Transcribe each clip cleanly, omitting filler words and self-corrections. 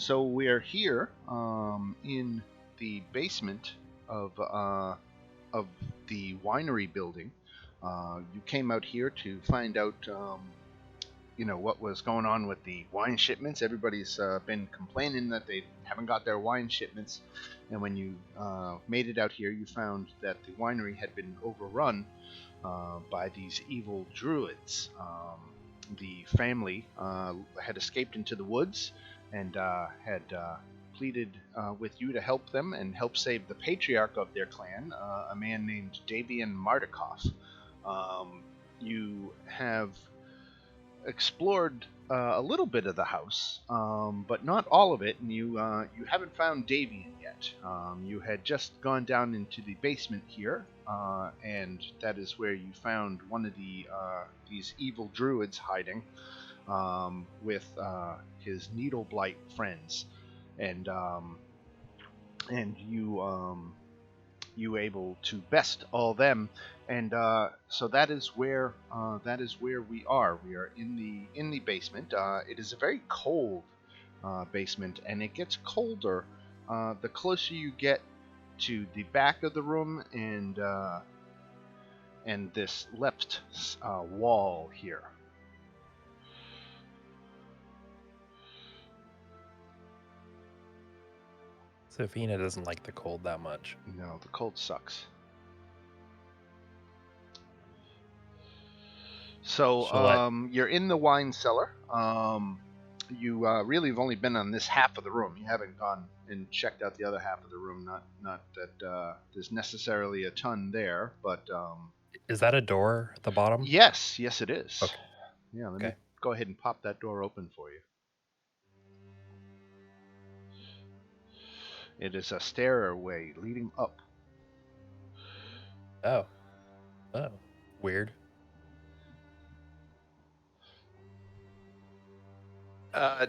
So we're here in the basement of the winery building. You came out here to find out, what was going on with the wine shipments. Everybody's been complaining that they haven't got their wine shipments, and when you made it out here, you found that the winery had been overrun by these evil druids. The family had escaped into the woods and had pleaded with you to help them and help save the patriarch of their clan, a man named Davian Mardikoff. You have explored a little bit of the house, but not all of it, and you haven't found Davian yet. You had just gone down into the basement here, and that is where you found one of these evil druids hiding with his needle blight friends, and you able to best all them, and so that is where we are. We are in the basement. It is a very cold basement, and it gets colder the closer you get to the back of the room and this left wall here. Sophina doesn't like the cold that much. No, the cold sucks. So you're in the wine cellar. You really have only been on this half of the room. You haven't gone and checked out the other half of the room. Not that there's necessarily a ton there, but is that a door at the bottom? Yes, it is. Okay. Yeah, let me go ahead and pop that door open for you. It is a stairway leading up. Oh, weird.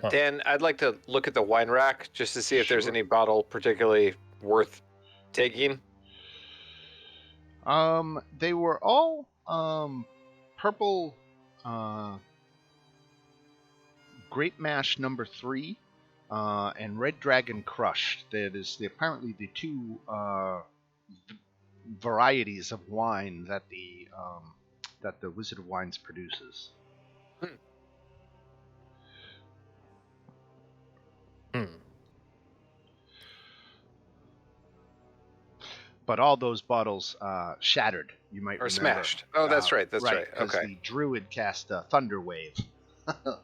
Dan, I'd like to look at the wine rack just to see if there's any bottle particularly worth taking. They were all purple Grape Mash number 3 and Red Dragon Crush. That is apparently the two varieties of wine that the Wizard of Wines produces. But all those bottles shattered. You might remember. Smashed. Oh, that's right. That's right. Okay. The druid cast a thunder wave,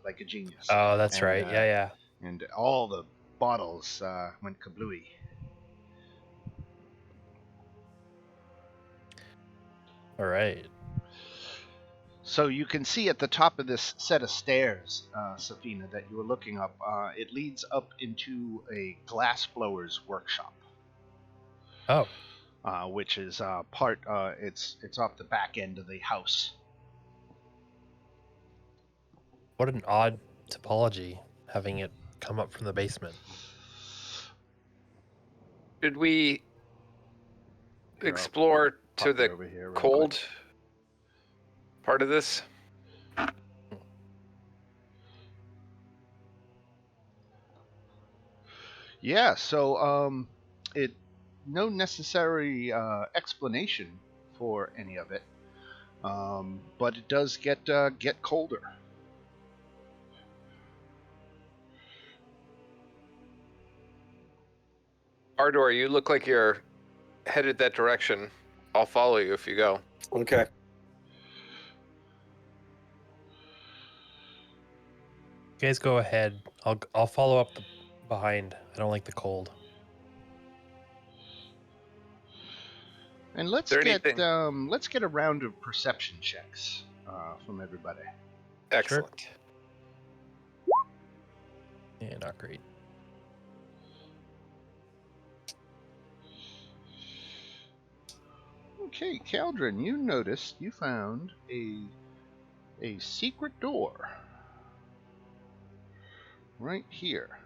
like a genius. Oh, that's right. Yeah. And all the bottles went kablooey. All right. So you can see at the top of this set of stairs, Sophina, that you were looking up, it leads up into a glassblower's workshop. Oh. Which is it's off the back end of the house. What an odd topology, having it come up from the basement. Did we explore to the cold part of this? Yeah, so no necessary explanation for any of it, but it does get colder. Ardor, you look like you're headed that direction. I'll follow you if you go. Okay. You guys go ahead. I'll follow up behind. I don't like the cold. And let's get a round of perception checks from everybody. Excellent. Sure. Yeah, not great. Okay, Caldron, you noticed you found a secret door right here.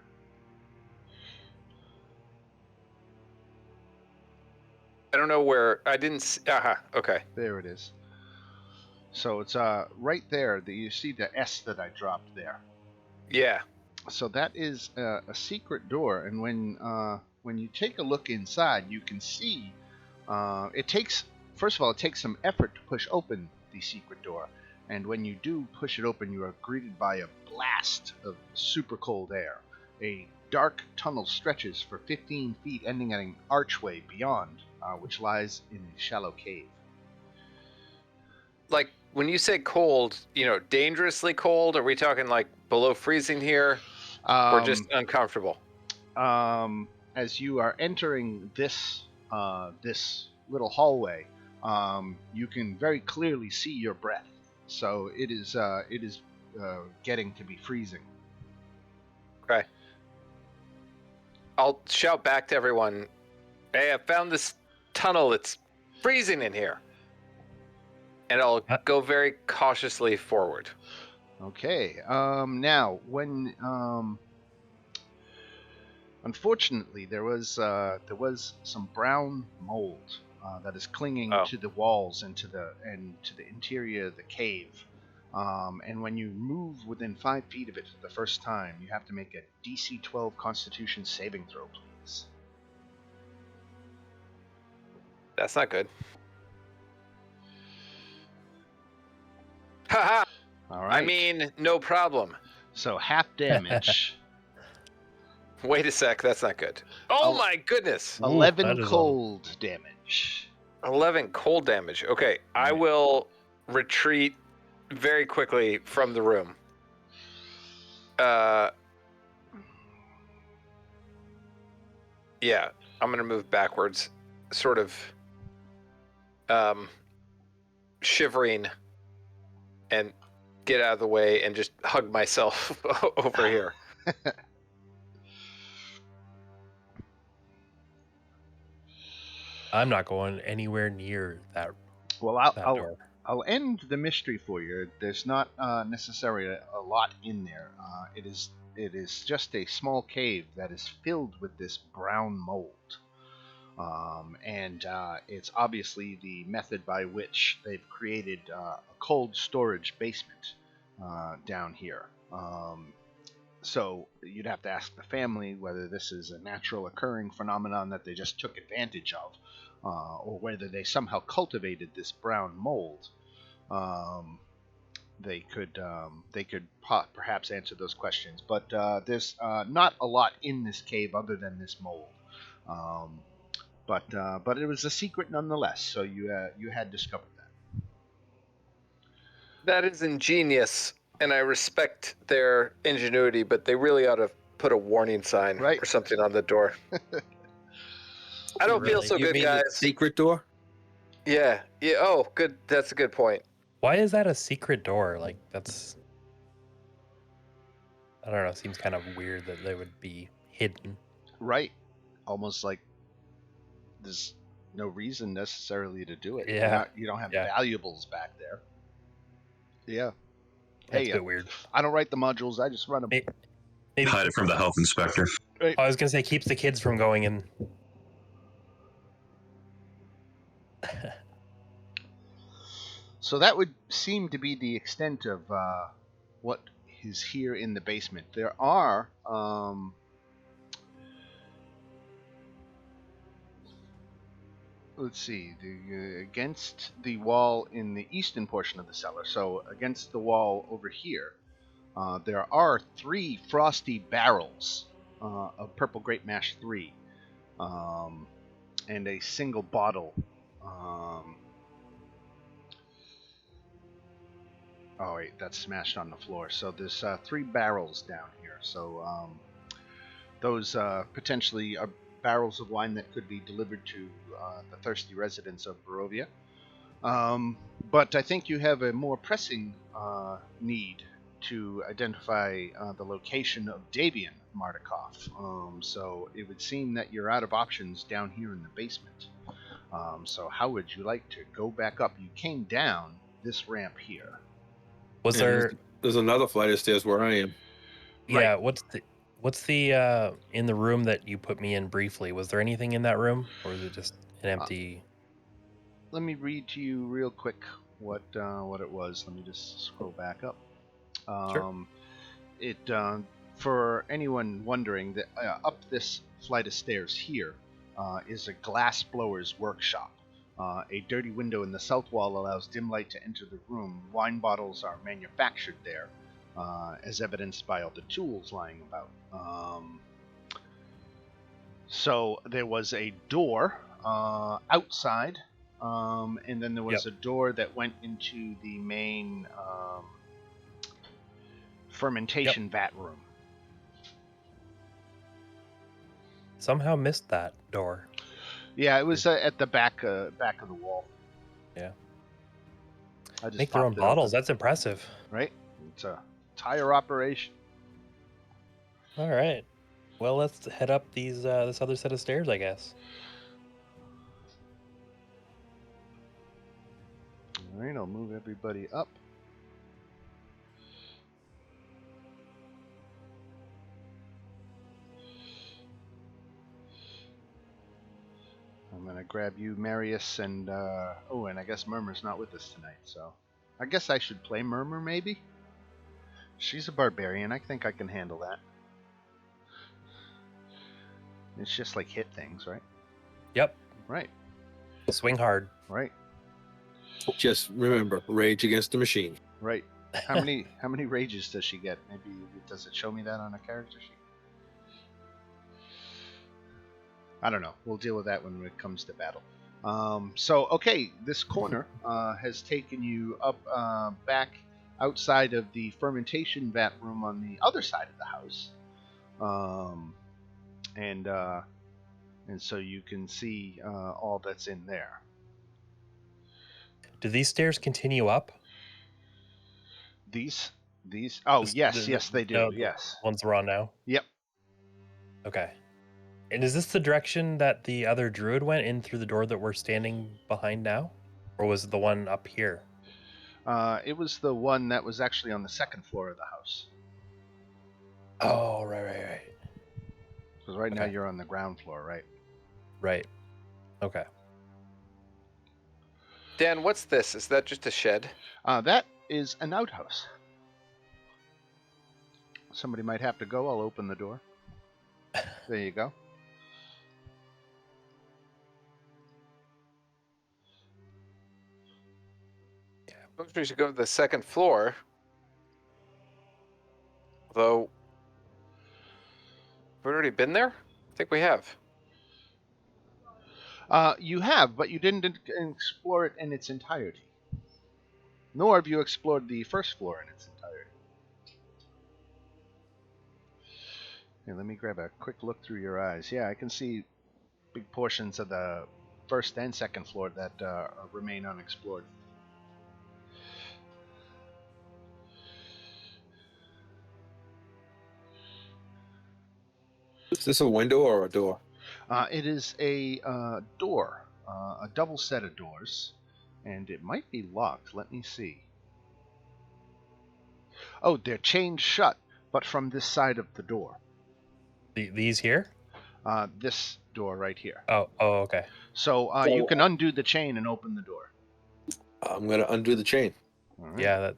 I don't know where. I didn't see. Okay. There it is. So it's right there. You see the S that I dropped there. Yeah. So that is a secret door, and when you take a look inside, you can see it takes first of all it takes some effort to push open the secret door, and when you do push it open, you are greeted by a blast of super cold air. A dark tunnel stretches for 15 feet, ending at an archway beyond, which lies in a shallow cave. Like when you say cold, dangerously cold. Are we talking like below freezing here, or just uncomfortable? As you are entering this little hallway, you can very clearly see your breath. So it is getting to be freezing. Okay. I'll shout back to everyone. Hey, I found this tunnel. It's freezing in here. And I'll go very cautiously forward. Okay. Now, when unfortunately there was some brown mold that is clinging to the walls and to the interior of the cave. And when you move within 5 feet of it for the first time, you have to make a DC 12 Constitution saving throw, please. That's not good. Haha! All right. I mean, no problem. So half damage. Wait a sec, that's not good. Oh my goodness! 11 cold damage. 11 cold damage. Okay, I will retreat very quickly from the room. Yeah, I'm gonna move backwards, sort of shivering, and get out of the way and just hug myself over here. I'm not going anywhere near that. Well, door. I'll end the mystery for you. There's not necessarily a lot in there. It is just a small cave that is filled with this brown mold. And it's obviously the method by which they've created a cold storage basement down here. So you'd have to ask the family whether this is a natural occurring phenomenon that they just took advantage of, or whether they somehow cultivated this brown mold. They could perhaps answer those questions, but there's not a lot in this cave other than this mold. But it was a secret nonetheless. So you had discovered that. That is ingenious, and I respect their ingenuity, but they really ought to put a warning sign or something on the door. I don't feel so good, guys. Secret door? Yeah. Oh, good. That's a good point. Why is that a secret door? Like, that's... I don't know. It seems kind of weird that they would be hidden. Right. Almost like there's no reason necessarily to do it. Yeah. You don't have valuables back there. Yeah. That's a bit weird. I don't write the modules. I just run them. Maybe hide it from the health inspector. Right. I was going to say, keeps the kids from going in. So that would seem to be the extent of what is here in the basement. There are let's see, against the wall in the eastern portion of the cellar. So against the wall over here, there are 3 frosty barrels of Purple Grape Mash 3, and a single bottle. Oh wait, that's smashed on the floor. So there's 3 barrels down here. So those potentially are barrels of wine that could be delivered to the thirsty residents of Barovia. But I think you have a more pressing need to identify the location of Davian Mardukov. So it would seem that you're out of options down here in the basement. So how would you like to go back up? You came down this ramp here. Was there... There's another flight of stairs where I am. Yeah, right. What's the in the room that you put me in briefly? Was there anything in that room, or was it just an empty? Let me read to you real quick what it was. Let me just scroll back up. Sure. for anyone wondering, that up this flight of stairs here is a Glassblower's workshop. A dirty window in the south wall allows dim light to enter the room. Wine bottles are manufactured there, as evidenced by all the tools lying about. So there was a door outside, and then there was a door that went into the main fermentation vat room. Somehow missed that door. Yeah, it was at the back of the wall. Yeah. I just Make their own bottles. That's impressive. Right? It's a entire operation. All right. Well, let's head up this other set of stairs, I guess. All right, I'll move everybody up. I'm going to grab you, Marius, and and I guess Murmur's not with us tonight, so I guess I should play Murmur, maybe? She's a barbarian. I think I can handle that. It's just like hit things, right? Yep. Right. Swing hard. Right. Just remember, rage against the machine. Right. How many rages does she get? Maybe does it show me that on a character sheet? I don't know. We'll deal with that when it comes to battle. Okay, this corner has taken you up back outside of the fermentation vat room on the other side of the house, and so you can see all that's in there. Do these stairs continue up? These? Oh, yes, they do. Yes, ones we're on now. Yep. Okay. And is this the direction that the other druid went in through the door that we're standing behind now? Or was it the one up here? It was the one that was actually on the second floor of the house. Oh, right. Because right now you're on the ground floor, right? Right. Okay. Dan, what's this? Is that just a shed? That is an outhouse. Somebody might have to go. I'll open the door. There you go. We should go to the second floor. Although, we've already been there? I think we have. You have, but you didn't explore it in its entirety. Nor have you explored the first floor in its entirety. Here, let me grab a quick look through your eyes. Yeah, I can see big portions of the first and second floor that remain unexplored. Is this a window or a door? It is a door, a double set of doors, and it might be locked. Let me see. Oh, they're chained shut, but from this side of the door. These here? This door right here. Oh, okay. So you can undo the chain and open the door. I'm going to undo the chain. All right. Yeah,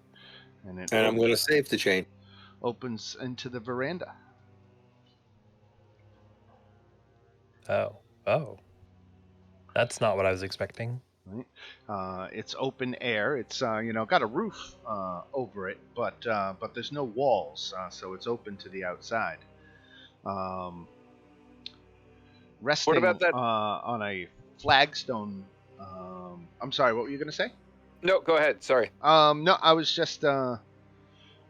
and I'm going to save the chain. Opens into the veranda. Oh. That's not what I was expecting. Right. It's open air. It's got a roof over it, but there's no walls, so it's open to the outside. Resting what about that? On a flagstone. I'm sorry. What were you going to say? No, go ahead. Sorry. No, I was just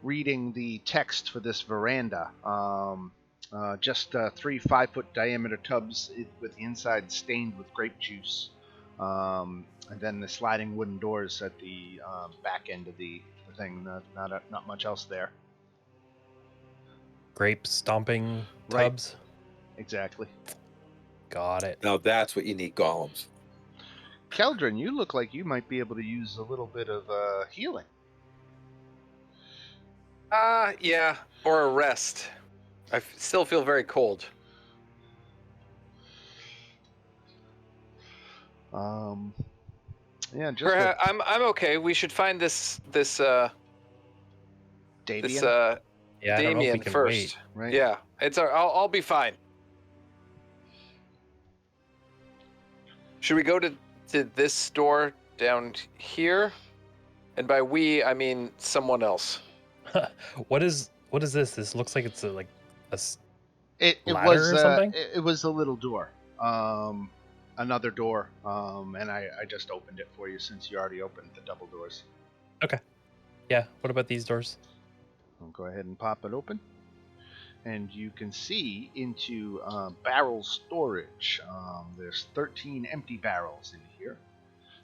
reading the text for this veranda. Just 3 5-foot diameter tubs with the inside stained with grape juice, and then the sliding wooden doors at the back end of the thing. Not much else there. Grape stomping tubs. Right. Exactly. Got it. Now that's what you need golems. Keldrin, you look like you might be able to use a little bit of healing. Yeah, or a rest. I still feel very cold. Yeah, just I'm okay. We should find this Davian? Yeah, I don't know if we Damien can first. wait. Right. Yeah, I'll be fine. Should we go to this door down here? And by we, I mean someone else. What is this? This looks like it's a It ladder was or something. it was a little door, another door, and I just opened it for you since you already opened the double doors. Okay. Yeah. What about these doors? I'll go ahead and pop it open, and you can see into barrel storage. There's 13 empty barrels in here,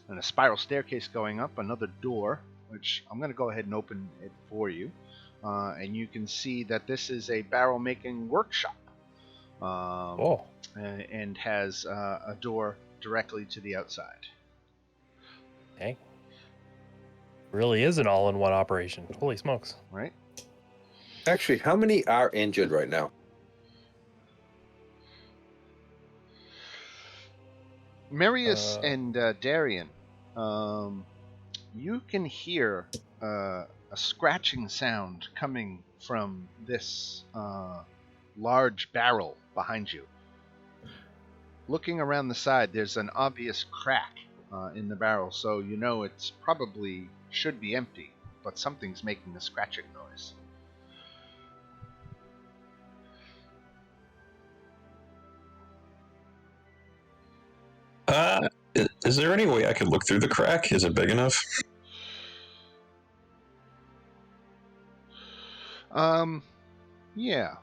and a spiral staircase going up. Another door, which I'm going to go ahead and open it for you, and you can see that this is a barrel making workshop. And has a door directly to the outside. Okay. Really is an all-in-one operation. Holy smokes. Right? Actually, how many are injured right now? Marius and Darian, you can hear a scratching sound coming from this large barrel behind you. Looking around the side, there's an obvious crack in the barrel, so you know it's probably should be empty, but something's making a scratching noise. Is there any way I could look through the crack? Is it big enough? Yeah.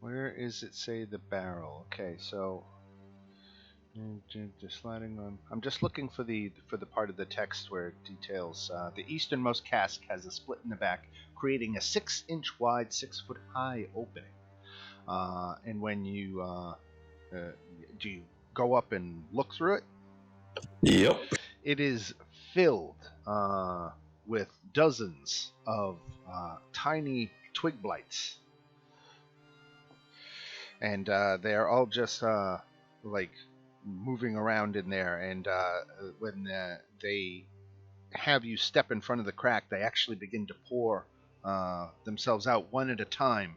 Where is it say the barrel? Okay, so just sliding on. I'm just looking for the part of the text where it details the easternmost cask has a split in the back, creating a 6-inch wide, 6-foot high opening. And when you do you go up and look through it? Yep. It is filled with dozens of tiny twig blights. And they're all just like moving around in there. And when they have you step in front of the crack, they actually begin to pour themselves out one at a time,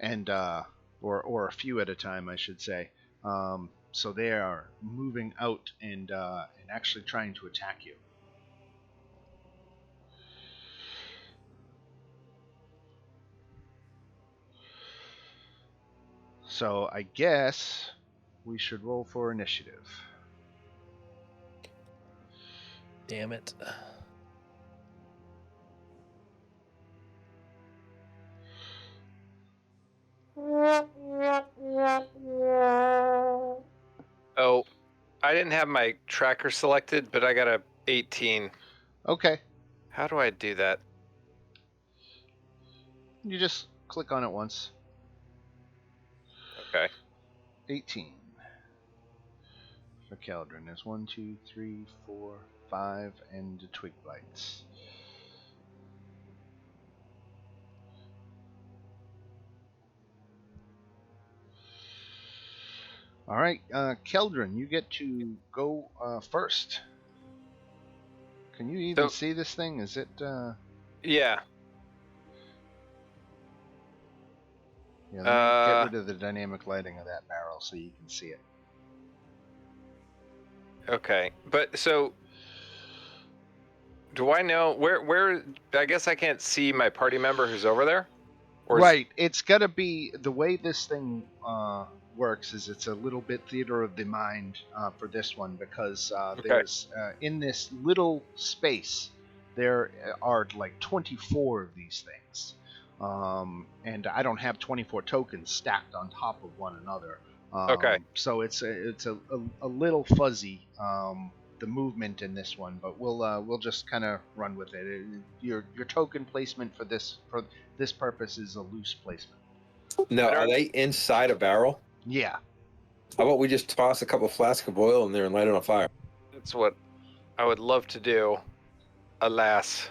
and or a few at a time, I should say. So they are moving out and actually trying to attack you. So I guess we should roll for initiative. Damn it. Oh, I didn't have my tracker selected, but I got a 18. Okay. How do I do that? You just click on it once. Okay. 18. For Keldrin, there's 1, 2, 3, 4, 5, and the twig blights. All right, Keldrin, you get to go first. Can you even see this thing? Is it? Yeah. Yeah. Let me get rid of the dynamic lighting of that barrel so you can see it. Okay, but so do I know where? I guess I can't see my party member who's over there. Right. It's got to be the way this thing works. Is it's a little bit theater of the mind for this one because there's in this little space there are like 24 of these things, and I don't have 24 tokens stacked on top of one another. So it's a little fuzzy. The movement in this one, but we'll just kind of run with it. Your token placement for this purpose is a loose placement. Now, are they inside a barrel? Yeah. How about we just toss a couple flasks of oil in there and light it on fire? That's what I would love to do. Alas,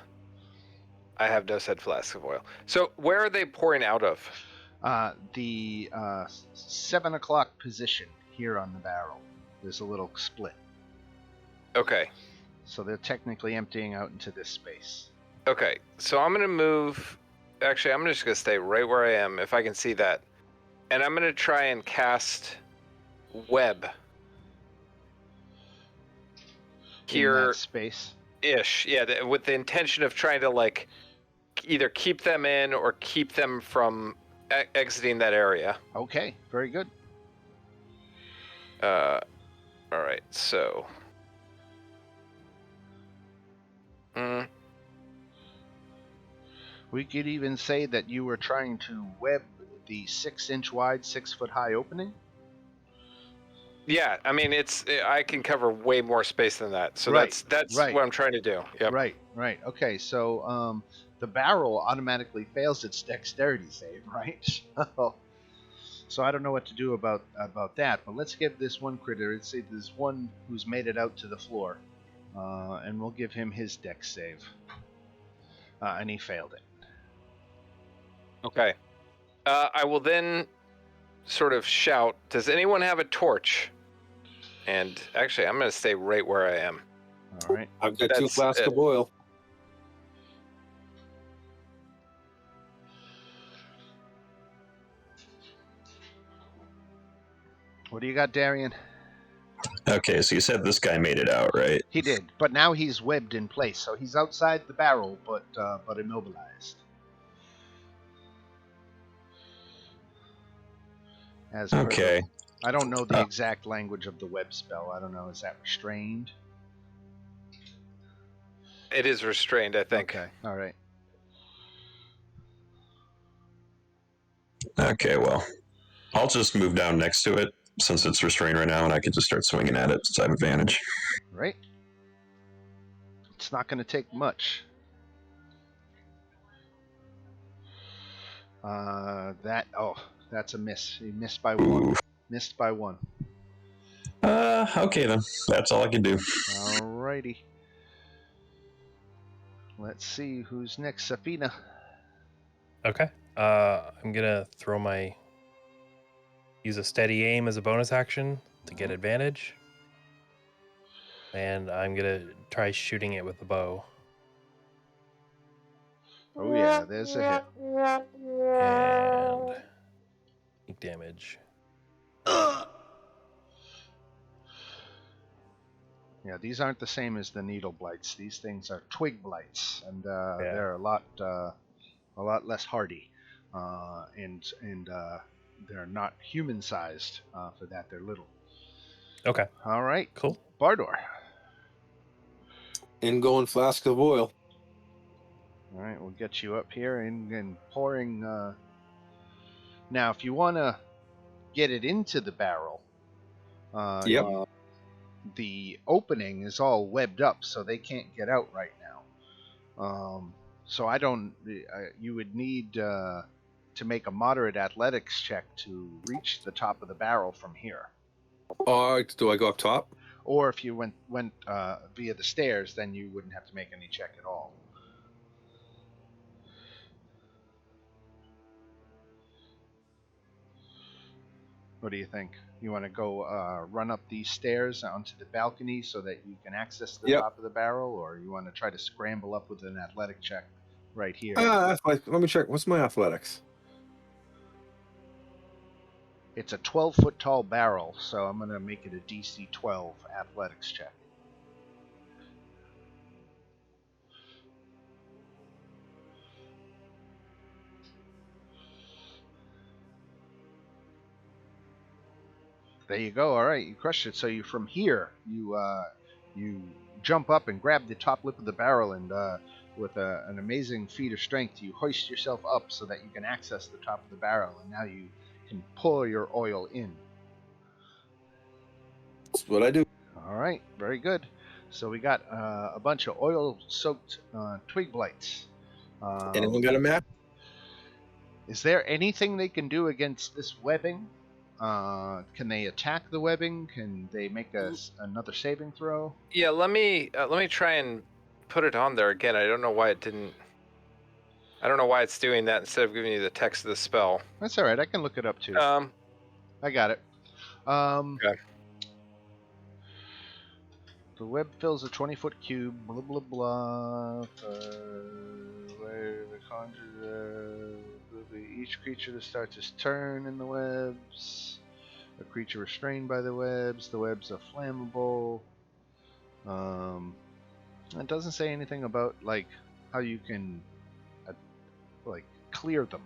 I have no said flask of oil. So where are they pouring out of? The 7 o'clock position here on the barrel. There's a little split. Okay. So they're technically emptying out into this space. Okay, so I'm going to move... Actually, I'm just going to stay right where I am, if I can see that. And I'm going to try and cast web. Here. In that space? Ish, yeah, with the intention of trying to, like, either keep them in or keep them from exiting that area. Okay, very good. All right, so... We could even say that you were trying to web the 6-inch wide, 6-foot high opening. Yeah, I mean, I can cover way more space than that. So right, that's right. what I'm trying to do. Yep. Right. Okay, so the barrel automatically fails its dexterity save, right? So I don't know what to do about that, but let's give this one critter, let's say there's one who's made it out to the floor, and we'll give him his dex save. And he failed it. Okay. I will then sort of shout, does anyone have a torch? And actually, I'm going to stay right where I am. All right. I've got 2 flasks of oil. What do you got, Darian? Okay, so you said this guy made it out, right? He did, but now he's webbed in place, so he's outside the barrel, but immobilized. Okay. I don't know the exact language of the web spell. I don't know. Is that restrained? It is restrained, I think. Okay. All right. Okay, well, I'll just move down next to it since it's restrained right now, and I can just start swinging at it since I have advantage. Right. It's not going to take much. That's a miss. He missed by 1. Missed by 1. Okay then. That's all I can do. Alrighty. Let's see who's next. Safina. Okay. I'm gonna use a steady aim as a bonus action to get advantage. And I'm gonna try shooting it with the bow. Oh yeah, there's a hit. And take damage. Yeah, these aren't the same as the needle blights. These things are twig blights, and they're a lot less hardy, and they're not human-sized. For that, they're little. Okay. All right. Cool. Bardor. Ingoing flask of oil. All right, we'll get you up here and pouring. Now, if you want to get it into the barrel, the opening is all webbed up, so they can't get out right now. So I don't. You would need to make a moderate athletics check to reach the top of the barrel from here. Do I go up top? Or if you went via the stairs, then you wouldn't have to make any check at all. What do you think? You want to go run up these stairs onto the balcony so that you can access the top of the barrel, or you want to try to scramble up with an athletic check right here? Let me check. What's my athletics? It's a 12-foot tall barrel, so I'm going to make it a DC 12 athletics check. There you go. All right, you crushed it. So you from here, you jump up and grab the top lip of the barrel, and with an amazing feat of strength, you hoist yourself up so that you can access the top of the barrel, and now you can pour your oil in. That's what I do. All right, very good. So we got a bunch of oil-soaked twig blights. Anyone got a map? Is there anything they can do against this webbing? Can they attack the webbing? Can they make another saving throw? Yeah, let me try and put it on there again. I don't know why it didn't. I don't know why it's doing that instead of giving you the text of the spell. That's all right. I can look it up too. I got it. Okay. The web fills a 20-foot cube, blah blah blah. Where the conjure each creature that starts its turn in the webs. A creature restrained by the webs. The webs are flammable. It doesn't say anything about like how you can like clear them.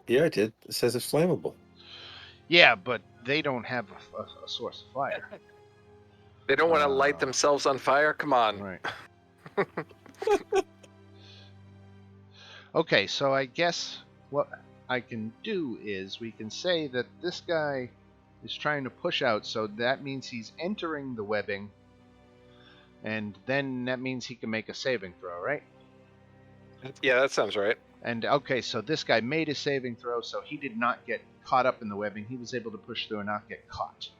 Yeah, it did. It says it's flammable. Yeah, but they don't have a source of fire. They don't want to light Uh, themselves on fire? Come on. Right. Okay, so I guess what I can do is we can say that this guy is trying to push out, so that means he's entering the webbing, and then that means he can make a saving throw, right? Yeah, that sounds right. And okay, so this guy made a saving throw, so he did not get caught up in the webbing. He was able to push through and not get caught.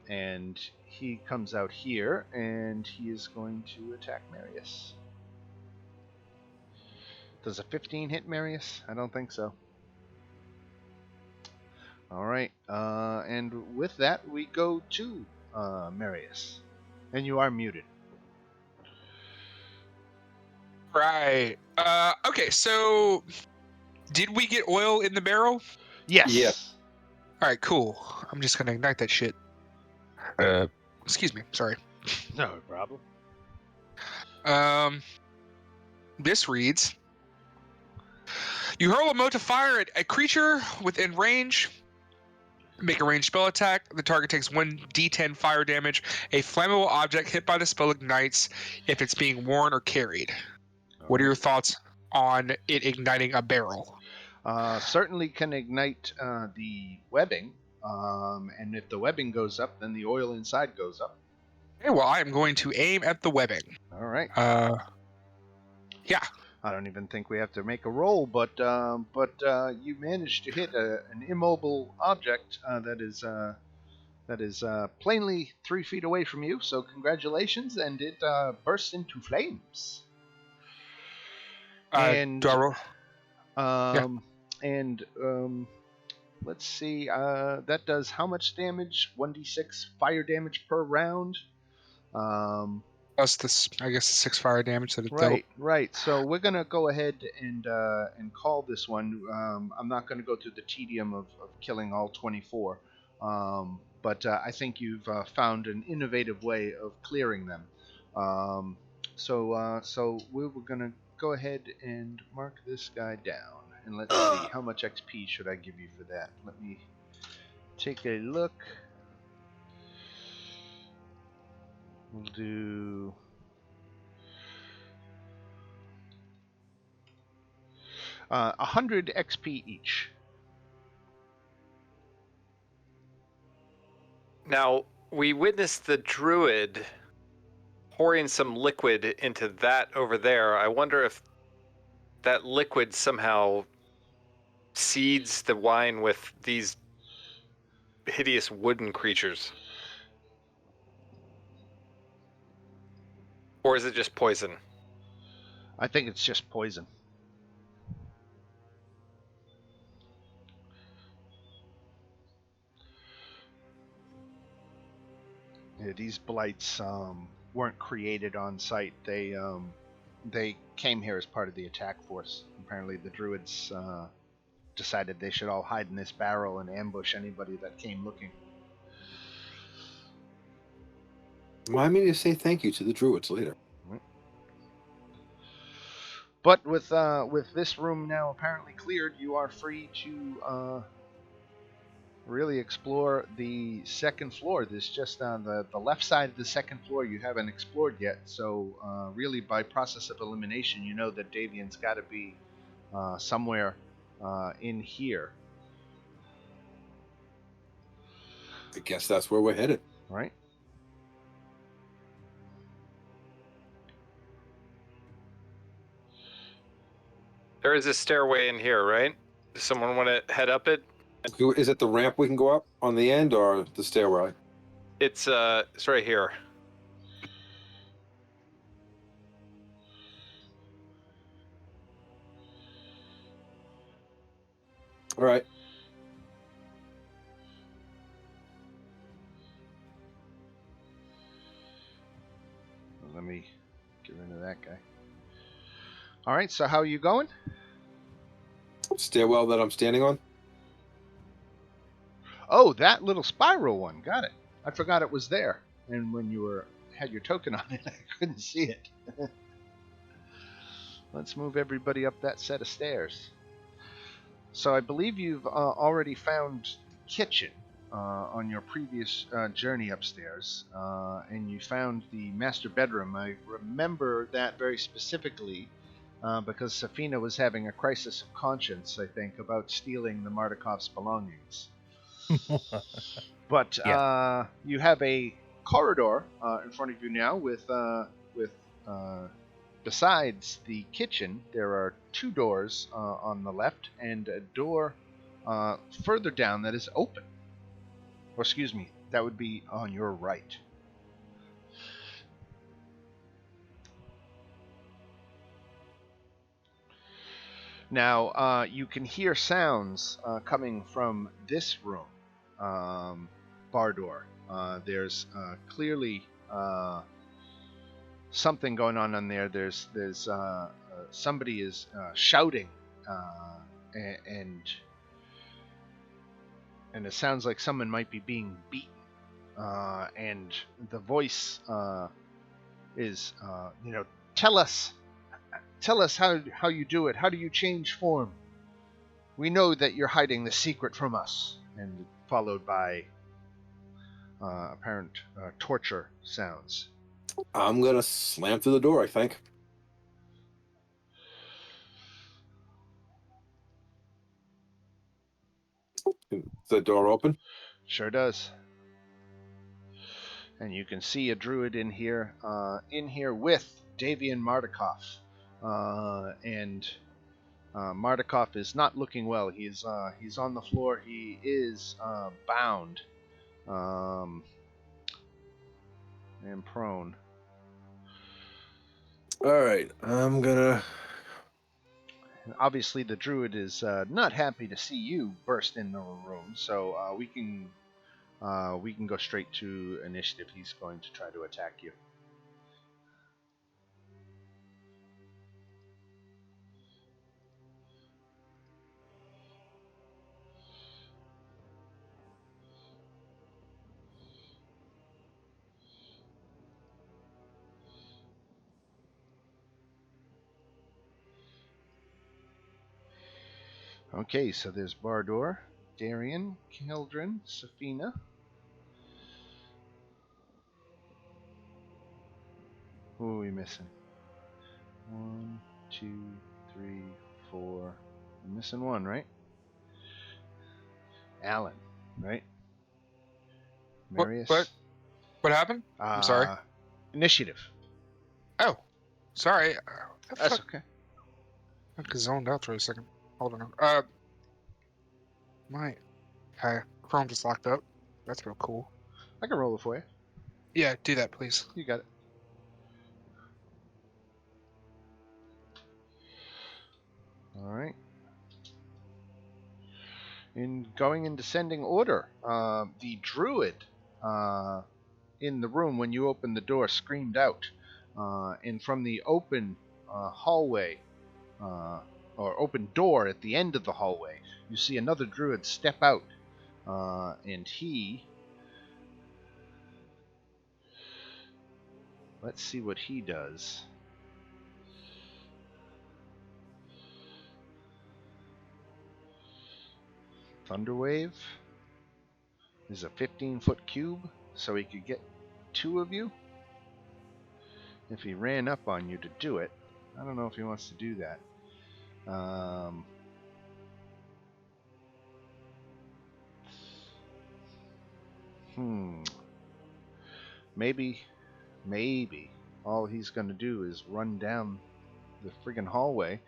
And he comes out here, and he is going to attack Marius. Does a 15 hit Marius? I don't think so. All right, and with that, we go to Marius. And you are muted. Right. Okay, so did we get oil in the barrel? Yes. Yeah. All right, cool. I'm just gonna ignite that shit. Excuse me. Sorry. No problem. This reads: you hurl a mote of fire at a creature within range. Make a ranged spell attack. The target takes 1d10 fire damage. A flammable object hit by the spell ignites if it's being worn or carried. What are your thoughts on it igniting a barrel? Certainly can ignite the webbing, and if the webbing goes up, then the oil inside goes up. Okay, well, I am going to aim at the webbing. All right. Yeah. I don't even think we have to make a roll, but you managed to hit an immobile object that is plainly 3 feet away from you. So congratulations, and it bursts into flames. And Do I roll? Let's see. That does how much damage? 1d6 fire damage per round. Plus this, I guess, the 6 fire damage that it dealt. Right. So we're gonna go ahead and call this one. I'm not gonna go through the tedium of killing all 24, but I think you've found an innovative way of clearing them. So we were gonna go ahead and mark this guy down, and let's see how much XP should I give you for that. Let me take a look. We'll do 100 XP each. Now, we witnessed the druid pouring some liquid into that over there. I wonder if that liquid somehow seeds the wine with these hideous wooden creatures. Or is it just poison? I think it's just poison. Yeah, these blights weren't created on site. They came here as part of the attack force. Apparently, the druids decided they should all hide in this barrel and ambush anybody that came looking. Remind me to say thank you to the druids later. But with this room now apparently cleared, you are free to really explore the second floor. This just on the left side of the second floor you haven't explored yet. So really, by process of elimination, you know that Davian's got to be somewhere in here. I guess that's where we're headed. Right? There is a stairway in here, right? Does someone want to head up it? Is it the ramp we can go up on the end or the stairway? It's right here. All right. Let me get rid of that guy. All right, so how are you going? Stairwell that I'm standing on. Oh, that little spiral one. Got it. I forgot it was there. And when you had your token on it, I couldn't see it. Let's move everybody up that set of stairs. So I believe you've already found the kitchen on your previous journey upstairs, and you found the master bedroom. I remember that very specifically because Safina was having a crisis of conscience, I think, about stealing the Mardikov's belongings. But Yeah. you have a corridor in front of you now with besides the kitchen, there are two doors on the left and a door further down that is open. Or excuse me, that would be on your right. Now, you can hear sounds coming from this room, bar door. There's clearly something going on there. There's somebody is shouting, and it sounds like someone might be being beaten. And the voice is, tell us how you do it. How do you change form? We know that you're hiding the secret from us. And followed by apparent torture sounds. I'm gonna slam through the door, I think. Is the door open? Sure does. And you can see a druid in here with Davian Mardikov. And Mardikov is not looking well. He's on the floor. He is bound and prone. All right, I'm gonna. And obviously, the druid is not happy to see you burst in the room. So we can go straight to initiative. He's going to try to attack you. Okay, so there's Bardor, Darian, Keldrin, Safina. Who are we missing? 1, 2, 3, 4. I'm missing one, right? Alan, right? Marius. What happened? I'm sorry. Initiative. Oh, sorry. That's okay. I got zoned out for a second. Hold on. My Chrome just locked up. That's real cool. I can roll it for you. Yeah, do that, please. You got it. All right. In going in descending order, the druid in the room when you opened the door screamed out, and from the open hallway or open door at the end of the hallway, you see another druid step out, and he. Let's see what he does. Thunderwave is a 15-foot cube, so he could get two of you. If he ran up on you to do it, I don't know if he wants to do that. Maybe all he's going to do is run down the friggin' hallway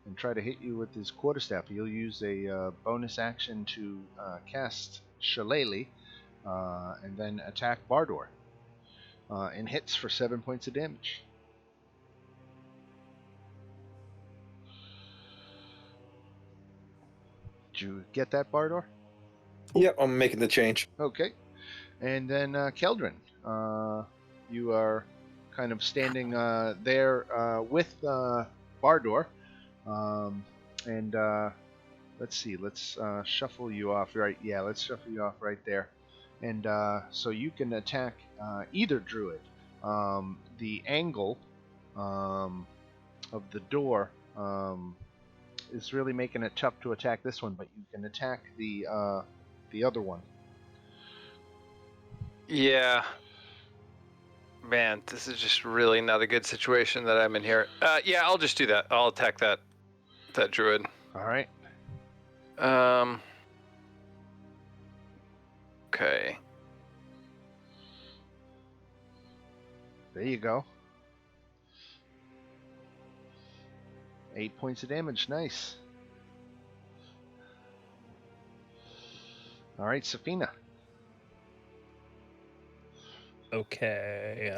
and try to hit you with his quarterstaff. He'll use a bonus action to cast Shillelagh and then attack Bardor and hits for 7 points of damage. Did you get that, Bardor? Yep, I'm making the change. Okay. And then Keldrin, you are kind of standing there with Bardor. And let's see, let's shuffle you off. Right, yeah, let's shuffle you off right there. And so you can attack either druid. The angle of the door is really making it tough to attack this one, but you can attack the other one. Yeah. Man, this is just really not a good situation that I'm in here. Yeah, I'll just do that. I'll attack that druid. All right. Okay. There you go. 8 points of damage. Nice. All right, Safina. Okay.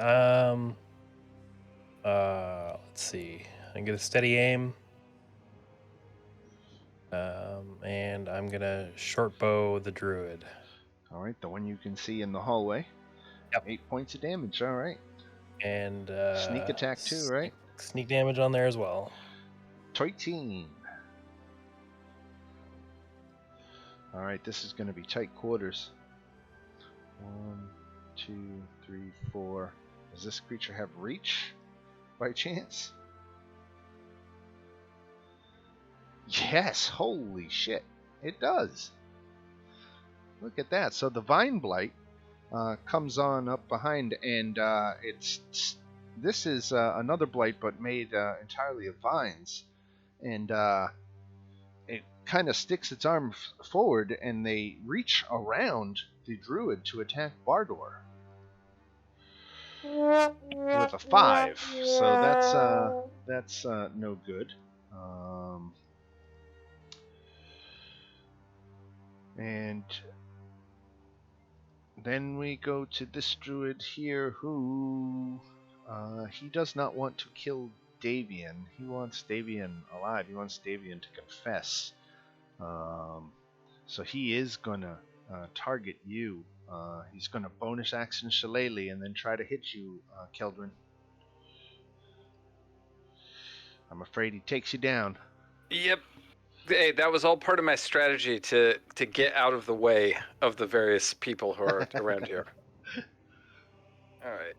Let's see. I get a steady aim. And I'm gonna short bow the druid. All right, the one you can see in the hallway. Yep. 8 points of damage. All right. And Sneak attack too, right? Sneak damage on there as well. 13. All right, this is going to be tight quarters. 1, 2, 3, 4. Does this creature have reach by chance? Yes, holy shit. It does. Look at that. So the Vine Blight comes on up behind, and this is another Blight, but made entirely of vines. And it kind of sticks its arm forward, and they reach around the druid to attack Bardor with a 5. So that's no good. And then we go to this druid here, who he does not want to kill Davian. He wants Davian alive. He wants Davian to confess. So he is gonna target you. He's gonna bonus action Shillelagh and then try to hit you, Keldrin. I'm afraid he takes you down. Yep. Hey, that was all part of my strategy to get out of the way of the various people who are around here. All right.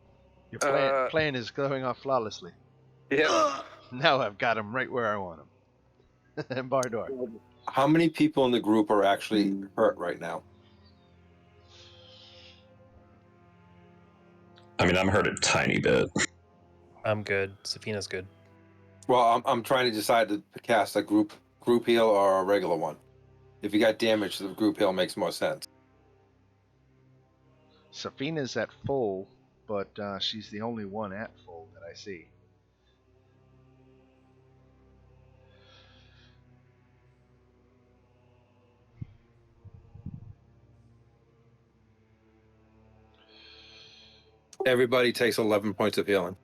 Your plan is going off flawlessly. Yeah. Now I've got him right where I want him. Bardor. How many people in the group are actually hurt right now? I mean, I'm hurt a tiny bit. I'm good. Safina's good. Well, I'm trying to decide to cast a group heal or a regular one. If you got damage, the group heal makes more sense. Safina's at full, but she's the only one at full that I see. Everybody takes 11 points of healing.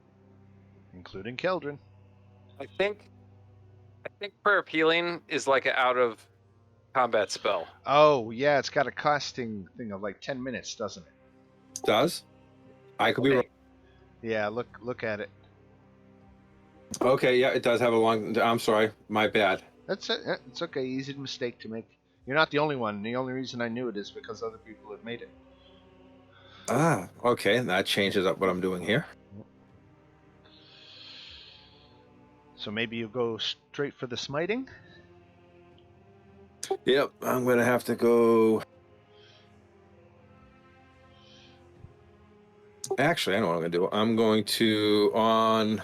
Including Keldrin. I think Prayer of Healing is like an out of combat spell. Oh, yeah, it's got a costing thing of like 10 minutes, doesn't it? Does? I could be wrong. Yeah, look at it. Okay, yeah, it does have a long... I'm sorry, my bad. That's it. It's okay. Easy mistake to make. You're not the only one. The only reason I knew it is because other people have made it. Ah, okay, that changes up what I'm doing here. So maybe you go straight for the smiting? Yep, I'm going to have to go... Actually, I know what I'm going to do. I'm going to,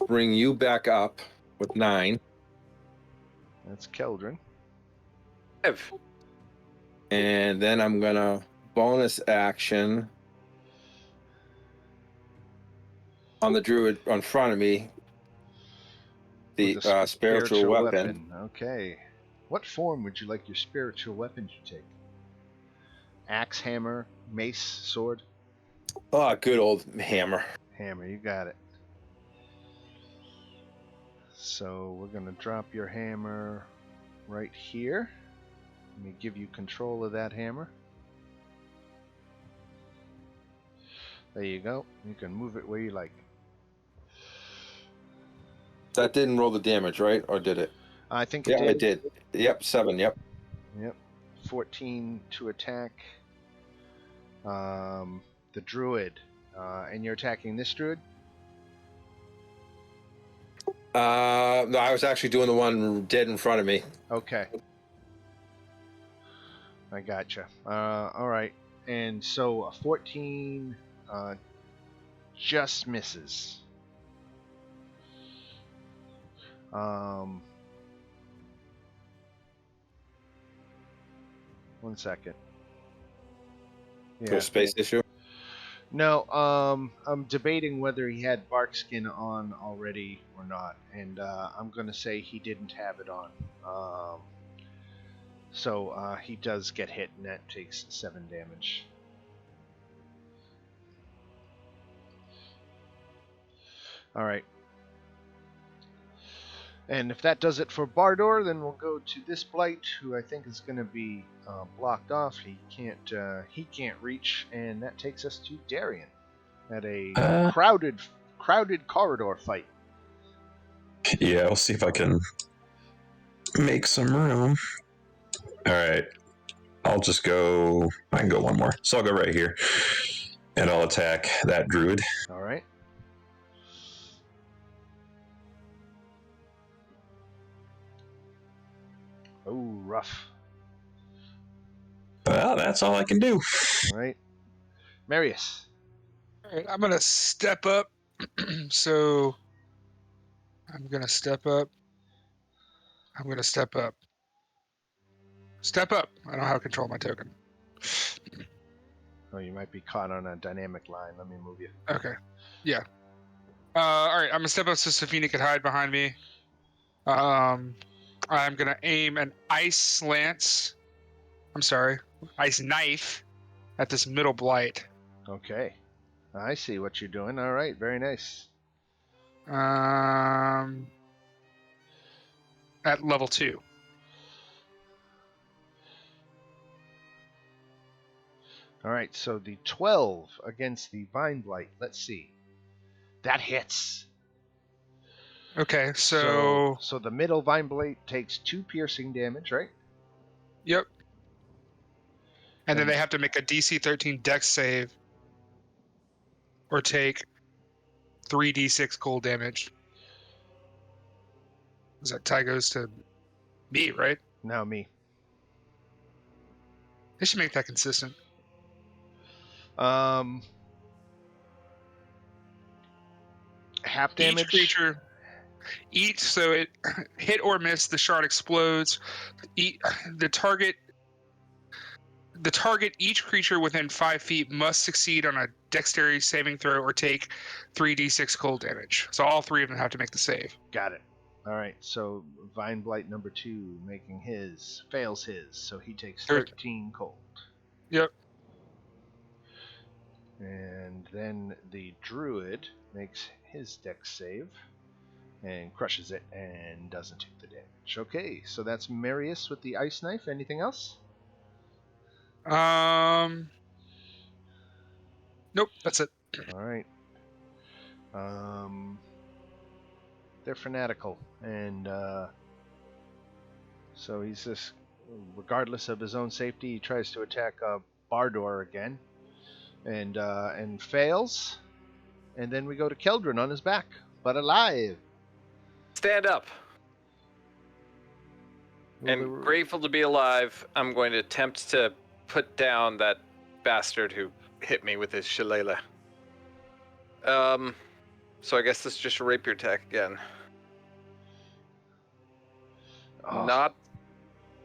bring you back up with 9. That's Keldrin. And then I'm going to bonus action on the druid in front of me, the With a spiritual weapon. Okay. What form would you like your spiritual weapon to take? Axe, hammer, mace, sword? Oh, good old hammer. Hammer, you got it. So we're going to drop your hammer right here. Let me give you control of that hammer. There you go. You can move it where you like. That didn't roll the damage, right? Or did it? I think Yeah, it it did. did. Yep, 7, yep. Yep. 14 to attack. The druid. And you're attacking this druid? No, I was actually doing the one dead in front of me. Okay. I gotcha. All right. And so a 14 just misses. 1 second. To a space issue. No, I'm debating whether he had bark skin on already or not, and I'm gonna say he didn't have it on. So he does get hit, and that takes 7 damage. All right. And if that does it for Bardor, then we'll go to this Blight, who I think is going to be blocked off. He can't reach, and that takes us to Darian at a crowded corridor fight. Yeah, I'll see if I can make some room. All right. I'll just go. I can go one more. So I'll go right here. And I'll attack that druid. All right. Oh, rough. Well, that's all I can do. All right. Marius. All right, I'm going to step up. So I'm going to step up. I'm going to step up. Step up. I don't know how to control my token. Oh, you might be caught on a dynamic line. Let me move you. Okay. Yeah. All right. I'm going to step up so Safina can hide behind me. I'm going to aim an ice lance. I'm sorry. Ice knife at this middle blight. Okay. I see what you're doing. All right. Very nice. At level 2. All right. So the 12 against the Vine Blight. Let's see. That hits. Okay. So the middle Vine Blight takes 2 piercing damage, right? Yep. And then And- they have to make a DC 13 Dex save or take 3d6 cold damage. Because that tie goes to me, right? Now me. They should make that consistent. Half damage. Each creature, so it hit or miss, the shard explodes. The target, each creature within 5 feet must succeed on a dexterity saving throw or take 3d6 cold damage. So all 3 of them have to make the save. Got it. All right. So Vine Blight number 2 making his fails his, so he takes 13 cold. Yep. And then the Druid makes his dex save and crushes it and doesn't take the damage. Okay, so that's Marius with the ice knife. Anything else? Nope, that's it. All right. They're fanatical, and so he's just, regardless of his own safety, he tries to attack Bardor again, and fails. And then we go to Keldrin on his back, but alive. Stand up. And grateful to be alive, I'm going to attempt to put down that bastard who hit me with his shillelagh. So I guess this is just a rapier attack again. Oh, Not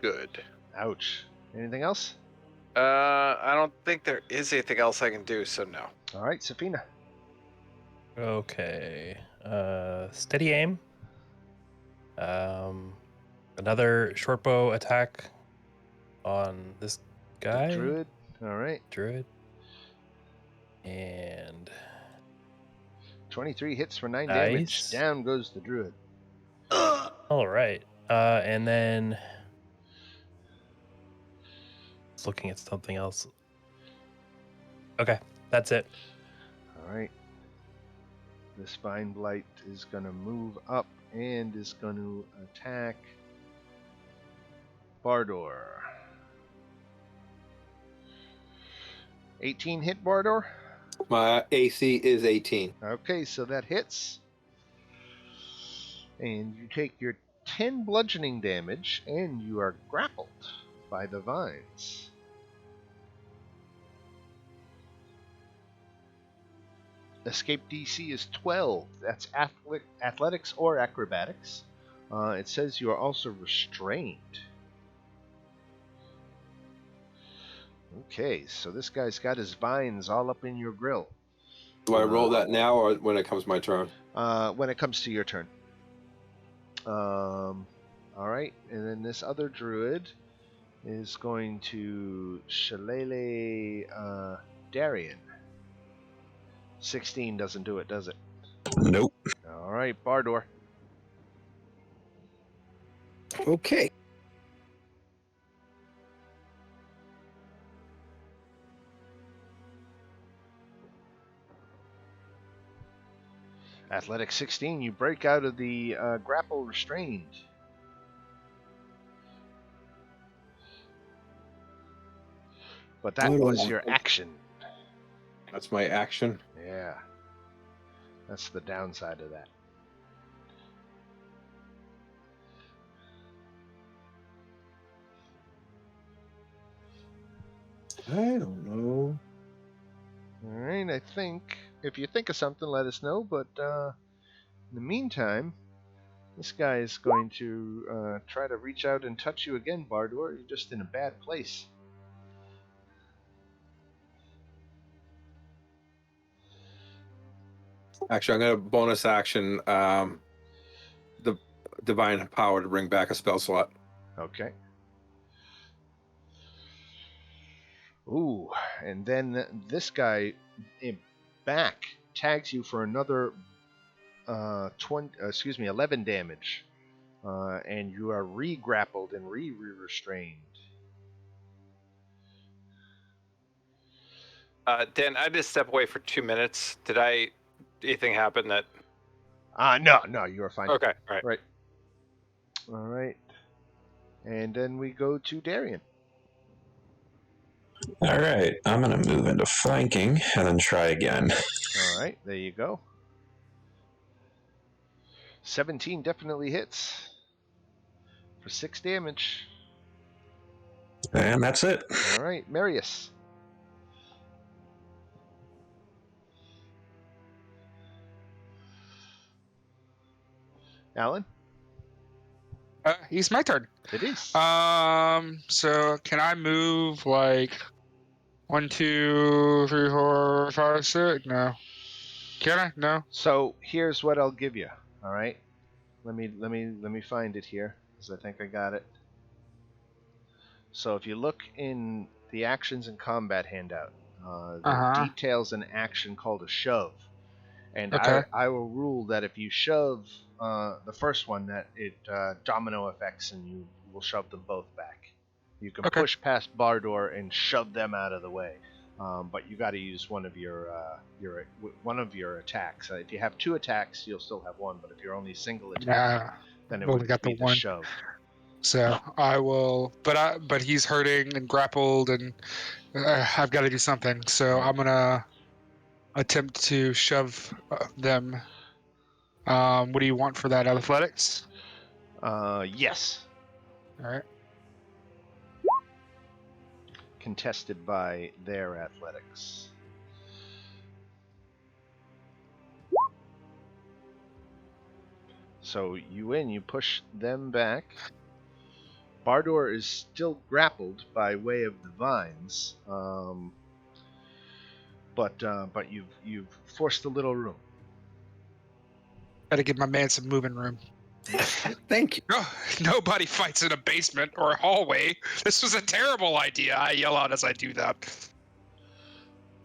good. ouch. Anything else? I don't think there is anything else I can do, so no. All right, Safina. Okay. Steady aim. Another short bow attack on this guy. The Druid. All right. Druid. And 23 hits for 9 Nice. damage. Down goes the Druid. All right. And then just looking at something else. Okay, that's it. All right. This Vine Blight is going to move up and is going to attack Bardor. 18 hit Bardor? My AC is 18. Okay, so that hits. And you take your 10 bludgeoning damage, and you are grappled by the vines. Escape DC is 12. That's athletics or acrobatics. It says you are also restrained. Okay, so this guy's got his vines all up in your grill. Do I roll that now or when it comes my turn? When it comes to your turn. All right, and then this other druid is going to shillelagh Darian. 16 doesn't do it, does it? Nope. All right, Bardor. Okay. Athletics 16, you break out of the grapple restrained. But that was your action. That's my action. Yeah. That's the downside of that. I don't know. All right, I think if you think of something, let us know. But in the meantime, this guy is going to try to reach out and touch you again, Bardor. You're just in a bad place. Actually, I'm going to bonus action the divine power to bring back a spell slot. Okay. Ooh, and then this guy back tags you for another 11 damage, and you are re-grappled and re-restrained. Dan, I just step away for 2 minutes. Did anything happen that? No, you are fine. Okay, all right. All right, and then we go to Darian. All right, I'm going to move into flanking and then try again. All right, there you go. 17 definitely hits for 6 damage. And that's it. All right, Marius. Alan? It's my turn. It is. So can I move like 1, 2, 3, 4, 5, 6? No. Can I? No. So here's what I'll give you. All right. Let me find it here, because I think I got it. So if you look in the actions and combat handout, there details an action called a shove, and Okay. I will rule that if you shove the first one, that it domino effects, and you will shove them both back. You can push past Bardor and shove them out of the way, but you got to use one of your attacks. If you have 2 attacks, you'll still have 1, but if you're only single attack, then it only would got be the the one. shove. So I will, but he's hurting and grappled, and I've got to do something. So I'm gonna attempt to shove them. What do you want for that? Athletics? Yes. All right. Contested by their athletics. So you win, you push them back. Bardor is still grappled by way of the vines, but you've forced a little room. Got to give my man some moving room. Thank you. No, nobody fights in a basement or a hallway. This was a terrible idea. I yell out as I do that.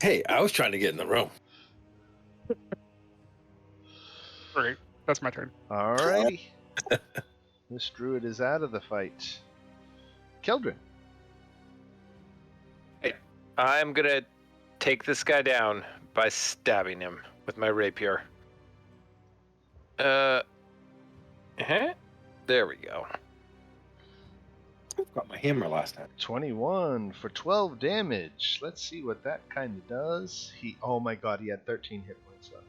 Hey, I was trying to get in the room. All right, that's my turn. Alrighty. This druid is out of the fight. Keldrin. I'm gonna take this guy down by stabbing him with my rapier. There we go. Got my hammer last time. 21 for 12 damage. Let's see what that kind of does. Oh my god, he had 13 hit points left.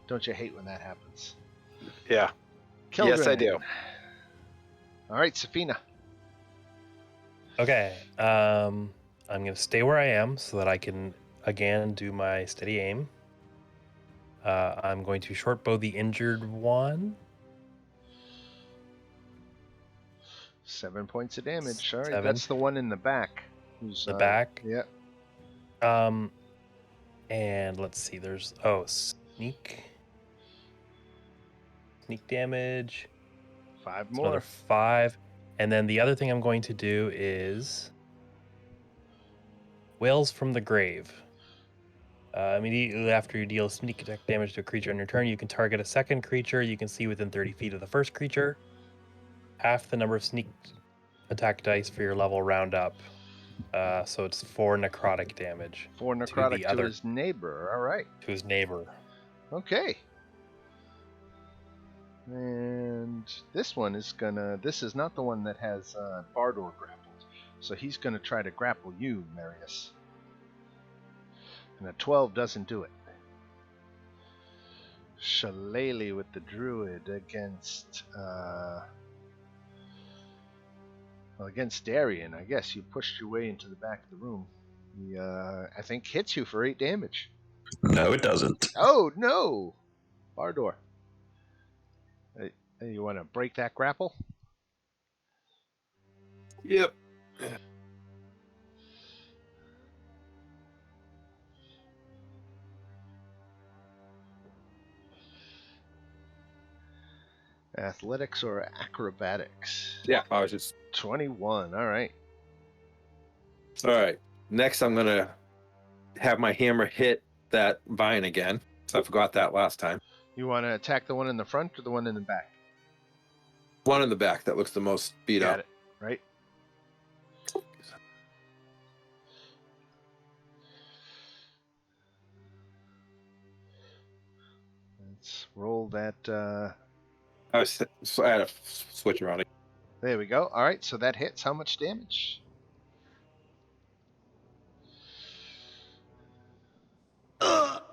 Don't you hate when that happens? Yeah. Yes, I do. All right, Safina. Okay. I'm gonna stay where I am so that I can again do my steady aim. I'm going to short bow the injured one. 7 points of damage. All right, 7. that's the one in the back. Who's The back. Yeah. And let's see. There's sneak damage. 5 It's more. another 5. And then the other thing I'm going to do is Wails from the Grave. Immediately after you deal sneak attack damage to a creature on your turn, you can target a second creature you can see within 30 feet of the first creature. Half the number of sneak attack dice for your level round up. So it's 4 necrotic damage. 4 necrotic to his neighbor. All right. To his neighbor. Okay. And this one is gonna. This is not the one that has Bardor grappled, so he's gonna try to grapple you, Marius. And a 12 doesn't do it. Shillelagh with the druid against against Darian. I guess you pushed your way into the back of the room. He, I think, hits you for 8 damage. No, it doesn't. Oh no, Bardor. You want to break that grapple? Yep. Athletics or acrobatics? Yeah, I was just 21. All right. all right. Next, I'm gonna have my hammer hit that vine again. So I forgot that last time. You want to attack the one in the front or the one in the back? One in the back that looks the most beat Got up. it. Right. Let's roll that. I had to switch around. There we go. All right, so that hits. How much damage?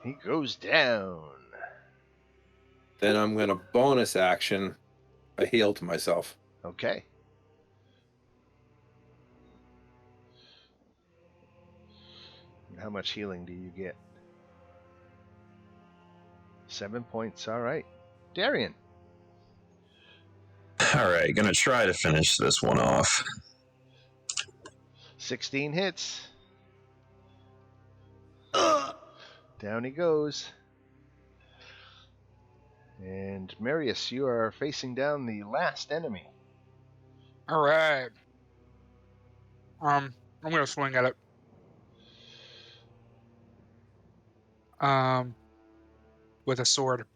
He goes down. Then I'm gonna bonus action a heal to myself. Okay. And how much healing do you get? 7 points. All right. Darian. All right, gonna try to finish this one off. 16 hits. Down he goes. And Marius, you are facing down the last enemy. All right. I'm gonna swing at it. With a sword.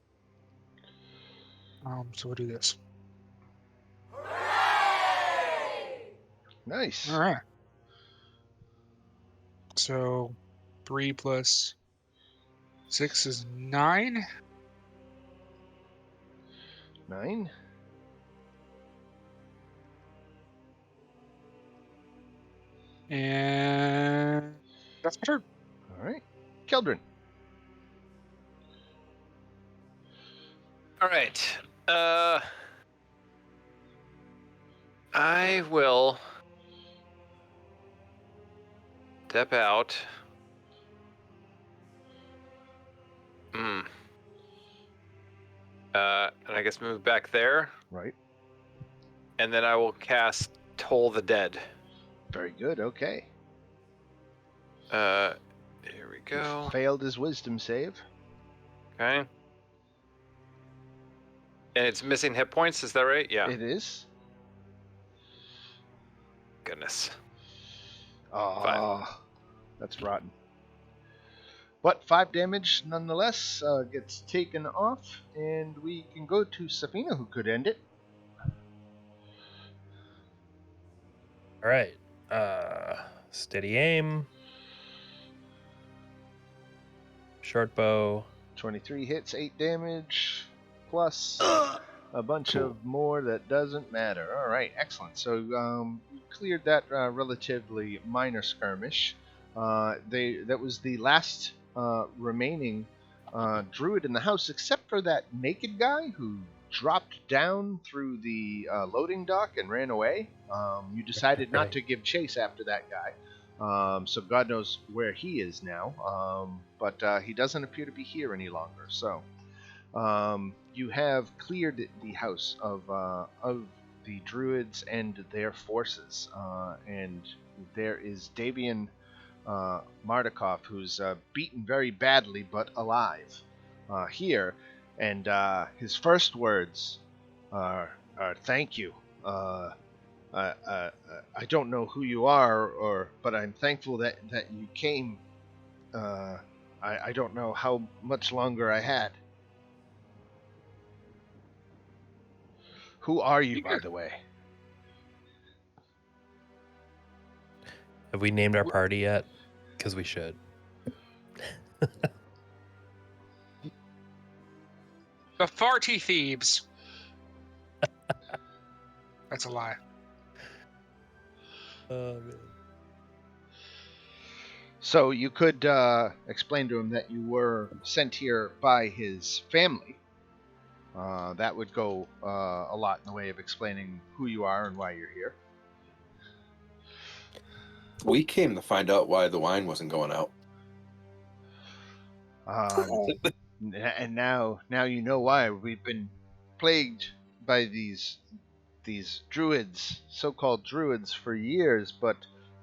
So we'll do this. Nice. All right. So 3 plus 6 is 9. 9. And that's my turn. All right. Keldrin. All right. I will step out. And I guess move back there. Right. And then I will cast Toll the Dead. Very good. Okay. Here we go. Failed his wisdom save. Okay. And it's missing hit points, is that right? Yeah. It is. Goodness. Oh, that's rotten. But 5 damage nonetheless gets taken off, and we can go to Safina, who could end it. All right. Steady aim. Short bow. 23 hits, 8 damage, plus a bunch Cool. of more that doesn't matter. All right, excellent. So you cleared that relatively minor skirmish. That was the last remaining druid in the house, except for that naked guy who dropped down through the loading dock and ran away. You decided not Right. to give chase after that guy. So God knows where he is now, but he doesn't appear to be here any longer. So you have cleared the house of the druids and their forces, and there is Davian Mardukov, who's beaten very badly but alive here, and his first words are "Thank you." I don't know who you are, but I'm thankful that you came. I don't know how much longer I had. Who are you, by the way? Have we named our party yet? Because we should. The Farty Thieves. That's a lie. Oh, man. So you could explain to him that you were sent here by his family. That would go a lot in the way of explaining who you are and why you're here. We came to find out why the wine wasn't going out. And now you know why we've been plagued by these druids, so-called druids, for years. But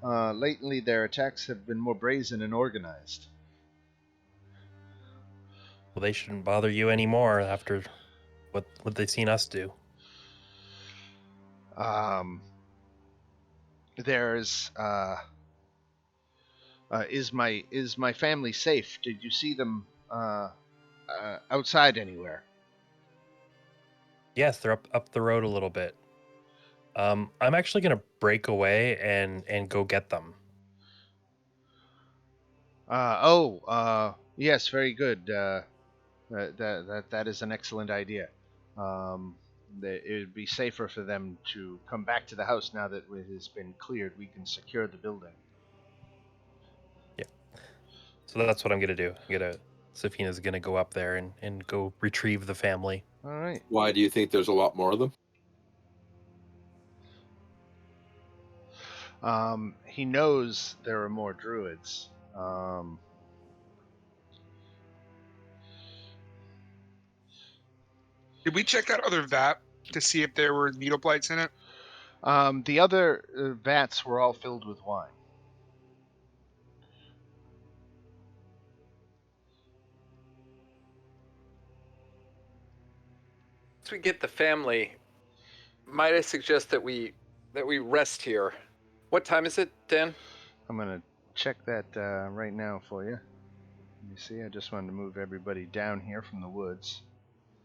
lately, their attacks have been more brazen and organized. Well, they shouldn't bother you anymore after what they've seen us do. There's is my family safe? Did you see them outside anywhere? Yes, they're up the road a little bit. I'm actually gonna break away and go get them. Yes, very good. That is an excellent idea. It would be safer for them to come back to the house now that it has been cleared. We can secure the building. Yeah. So that's what I'm gonna do. Safina's gonna go up there and go retrieve the family. All right. Why do you think there's a lot more of them? He knows there are more druids. Did we check that other vat to see if there were needle blights in it? The other vats were all filled with wine. Once we get the family, might I suggest that we rest here? What time is it, Dan? I'm gonna check that right now for you. Let me see. I just wanted to move everybody down here from the woods.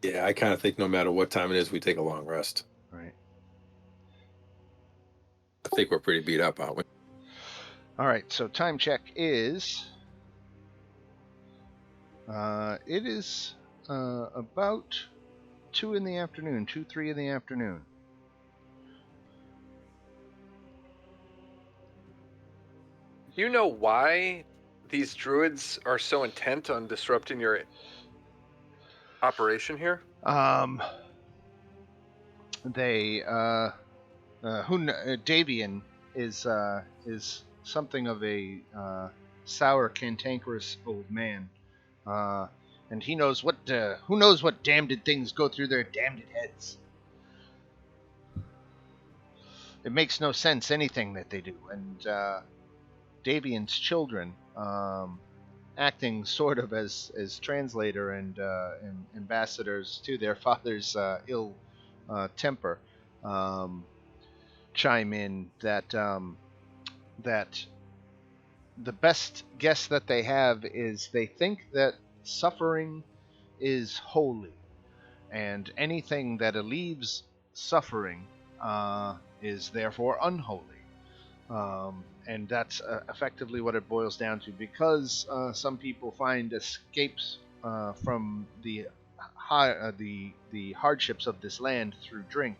Yeah, I kind of think no matter what time it is, we take a long rest. Right. I think we're pretty beat up, aren't we? All right. So time check is. It is about 2 in the afternoon, 3 in the afternoon. Do you know why these druids are so intent on disrupting your operation here? Davian is something of a sour, cantankerous old man, and he knows what who knows what damned things go through their damned heads. It makes no sense anything that they do, and Davian's children, acting sort of as translator and ambassadors to their father's ill temper, chime in that the best guess that they have is they think that suffering is holy, and anything that alleviates suffering is therefore unholy. And that's effectively what it boils down to. Because some people find escapes from the hardships of this land through drink,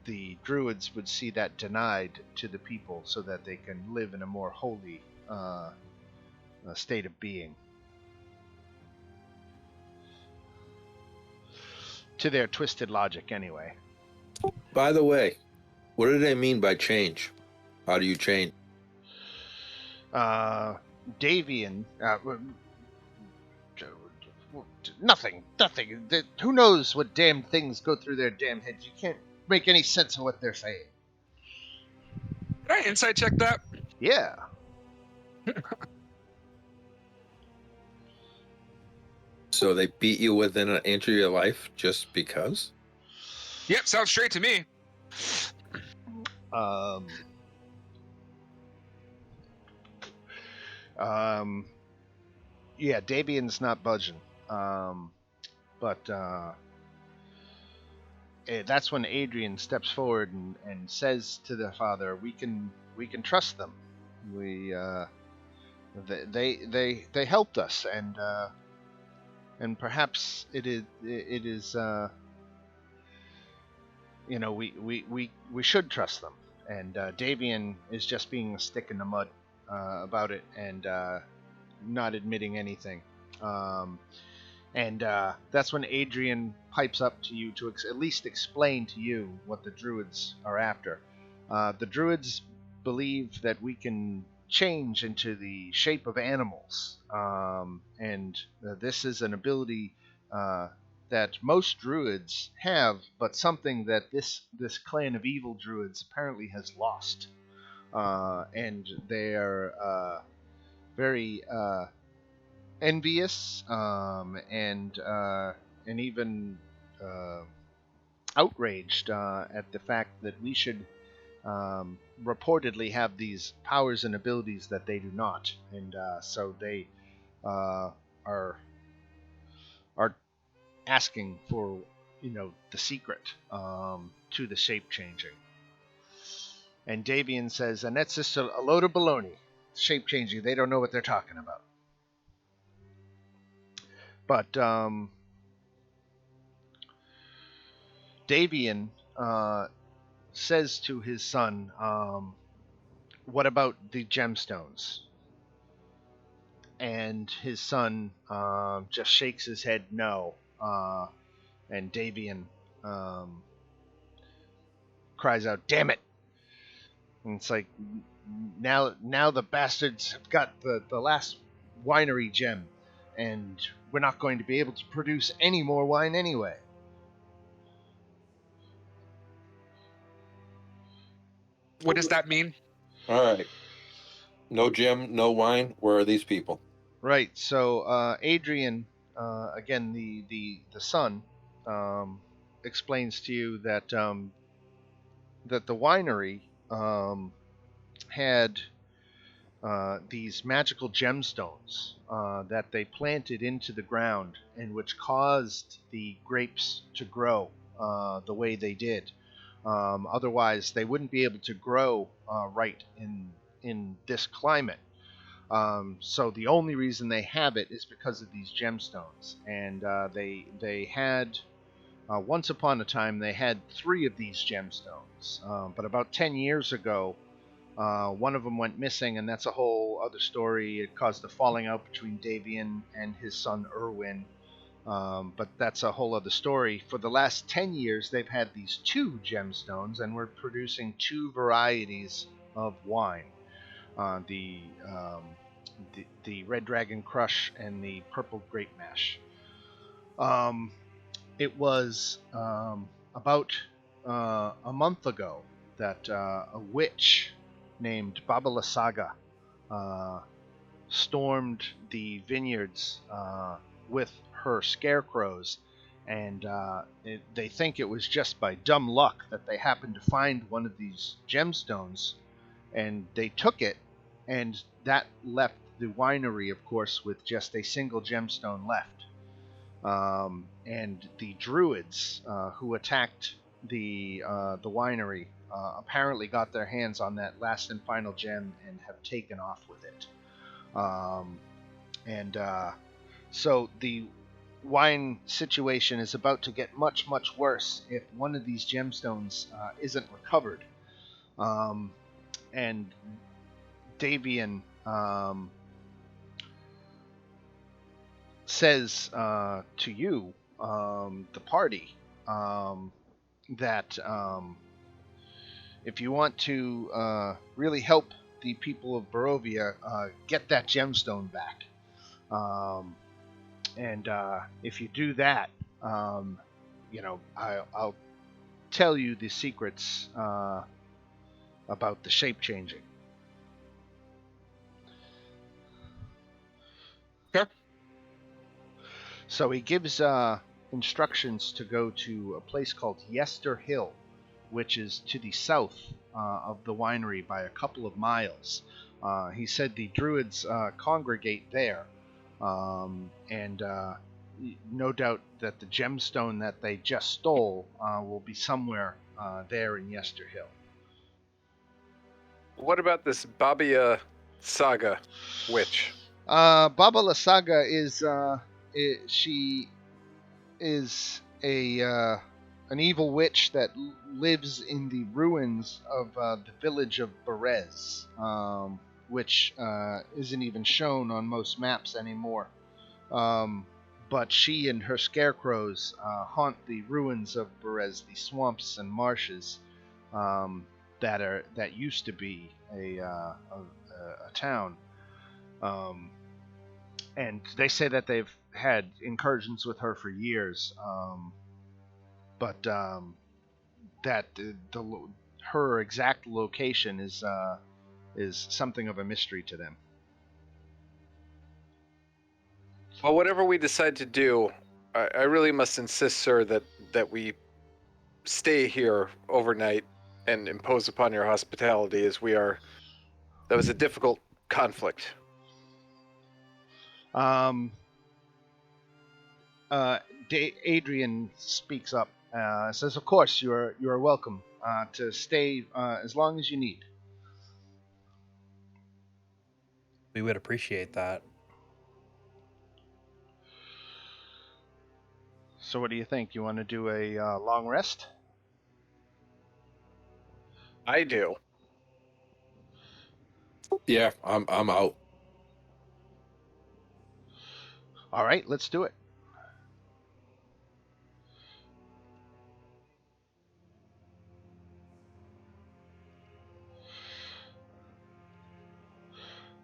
the druids would see that denied to the people so that they can live in a more holy state of being. To their twisted logic, anyway. By the way, what do they mean by change? How do you change? Davian, nothing. Who knows what damn things go through their damn heads? You can't make any sense of what they're saying. Can I insight check that? Yeah. So they beat you within an inch of your life just because? Yep, sounds straight to me. Yeah, Davian's not budging. But that's when Adrian steps forward and says to the father, "We can trust them. They helped us, and perhaps it is we should trust them." And Davian is just being a stick in the mud about it, and not admitting anything. And that's when Adrian pipes up to you to at least explain to you what the druids are after. The druids believe that we can change into the shape of animals, and this is an ability that most druids have, but something that this clan of evil druids apparently has lost. And they are very envious and even outraged at the fact that we should reportedly have these powers and abilities that they do not, and so they are asking for the secret to the shape changing. And Davian says, and that's just a load of baloney. Shape changing, they don't know what they're talking about. But Davian says to his son, what about the gemstones? And his son just shakes his head no. And Davian cries out, "Damn it!" And it's like, now the bastards have got the last winery gem, and we're not going to be able to produce any more wine anyway. What does that mean? All right. No gem, no wine. Where are these people? Right. So Adrian, again, the son, explains to you that that the winery had these magical gemstones that they planted into the ground, and which caused the grapes to grow the way they did. Otherwise, they wouldn't be able to grow right in this climate. So the only reason they have it is because of these gemstones, and they had once upon a time they had 3 of these gemstones, but about 10 years ago, one of them went missing, and that's a whole other story. It caused a falling out between Davian and his son Erwin, but that's a whole other story. For the last 10 years, they've had these 2 gemstones, and we're producing 2 varieties of wine. The Red Dragon Crush and the Purple Grape Mash. It was about a month ago that a witch named Babalasaga stormed the vineyards with her scarecrows, and they think it was just by dumb luck that they happened to find one of these gemstones, and they took it and that left the winery, of course, with just a single gemstone left. And the druids who attacked the winery apparently got their hands on that last and final gem and have taken off with it. So the wine situation is about to get much, much worse if one of these gemstones isn't recovered. And Davian says to you, the party, that if you want to really help the people of Barovia get that gemstone back, and if you do that, I'll tell you the secrets about the shape changing. Okay. So he gives instructions to go to a place called Yester Hill, which is to the south of the winery by a couple of miles. He said the druids congregate there, and no doubt that the gemstone that they just stole will be somewhere there in Yester Hill. What about this Babia Saga witch? Baba Lasaga she is an evil witch that lives in the ruins of the village of Berez, which isn't even shown on most maps anymore. But she and her scarecrows haunt the ruins of Berez, the swamps and marshes that used to be a town. And they say that they've had incursions with her for years, but that her exact location is something of a mystery to them. Well, whatever we decide to do, I really must insist, sir, that we stay here overnight and impose upon your hospitality, as that was a difficult conflict. Adrian speaks up, says, "Of course, you are welcome to stay as long as you need." We would appreciate that. So, what do you think? You want to do a long rest? I do. Yeah, I'm out. All right, let's do it.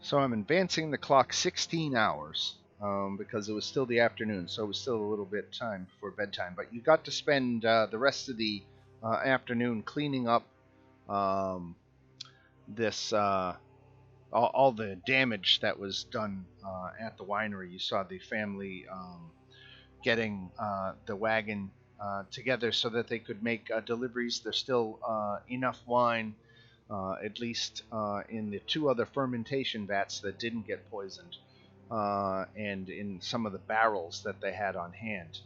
So I'm advancing the clock 16 hours because it was still the afternoon, so it was still a little bit time for bedtime. But you got to spend the rest of the afternoon cleaning up this all the damage that was done at the winery. You saw the family getting the wagon together so that they could make deliveries. There's still enough wine, at least in the two other fermentation vats that didn't get poisoned, and in some of the barrels that they had on hand.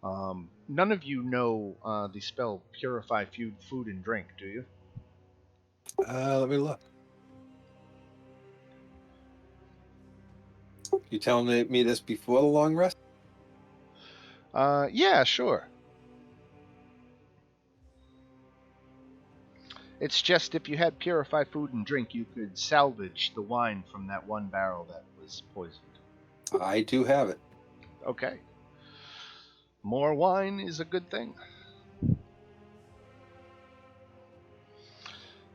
None of you know the spell Purify Food and Drink, do you? Let me look. You telling me this before the long rest? Yeah, sure. It's just if you had Purify Food and Drink, you could salvage the wine from that one barrel that was poisoned. I do have it. Okay. More wine is a good thing.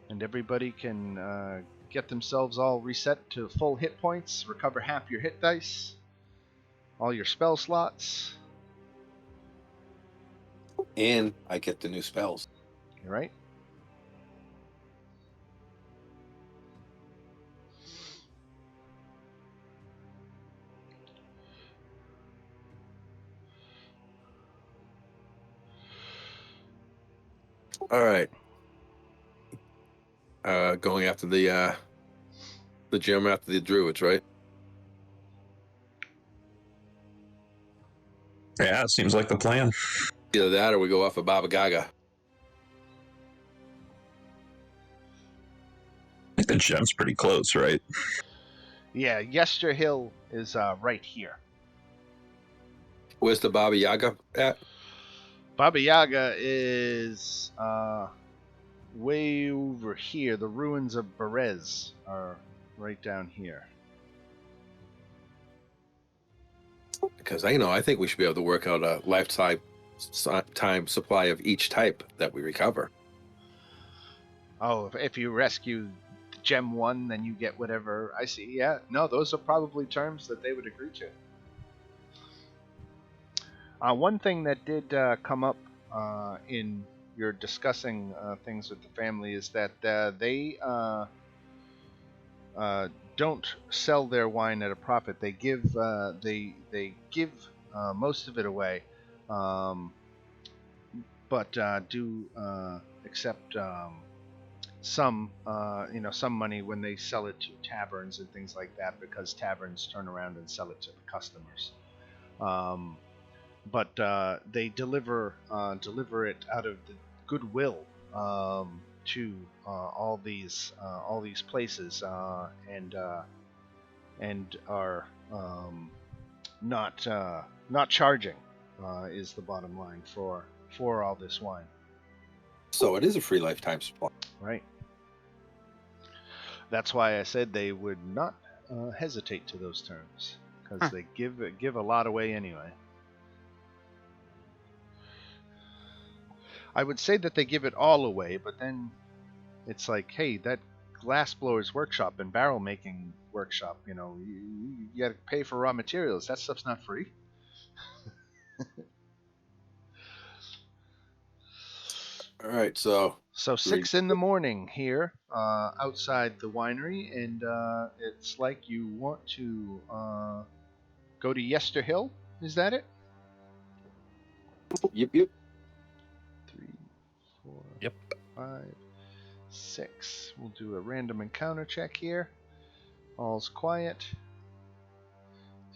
And everybody can get themselves all reset to full hit points, recover half your hit dice, all your spell slots. And I get the new spells. All right. All right. Going after the the gym after the druids, right? Yeah, it seems like the plan. Either that or we go off of Baba Gaga. I think the gem's pretty close, right? Yeah, Yester Hill is right here. Where's the Baba Yaga at? Baba Yaga is way over here. The ruins of Berez are right down here. Because I think we should be able to work out a lifetime time supply of each type that we recover. Oh, if you rescue Gem 1, then you get whatever. I see, yeah. No, those are probably terms that they would agree to. One thing that did come up in your discussing things with the family is that they don't sell their wine at a profit. They give they give most of it away, but do accept some some money when they sell it to taverns and things like that, because taverns turn around and sell it to the customers. But they deliver it out of the goodwill to all these places, and are not charging is the bottom line for all this wine. So it is a free lifetime supply. Right. That's why I said they would not hesitate to those terms, because they give a lot away anyway. I would say that they give it all away, but then it's like, hey, that Glassblower's workshop and barrel making workshop, you got to pay for raw materials. That stuff's not free. All right, so 6 in the morning here outside the winery, and it's like you want to go to Yester Hill. Is that it? Yep. 3, 4, Yep. 5, 6. We'll do a random encounter check here. All's quiet.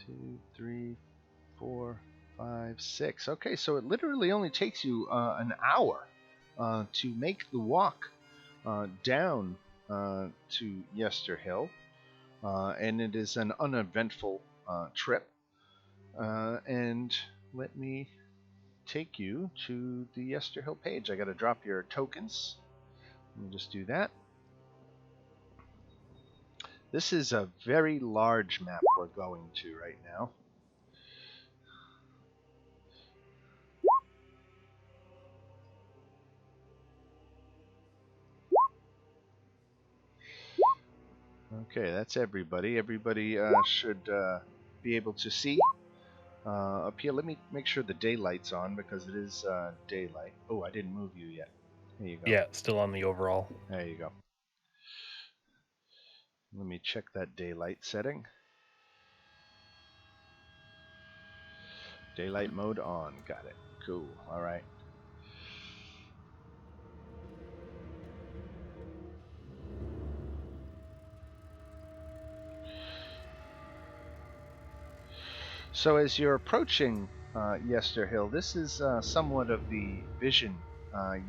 2, 3, 4, 5, 6. Okay, so it literally only takes you an hour to make the walk down to Yester Hill, and it is an uneventful trip. And let me take you to the Yester Hill page. I got to drop your tokens. Let me just do that. This is a very large map we're going to right now. Okay, that's everybody. Everybody should be able to see. Up here, let me make sure the daylight's on, because it is daylight. Oh, I didn't move you yet. There you go. Yeah, still on the overall. There you go. Let me check that daylight setting. Daylight mode on. Got it. Cool. All right. So as you're approaching Yester Hill, this is somewhat of the vision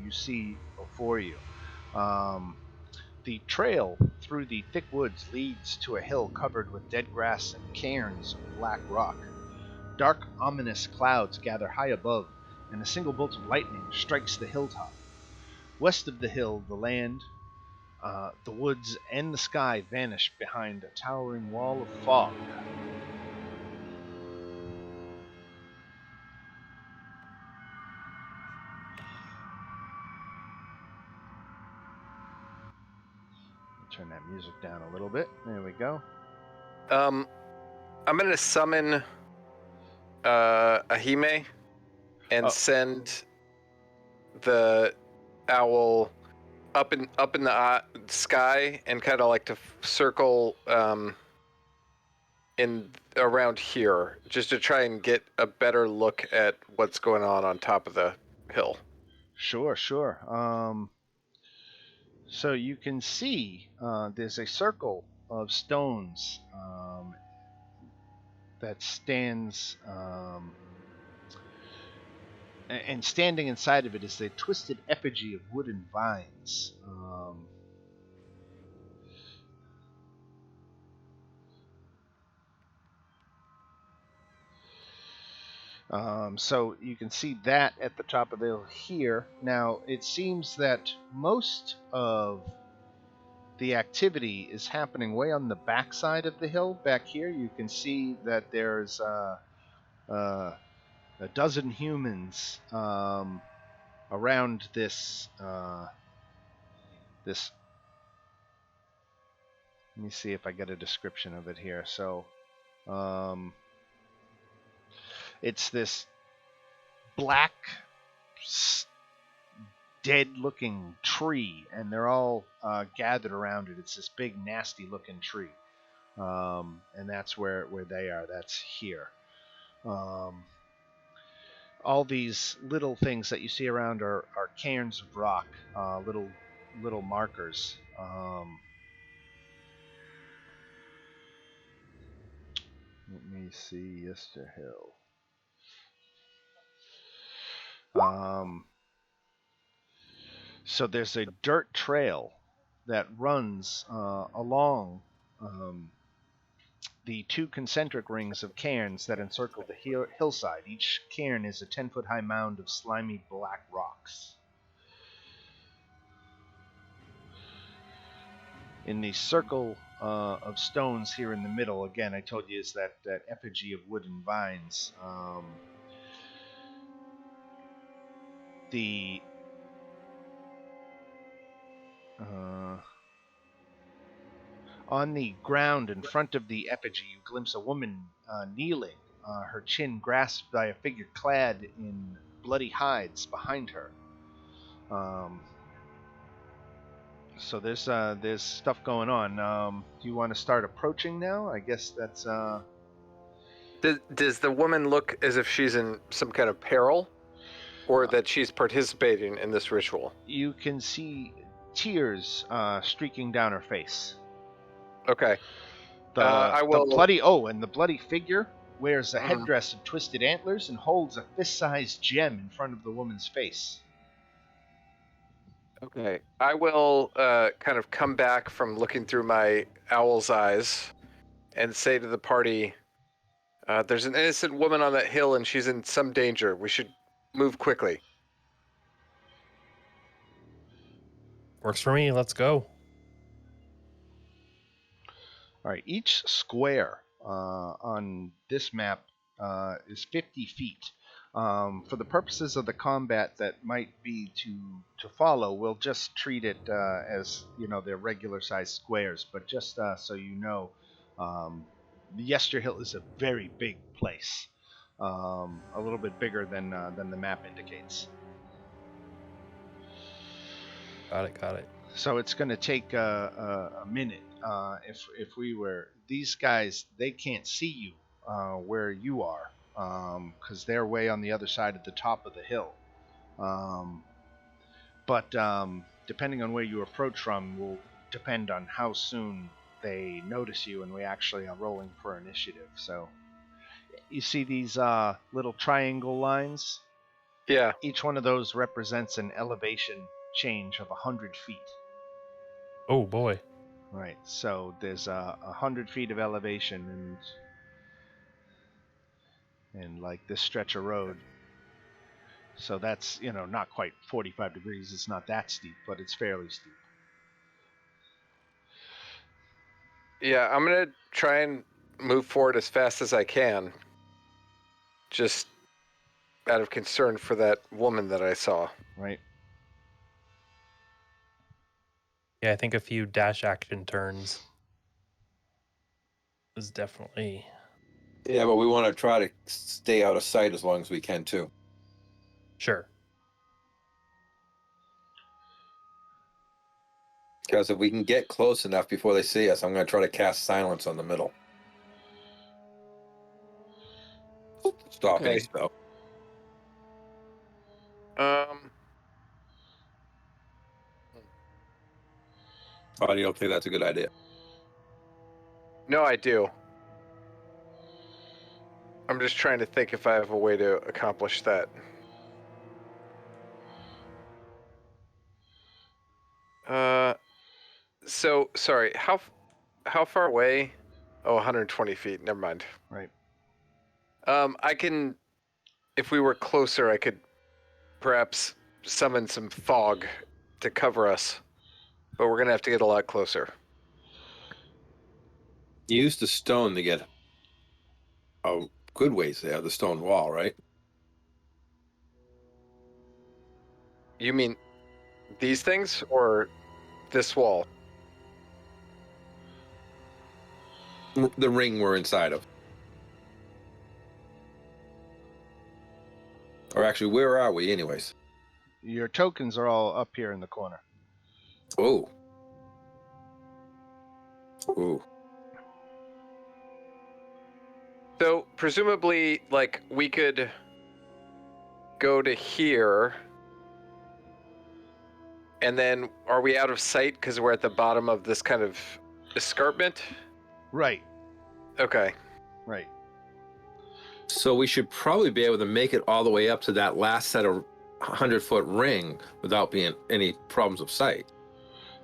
you see before you. The trail through the thick woods leads to a hill covered with dead grass and cairns of black rock. Dark, ominous clouds gather high above, and a single bolt of lightning strikes the hilltop. West of the hill, the land, the woods, and the sky vanish behind a towering wall of fog. Turn that music down a little bit. There we go. I'm gonna summon Ahime and send the owl up in the sky, and kind of like to circle in around here, just to try and get a better look at what's going on top of the hill. Sure. So you can see there's a circle of stones that stands, and standing inside of it is a twisted effigy of wooden vines. So you can see that at the top of the hill here. Now, it seems that most of the activity is happening way on the back side of the hill. Back here, you can see that there's a dozen humans around this. This. Let me see if I get a description of it here. So, it's this black, dead-looking tree, and they're all gathered around it. It's this big, nasty-looking tree, and that's where they are. That's here. All these little things that you see around are cairns of rock, little markers. Let me see, Yesterhill. So there's a dirt trail that runs along the two concentric rings of cairns that encircle the hillside. Each cairn is a 10-foot high mound of slimy black rocks. In the circle of stones here in the middle, again, I told you, is that effigy of wooden vines. On the ground in front of the effigy, you glimpse a woman kneeling, her chin grasped by a figure clad in bloody hides behind her. So there's stuff going on. Do you want to start approaching now? I guess that's. Does the woman look as if she's in some kind of peril, or that she's participating in this ritual? You can see tears streaking down her face. Okay. The bloody figure wears a headdress of twisted antlers and holds a fist-sized gem in front of the woman's face. Okay. I will kind of come back from looking through my owl's eyes and say to the party, there's an innocent woman on that hill and she's in some danger. We should move quickly. Works for me. Let's go. All right, each square on this map is 50 feet. For the purposes of the combat that might be to follow, we'll just treat it as, they're regular-sized squares. But just so you know, Yesterhill is a very big place, a little bit bigger than the map indicates. Got it. So it's going to take a minute. If we were these guys, they can't see you where you are, because they're way on the other side of the top of the hill. But depending on where you approach from will depend on how soon they notice you, and we actually are rolling for initiative. So you see these little triangle lines? Yeah. Each one of those represents an elevation change of 100 feet. Oh boy. Right, so there's 100 feet of elevation and like this stretch of road. So that's, not quite 45 degrees. It's not that steep, but it's fairly steep. Yeah, I'm going to try and move forward as fast as I can. Just out of concern for that woman that I saw. Right. Yeah, I think a few dash action turns is definitely. Yeah, but we want to try to stay out of sight as long as we can, too. Sure. Because if we can get close enough before they see us, I'm going to try to cast silence on the middle. Stop any spell. Oh, you don't think that's a good idea? No, I do. I'm just trying to think if I have a way to accomplish that. So sorry. How far away? Oh, 120 feet. Never mind. Right. I can, if we were closer, I could perhaps summon some fog to cover us, but we're gonna have to get a lot closer. You used the stone to get a good ways there, the stone wall, right? You mean these things or this wall? The ring we're inside of. Or actually, where are we, anyways? Your tokens are all up here in the corner. Oh. Ooh. So presumably, like, we could go to here, and then are we out of sight because we're at the bottom of this kind of escarpment? Right. Okay. Right. So we should probably be able to make it all the way up to that last set of 100-foot ring without being any problems of sight.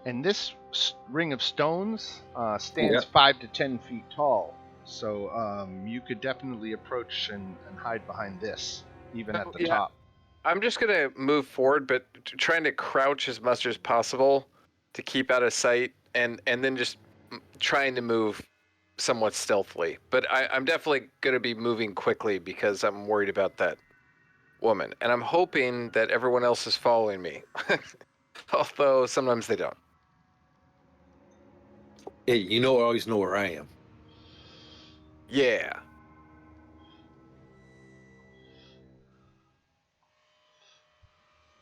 And this ring of stones stands 5 to 10 feet tall. So you could definitely approach and hide behind this, even at the top. I'm just going to move forward, but trying to crouch as much as possible to keep out of sight, and then just trying to move somewhat stealthily. But I'm definitely going to be moving quickly because I'm worried about that woman. And I'm hoping that everyone else is following me, although sometimes they don't. Hey, you know, I always know where I am. Yeah.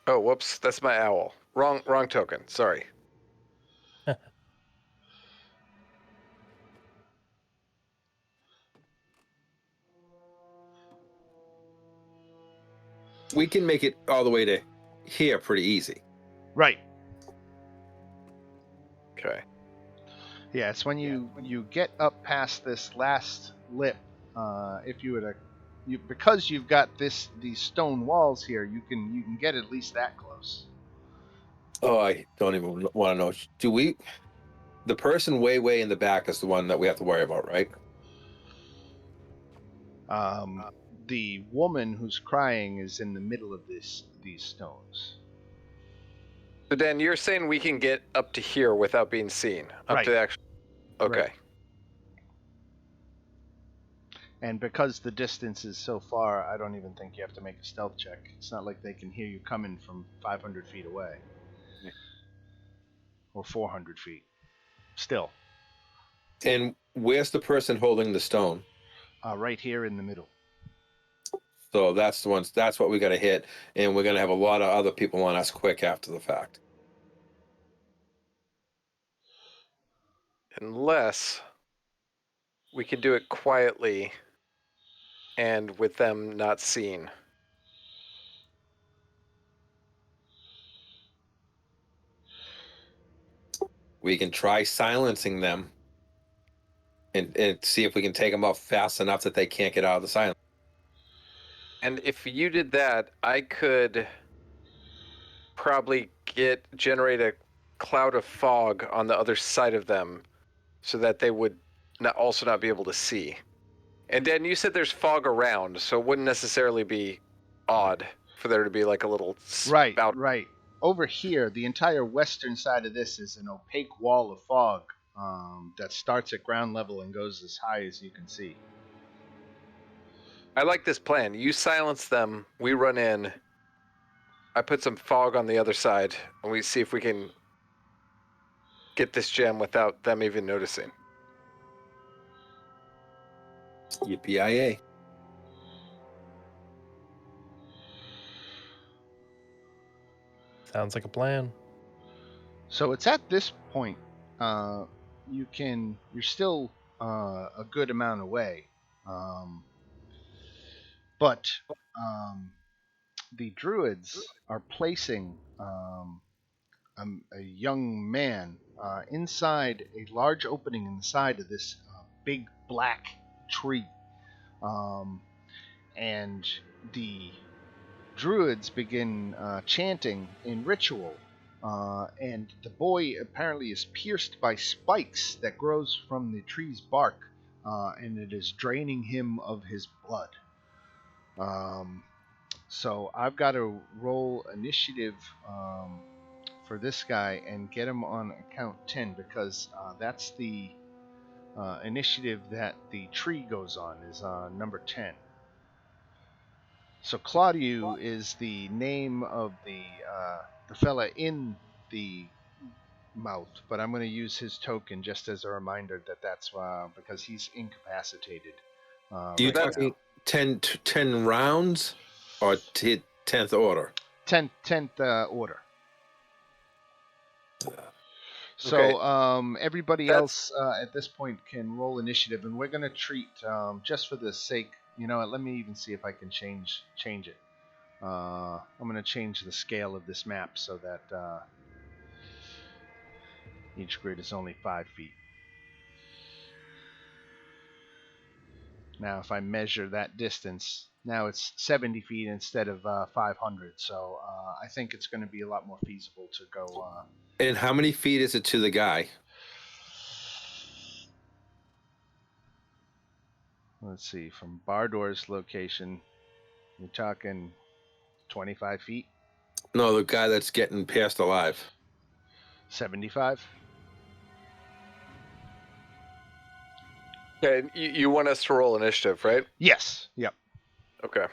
Oh, whoops. That's my owl. Wrong token. Sorry. We can make it all the way to here pretty easy. Right. Okay. Yeah, it's when you get up past this last lip. If you were to, because you've got these stone walls here, you can get at least that close. Oh, I don't even want to know. Do we? The person way in the back is the one that we have to worry about, right? The woman who's crying is in the middle of these stones. So Dan, you're saying we can get up to here without being seen, up to the actual. Okay. Right. And because the distance is so far, I don't even think you have to make a stealth check. It's not like they can hear you coming from 500 feet away. Yeah. Or 400 feet. Still. And where's the person holding the stone? Right here in the middle. So that's the ones. That's what we got to hit, and we're gonna have a lot of other people on us quick after the fact. Unless we can do it quietly and with them not seen. We can try silencing them and see if we can take them out fast enough that they can't get out of the silence. And if you did that, I could probably generate a cloud of fog on the other side of them so that they would also not be able to see. And Dan, you said there's fog around, so it wouldn't necessarily be odd for there to be like a little spout. Right. Over here, the entire western side of this is an opaque wall of fog that starts at ground level and goes as high as you can see. I like this plan. You silence them, we run in. I put some fog on the other side, and we see if we can get this gem without them even noticing. Yippee-yi-yay. Sounds like a plan. So it's at this point you're still a good amount away, but the druids are placing a young man inside a large opening in the side of this big black tree. And the druids begin chanting in ritual. And the boy apparently is pierced by spikes that grows from the tree's bark, and it is draining him of his blood. So I've got to roll initiative for this guy and get him on account 10, because that's the initiative that the tree goes on, is number 10. So Claudio is the name of the fella in the mouth, but I'm going to use his token just as a reminder that that's because he's incapacitated. You right talking 10 rounds or 10th order? 10th order. So Okay. everybody else at this point can roll initiative, and we're going to treat, just for the sake, let me even see if I can change it. I'm going to change the scale of this map so that each grid is only 5 feet. Now, if I measure that distance, now it's 70 feet instead of 500. So I think it's going to be a lot more feasible to go. And how many feet is it to the guy? Let's see, from Bardor's location, we're talking 25 feet, No, the guy that's getting passed alive. 75. Okay, you want us to roll initiative, right? Yes. Yep. Okay.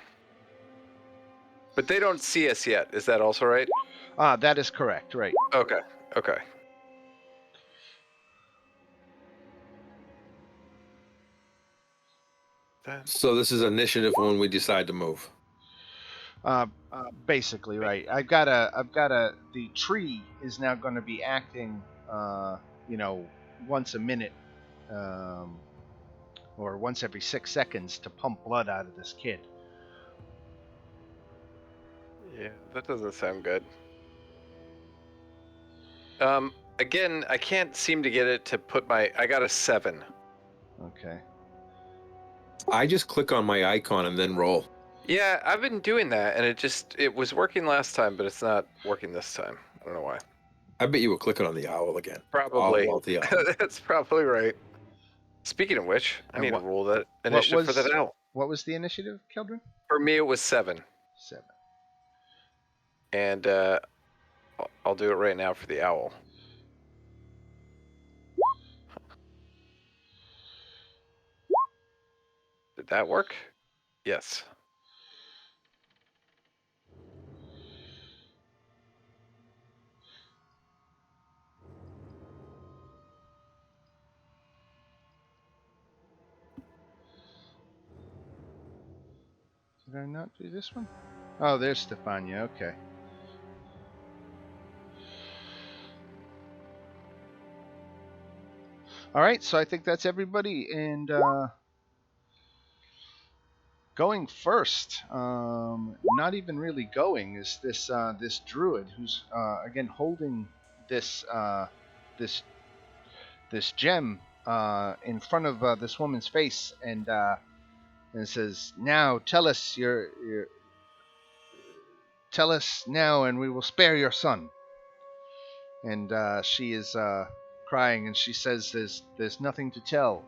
But they don't see us yet. Is that also right? That is correct. Right. Okay. Okay. So this is initiative when we decide to move. Basically, right. The tree is now going to be acting, once a minute, or once every 6 seconds to pump blood out of this kid. Yeah, that doesn't sound good. Again, I can't seem to get it to put I got a 7. Okay. I just click on my icon and then roll. Yeah, I've been doing that, and it was working last time, but it's not working this time. I don't know why. I bet you were clicking on the owl again. Probably. All the owl. That's probably right. Speaking of which, I need to roll that initiative for that owl. What was the initiative, Keldrin? For me, it was 7. 7. And I'll do it right now for the owl. Did that work? Yes. Did I not do this one? Oh, there's Stefania. Okay. All right, so I think that's everybody, and going first, not even really going, is this this druid who's again holding this this gem in front of this woman's face, and says, "Now tell us tell us now, and we will spare your son." And she is crying, and she says, "There's nothing to tell."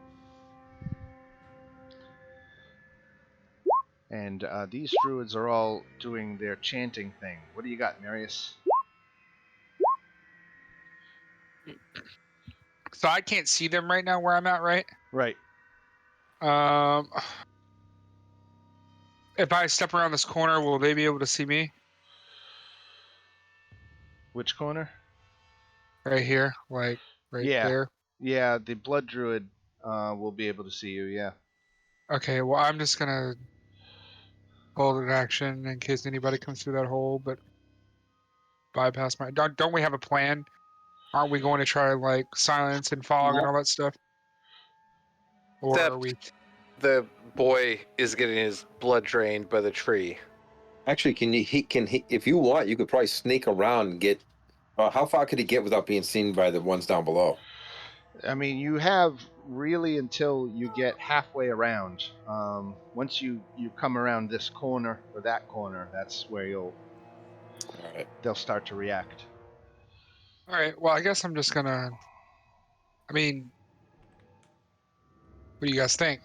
And these druids are all doing their chanting thing. What do you got, Marius? So I can't see them right now where I'm at, right? Right. If I step around this corner, will they be able to see me? Which corner? Right here, like right there. Yeah, the blood druid will be able to see you. Yeah. Okay, well I'm just gonna hold an action in case anybody comes through that hole, but bypass my. Don't we have a plan? Aren't we going to try like silence and fog and all that stuff? Or are we? The boy is getting his blood drained by the tree. Actually, can he, if you want, you could probably sneak around and get. How far could he get without being seen by the ones down below? I mean, you have really until you get halfway around. Once you come around this corner or that corner, that's where All right. they'll start to react. All right. Well, I guess I'm just gonna. I mean, what do you guys think?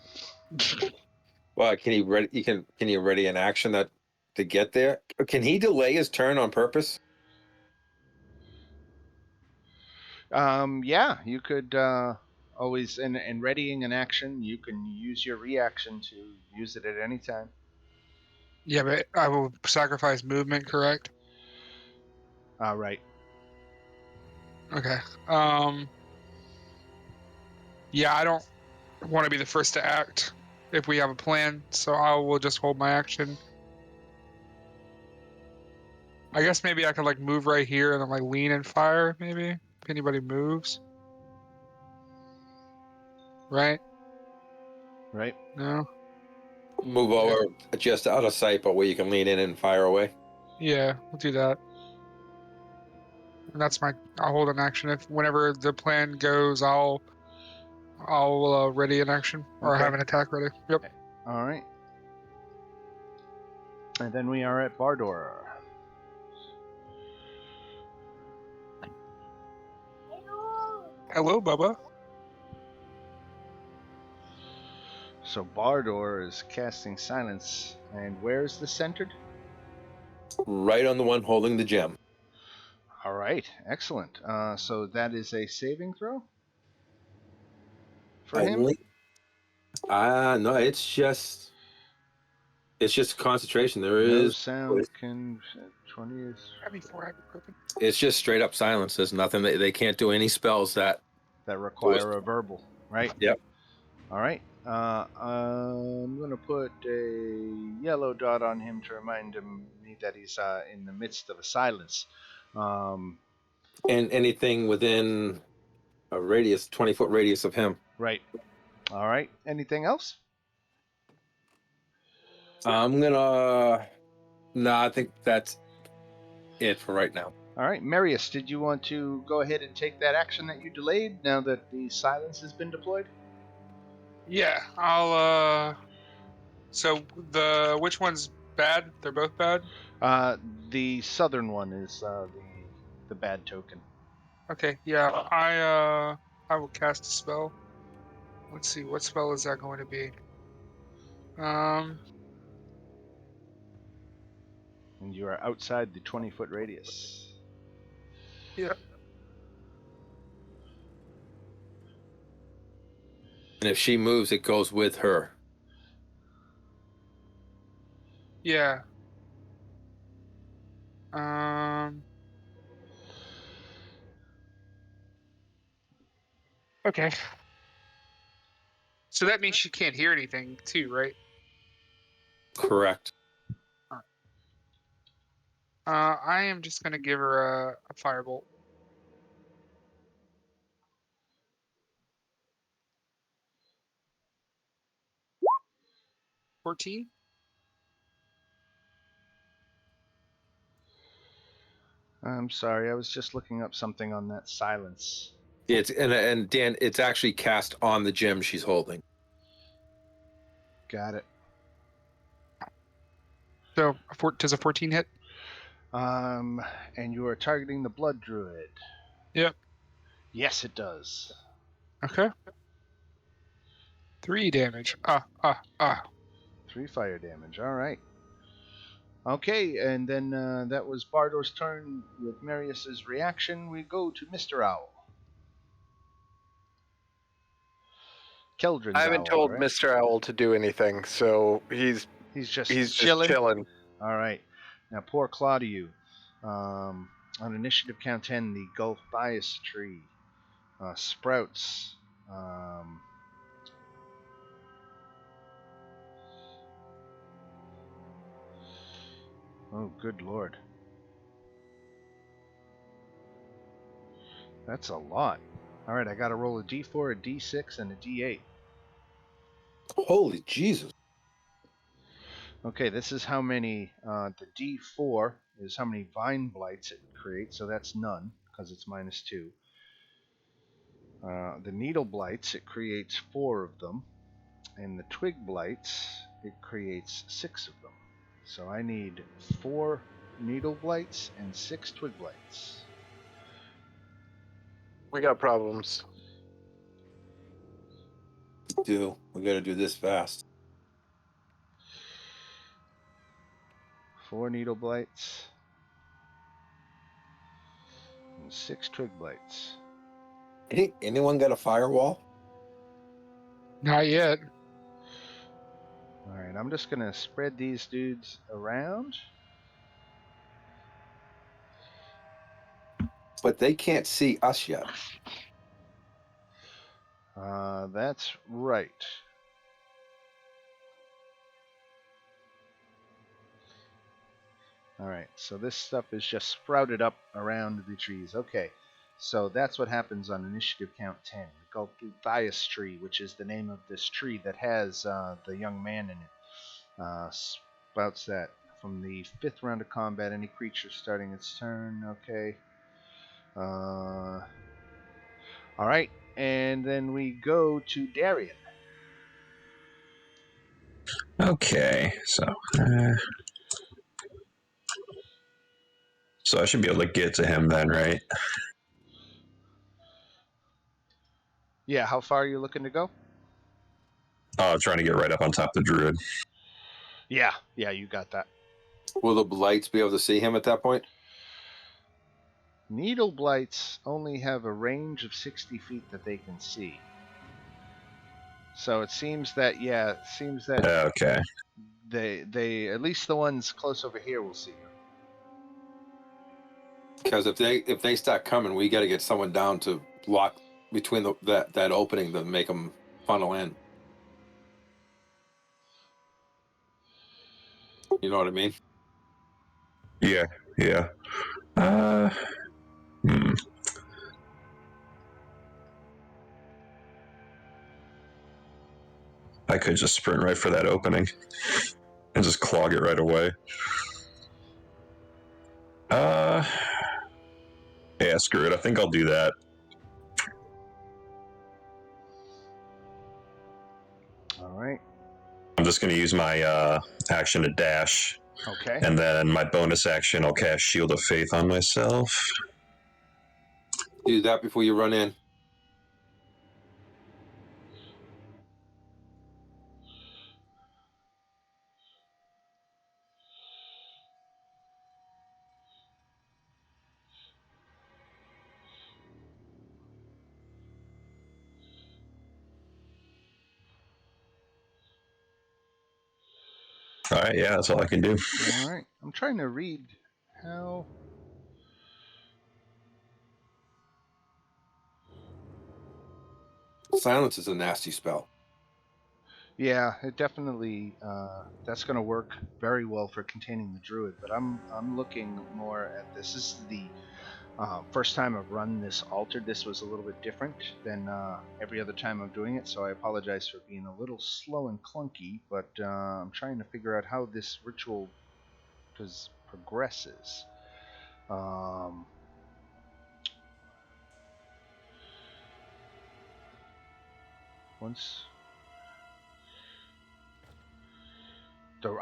Well, can he ready? Can he ready an action that to get there? Can he delay his turn on purpose? Yeah, you could always in readying an action, you can use your reaction to use it at any time. Yeah, but I will sacrifice movement, correct? Right. Okay. Yeah, I don't want to be the first to act if we have a plan, so I will just hold my action. I guess maybe I could like move right here and then like lean and fire, maybe if anybody moves. Right? Right. No. Move over just out of sight, but where you can lean in and fire away. Yeah, we'll do that. And that's I'll hold an action if whenever the plan goes, I'll ready an action or Okay. have an attack ready. Yep. All right. And then we are at Bardor. Hello, Bubba. So Bardor is casting silence, and where is this centered? Right on the one holding the gem. All right, excellent. So that is a saving throw for him. Only. No, it's just concentration. There No is. sound can 20 is. It's just straight up silence. There's nothing. They can't do any spells that require a verbal, right? Yep. All right. I'm gonna put a yellow dot on him to remind me that he's in the midst of a silence. And anything within a radius, 20-foot radius of him. Right. All right. Anything else? I'm gonna. No, I think that's it for right now. All right, Marius, did you want to go ahead and take that action that you delayed now that the silence has been deployed? Yeah, I'll. So which one's bad? They're both bad. The southern one is the bad token. Okay. Yeah, I will cast a spell. Let's see, what spell is that going to be? And you are outside the 20-foot radius. Yeah. And if she moves, it goes with her. Yeah. Okay. So that means she can't hear anything too, right? Correct. I am just gonna give her a firebolt. $14. I'm sorry, I was just looking up something on that silence. It's and Dan, it's actually cast on the gem she's holding. Got it. So does a 14 hit? And you are targeting the blood druid. Yep. Yes, it does. Okay. 3 damage. 3 fire damage. All right. Okay, and then that was Bardor's turn. With Marius's reaction, we go to Mr. Owl. Keldrin's I haven't owl, told right? Mr. Owl to do anything, so he's just chilling. All right. Now, poor Claudiu. On initiative count 10, the Gulf Bias tree sprouts. Oh, good lord. That's a lot. All right, I got to roll a d4, a d6, and a d8. Holy Jesus. Okay, this is how many, the d4 is how many vine blights it creates, so that's none, because it's -2. The needle blights, it creates 4 of them, and the twig blights, it creates 6 of them. So I need 4 needle blights and 6 twig blights. We got problems. We got to do this fast. 4 needle blights and 6 twig blights. Anyone got a firewall? Not yet. Alright, I'm just going to spread these dudes around. But they can't see us yet. That's right. Alright, so this stuff is just sprouted up around the trees. Okay, so that's what happens on initiative count 10. The Gulthias tree, which is the name of this tree that has the young man in it. Sprouts that. From the 5th round of combat, any creature starting its turn. Okay. Alright, and then we go to Darian. Okay, so I should be able to get to him then, right? Yeah, how far are you looking to go? Oh, I'm trying to get right up on top of the druid. Yeah, you got that. Will the blights be able to see him at that point? Needle blights only have a range of 60 feet that they can see. So it seems that Okay. they at least the ones close over here will see you. Because if they start coming, we got to get someone down to block between that opening to make them funnel in. You know what I mean? Yeah. I could just sprint right for that opening and just clog it right away. Yeah, screw it. I think I'll do that. All right. I'm just going to use my action to dash. Okay. And then my bonus action, I'll cast Shield of Faith on myself. Do that before you run in. All right, yeah, that's all I can do. All right. I'm trying to read how. Silence is a nasty spell. Yeah, it definitely that's going to work very well for containing the druid. But I'm looking more at this. This is the first time I've run this altered. This was a little bit different than every other time I'm doing it, so I apologize for being a little slow and clunky. But I'm trying to figure out how this ritual progresses.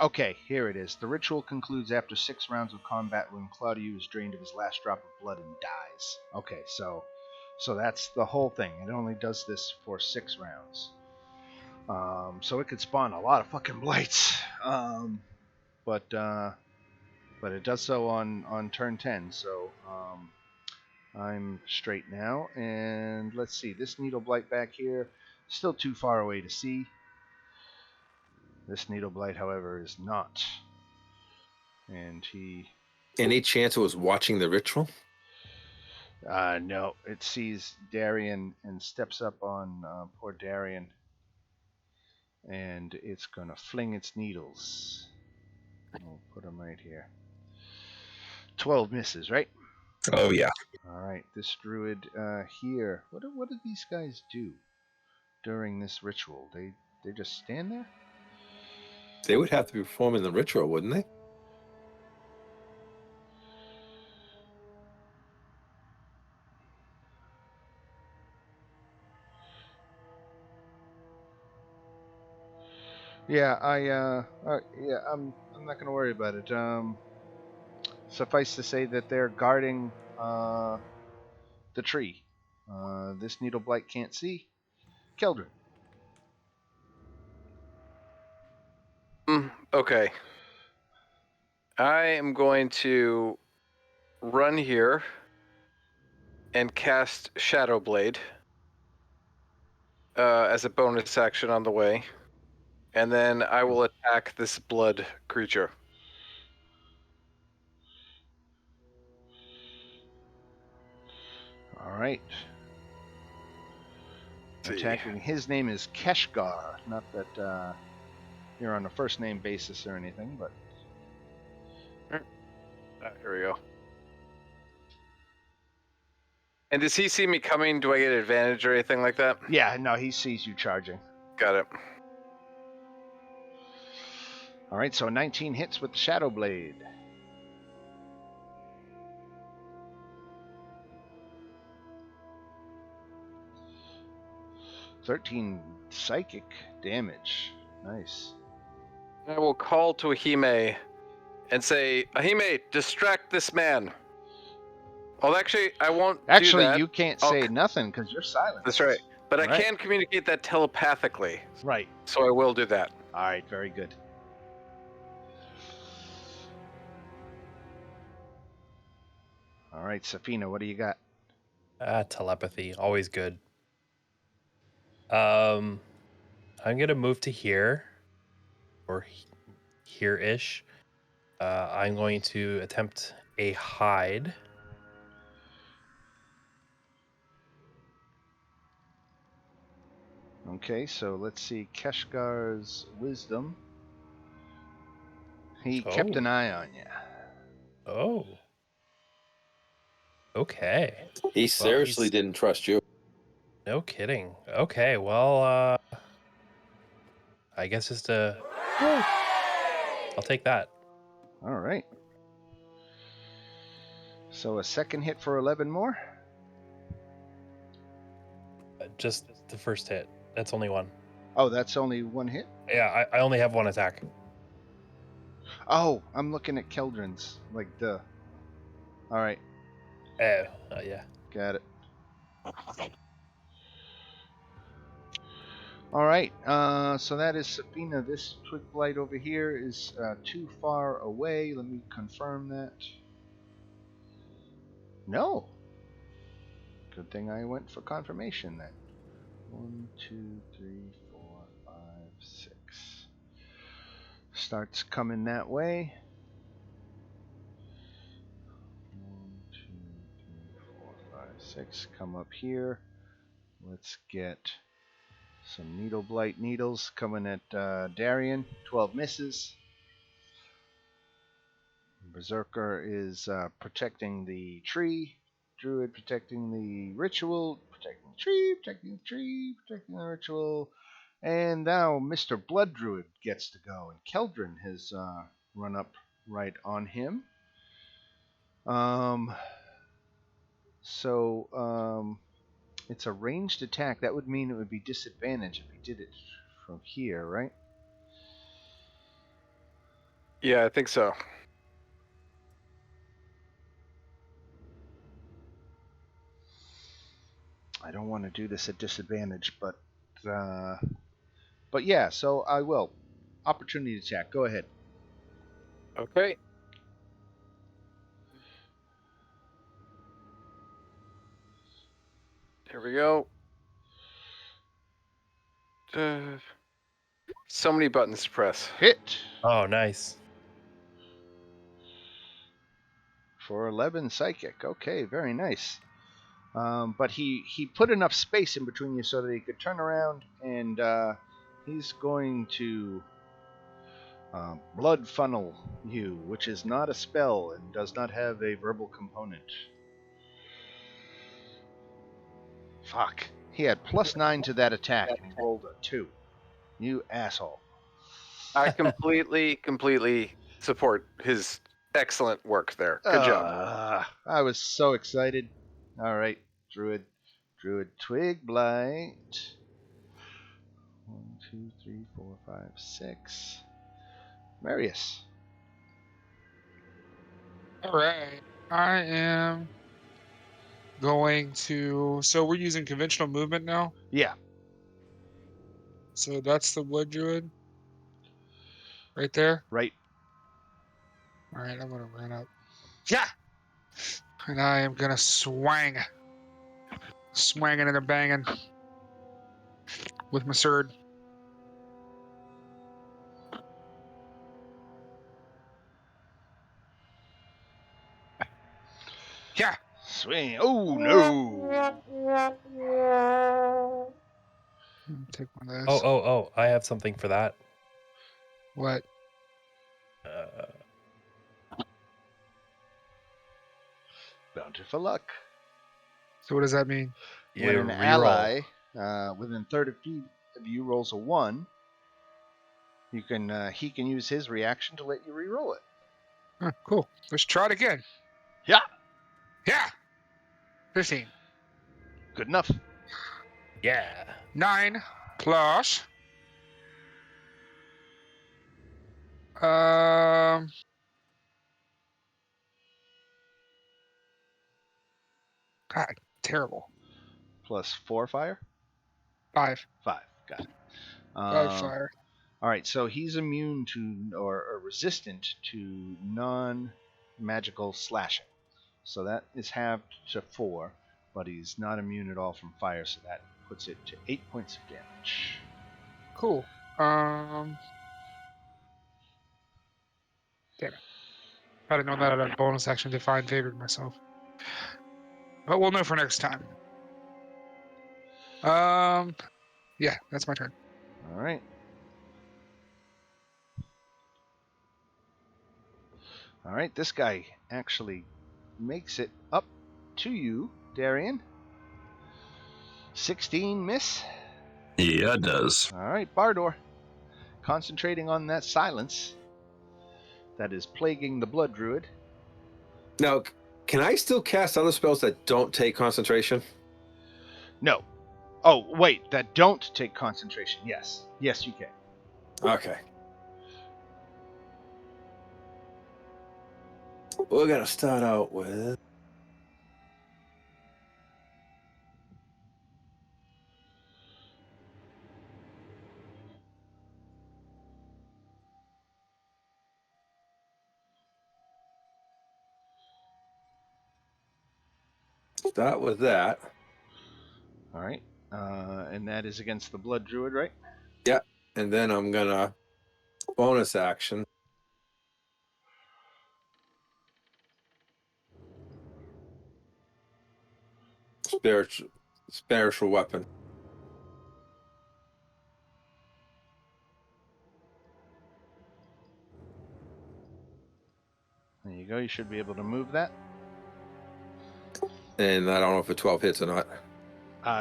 Okay, here it is. The ritual concludes after 6 rounds of combat when Claudio is drained of his last drop of blood and dies. Okay, so that's the whole thing. It only does this for 6 rounds. So it could spawn a lot of fucking blights. But it does so on turn 10. So I'm straight now, and let's see. This needle blight back here, still too far away to see. This needle blight, however, is not. And he... Any chance it was watching the ritual? No. It sees Darian and steps up on poor Darian. And it's going to fling its needles. We'll put them right here. 12 misses, right? Oh, yeah. All right. This druid here. What do these guys do during this ritual? They just stand there? They would have to be performing the ritual, wouldn't they? Yeah, I'm not gonna worry about it. Suffice to say that they're guarding the tree. This needle blight can't see. Keldrin. Okay. I am going to run here and cast Shadow Blade as a bonus action on the way. And then I will attack this blood creature. All right. See. Attacking. His name is Keshgar. Not that you're on a first name basis or anything, but Here we go. And does he see me coming? Do I get advantage or anything like that? yeah, no, he sees you charging. Got it. All right, so 19 hits with the Shadow Blade. $13 psychic damage. Nice. I will call to Ahime and say, Ahime, distract this man. Well, actually, I won't Actually, do that. you can't say nothing because you're silent. That's right. But I Right. can communicate that telepathically, Right. so I will do that. All right, very good. All right, Safina, what do you got? Telepathy, always good. I'm gonna move to here, or here-ish. I'm going to attempt a hide. Okay, so let's see Keshgar's wisdom. He kept an eye on you. Oh. Okay. He seriously he's- didn't trust you. No kidding. Okay, well, I guess just I'll take that. All right. So a second hit for 11 more? Just the first hit. That's only one. Oh, that's only one hit? Yeah, I only have one attack. Oh, I'm looking at Keldrin's. Like, duh. All right, Yeah. got it. All right, so that is Safina. This Twig Blight over here is too far away. Let me confirm that. No. Good thing I went for confirmation then. 1, 2, 3, 4, 5, 6. Starts coming that way. 1, 2, 3, 4, 5, 6. Come up here. Let's get some Needle Blight needles coming at Darian. 12 misses. Berserker is protecting the tree. Druid protecting the ritual. Protecting the tree, protecting the tree, protecting the ritual. And now Mr. Blood Druid gets to go. And Keldrin has run up right on him. It's a ranged attack. That would mean it would be disadvantage if he did it from here, right? Yeah, I think so. I don't want to do this at disadvantage, but yeah, so I will. Opportunity attack. Go ahead. Okay. Here we go. So many buttons to press. Hit Oh, nice. for 11 psychic. Okay, very nice. But he put enough space in between you so that he could turn around, and he's going to blood funnel you, which is not a spell and does not have a verbal component. Fuck. He had +9 to that attack, and he rolled a 2. You asshole. I completely support his excellent work there. Good job. I was so excited. All right, Druid Twig Blight. 1, 2, 3, 4, 5, 6. Marius. All right. I am going to. So we're using conventional movement now. Yeah. So that's the wood druid right there. Right. All right, I'm gonna run up. Yeah, and I am gonna swanging and a banging with my sword. Yeah. Swing. Oh, no. Take one of Oh, those. oh, oh! I have something for that. What? Bountiful luck. So what does that mean? When You an reroll. ally within 30 feet of you rolls a 1, he can use his reaction to let you re-roll it. Oh, cool. Let's try it again. Yeah. Yeah. 15. Good enough. Yeah. 9 plus. Um. God, terrible. Plus 4 fire? 5. 5. Got it. 5 fire. All right, so he's immune to or resistant to non-magical slashing. So that is halved to 4, but he's not immune at all from fire, so that puts it to 8 points of damage. Cool. Damn it. If I'd have known that I'd have bonus action Define favored myself. But we'll know for next time. Yeah, that's my turn. All right. All right, this guy actually makes it up to you, Darian. 16 miss. Yeah, it does. All right, Bardor. Concentrating on that silence that is plaguing the Blood Druid. Now, can I still cast other spells that don't take concentration? No. Oh, wait, that don't take concentration. Yes. Yes, you can. Okay. We're going to start out with... Start with that. All right. And that is against the Blood Druid, right? Yeah. And then I'm going to bonus action. Spiritual weapon. There you go. You should be able to move that. And I don't know if a 12 hits or not.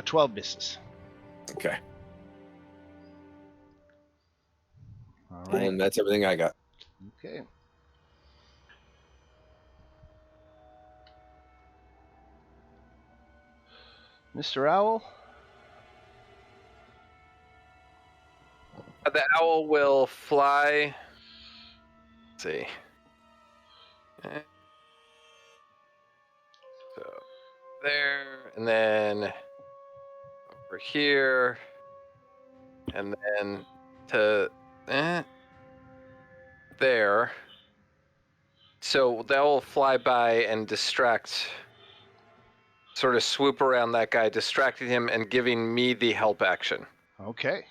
12 misses. Okay. All right. And that's everything I got. Okay. Mr. Owl. The owl will fly. Let's see. So there, and then over here, and then to there. So that will fly by and distract, sort of swoop around that guy, distracting him and giving me the help action. Okay.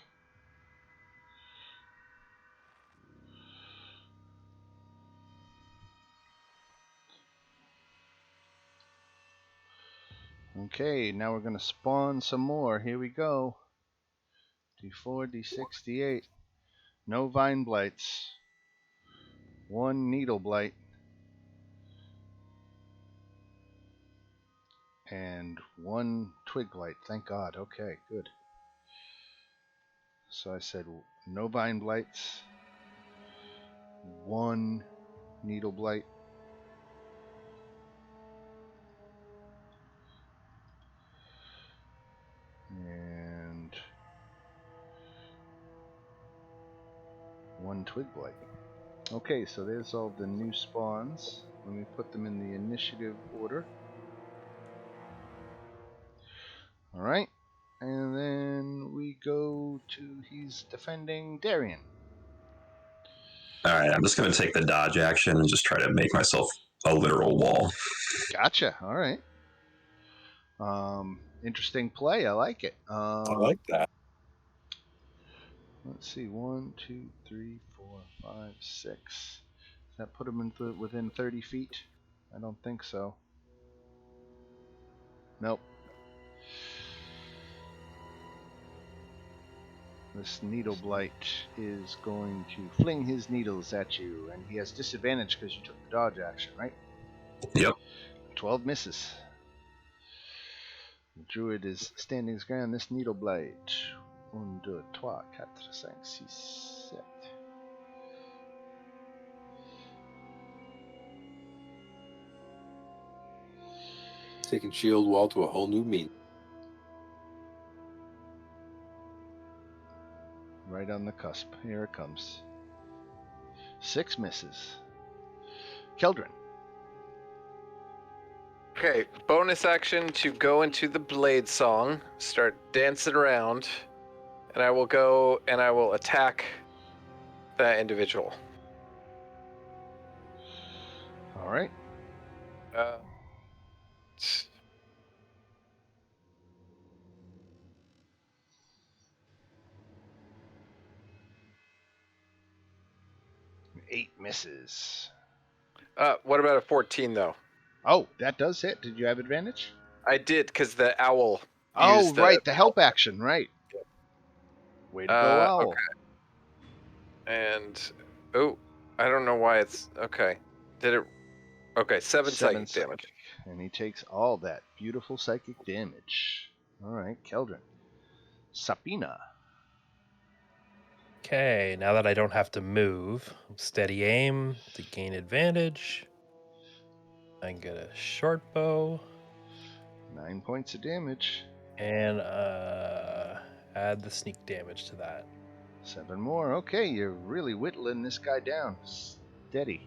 Okay, now we're going to spawn some more. Here we go. D4, D6, D8. No Vine Blights. 1 Needle Blight. And 1 Twig Blight. Thank God. Okay, good. So I said no Vine Blights. 1 Needle Blight. And 1 Twig Blight. Okay, so there's all the new spawns. Let me put them in the initiative order. Alright, and then we go to, he's defending Darien. Alright, I'm just going to take the dodge action and just try to make myself a literal wall. Gotcha, alright. Interesting play, I like it. I like that. Let's see, 1, 2, 3, 4, 5, 6. Does that put him within 30 feet? I don't think so. Nope. This Needle Blight is going to fling his needles at you, and he has disadvantage because you took the dodge action, right? Yep. 12 misses. The Druid is standing his ground. This Needle Blight. 1, 2, 3, 4, 5, 6, 7. Taking shield wall to a whole new meaning. Right on the cusp. Here it comes. 6 misses. Keldrin. Okay, bonus action to go into the Blade Song, start dancing around, and I will go and I will attack that individual. All right. 8 misses. What about a 14 though? Oh, that does hit. Did you have advantage? I did because the owl. Oh, used right, the help action, right. Way to go, Owl. Okay. And I don't know why it's okay. Did it? Okay, 7 psychic damage. And he takes all that beautiful psychic damage. All right, Keldrin. Sapina. Okay, now that I don't have to move, steady aim to gain advantage. I can get a short bow 9 points of damage. and add the sneak damage to that. 7 more. Okay, you're really whittling this guy down. Steady.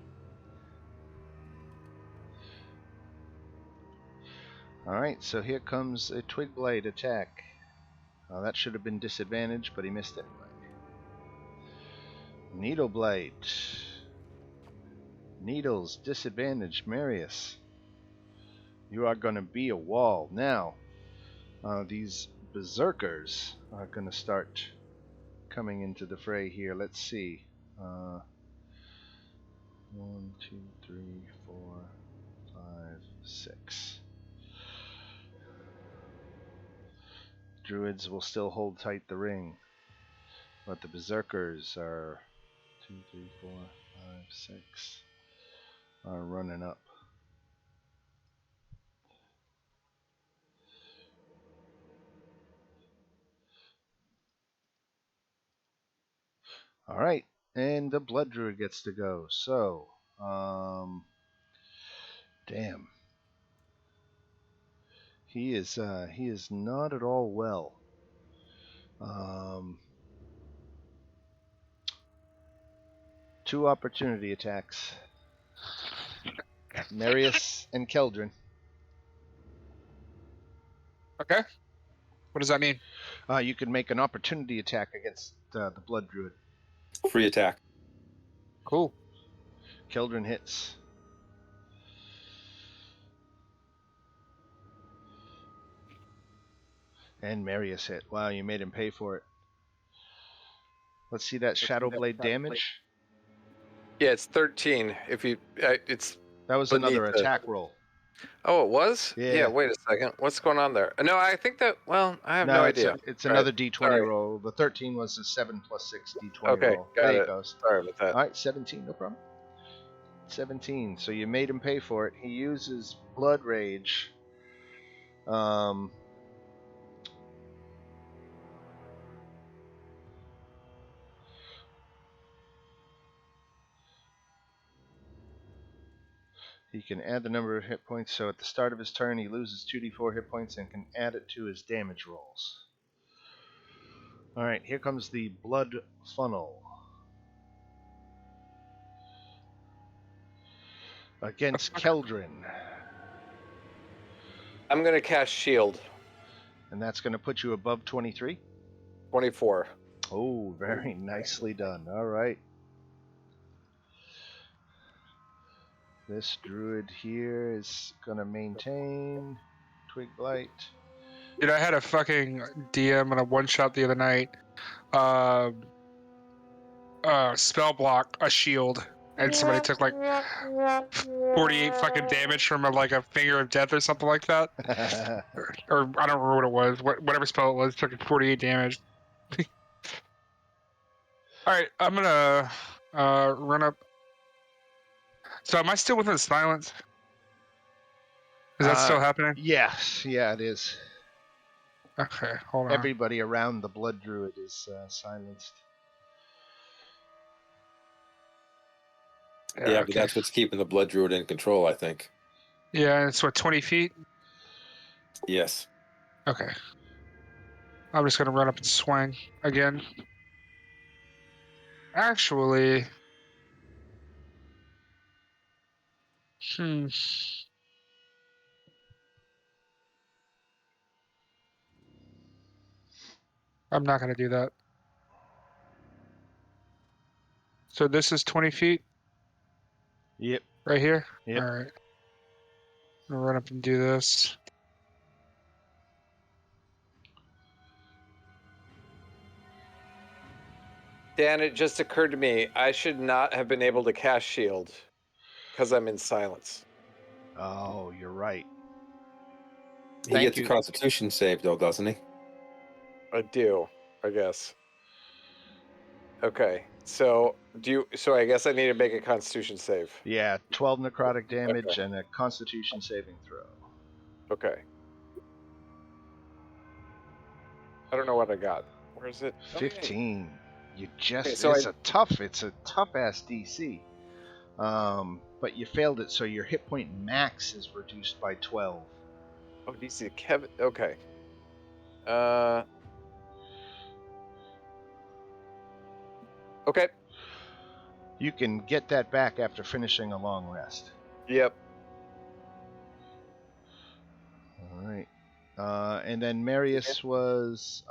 Alright, so here comes a Twig Blade attack. That should have been disadvantaged, but he missed anyway. Needle Blight. Needles, disadvantage, Marius. You are going to be a wall. Now, these berserkers are going to start coming into the fray here. Let's see. 1, 2, 3, 4, 5, 6. Druids will still hold tight the ring, but the berserkers are 2, 3, 4, 5, 6 are running up. All right, and the Blood Druid gets to go. So, damn, he is not at all well. 2 opportunity attacks. Marius and Keldrin. Okay. What does that mean? You can make an opportunity attack against the Blood Druid. Free attack. Cool. Keldrin hits. And Marius hit. Wow, you made him pay for it. Let's see that Shadow Blade damage. Yeah, it's 13. If you, it's. That was another attack roll. Oh, it was? Yeah. Wait a second. What's going on there? No, I think that. Well, I have no idea. It's another D20 roll. The 13 was a 7 + 6 D20 roll. Got there it. it goes. Sorry about that. All right, 17, no problem. 17. So you made him pay for it. He uses Blood Rage. He can add the number of hit points, so at the start of his turn he loses 2d4 hit points and can add it to his damage rolls. Alright, here comes the Blood Funnel. against fuck. Keldrin. I'm gonna cast shield. And that's going to put you above 23. 24. Oh, very nicely done. All right. This druid here is going to maintain Twig Blight. Dude, I had a fucking DM on a one shot the other night. Spell block a shield, and somebody took like 48 fucking damage from like a finger of death or something like that. Or I don't remember what it was. Whatever spell it was, took 48 damage. All right, I'm gonna run up. So am I still within the silence? Is that still happening? Yes, yeah, it is. Okay, hold on. Everybody around the Blood Druid is silenced. Yeah, but okay. that's what's keeping the Blood Druid in control, I think. Yeah, it's what, 20 feet? Yes. Okay. I'm just gonna run up and swing again. Actually, I'm not gonna do that. So this is 20 feet Yep. right here? Yep. All right. I'm gonna run up and do this. Dan, it just occurred to me I should not have been able to cast shield because I'm in silence. Oh, you're right. He Thank gets you. a Constitution save, though, doesn't he? I do, I guess. Okay. So I guess I need to make a Constitution save. Yeah, 12 necrotic damage and a Constitution saving throw. Okay. I don't know what I got. Where is it? 15. You just Okay, so it's a tough ass DC. But you failed it, so your hit point max is reduced by 12. Oh, DC Kevin. Okay. Okay. You can get that back after finishing a long rest. Yep. All right. And then Marius was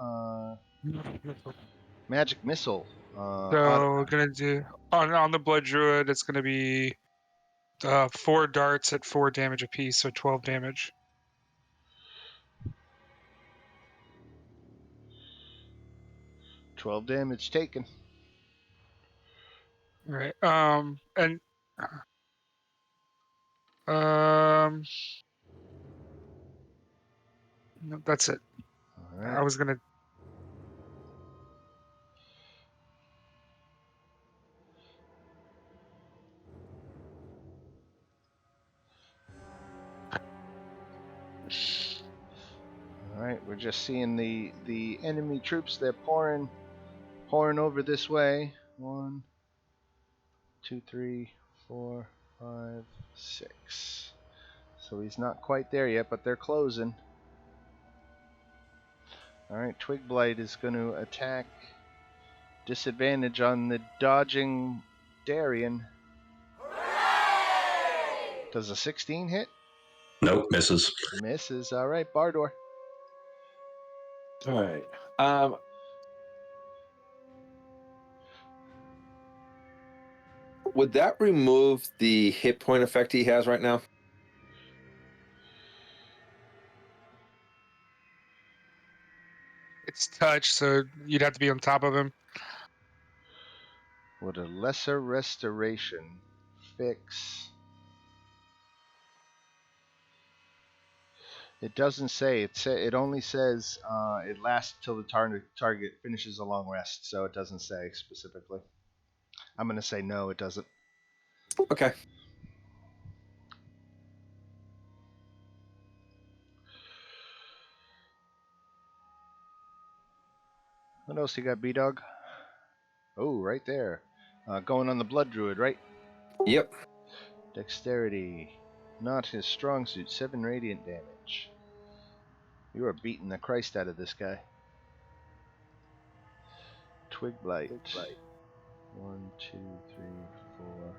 magic missile. So we're gonna do on the blood druid. It's gonna be 4 darts at 4 damage apiece, so 12 damage. $12 damage taken. All right. And no, that's it. All right. I was gonna. All right. We're just seeing the enemy troops. They're pouring over this way. 1, 2, 3, 4, 5, 6. So he's not quite there yet, but they're closing. All right. Twig Blight is going to attack. Disadvantage on the dodging Darien. Does a 16 hit? Nope, misses. Misses. All right, Bardor. All right. Would that remove the hit point effect he has right now? It's touch, so you'd have to be on top of him. Would a lesser restoration fix? It doesn't say. It only says it lasts till the target finishes a long rest, so it doesn't say specifically. I'm going to say no, it doesn't. Okay. What else you got, B-Dog? Oh, right there. Going on the Blood Druid, right? Yep. Dexterity. Not his strong suit. 7 radiant damage. You are beating the Christ out of this guy. Twig Blight. 1, 2, 3, 4.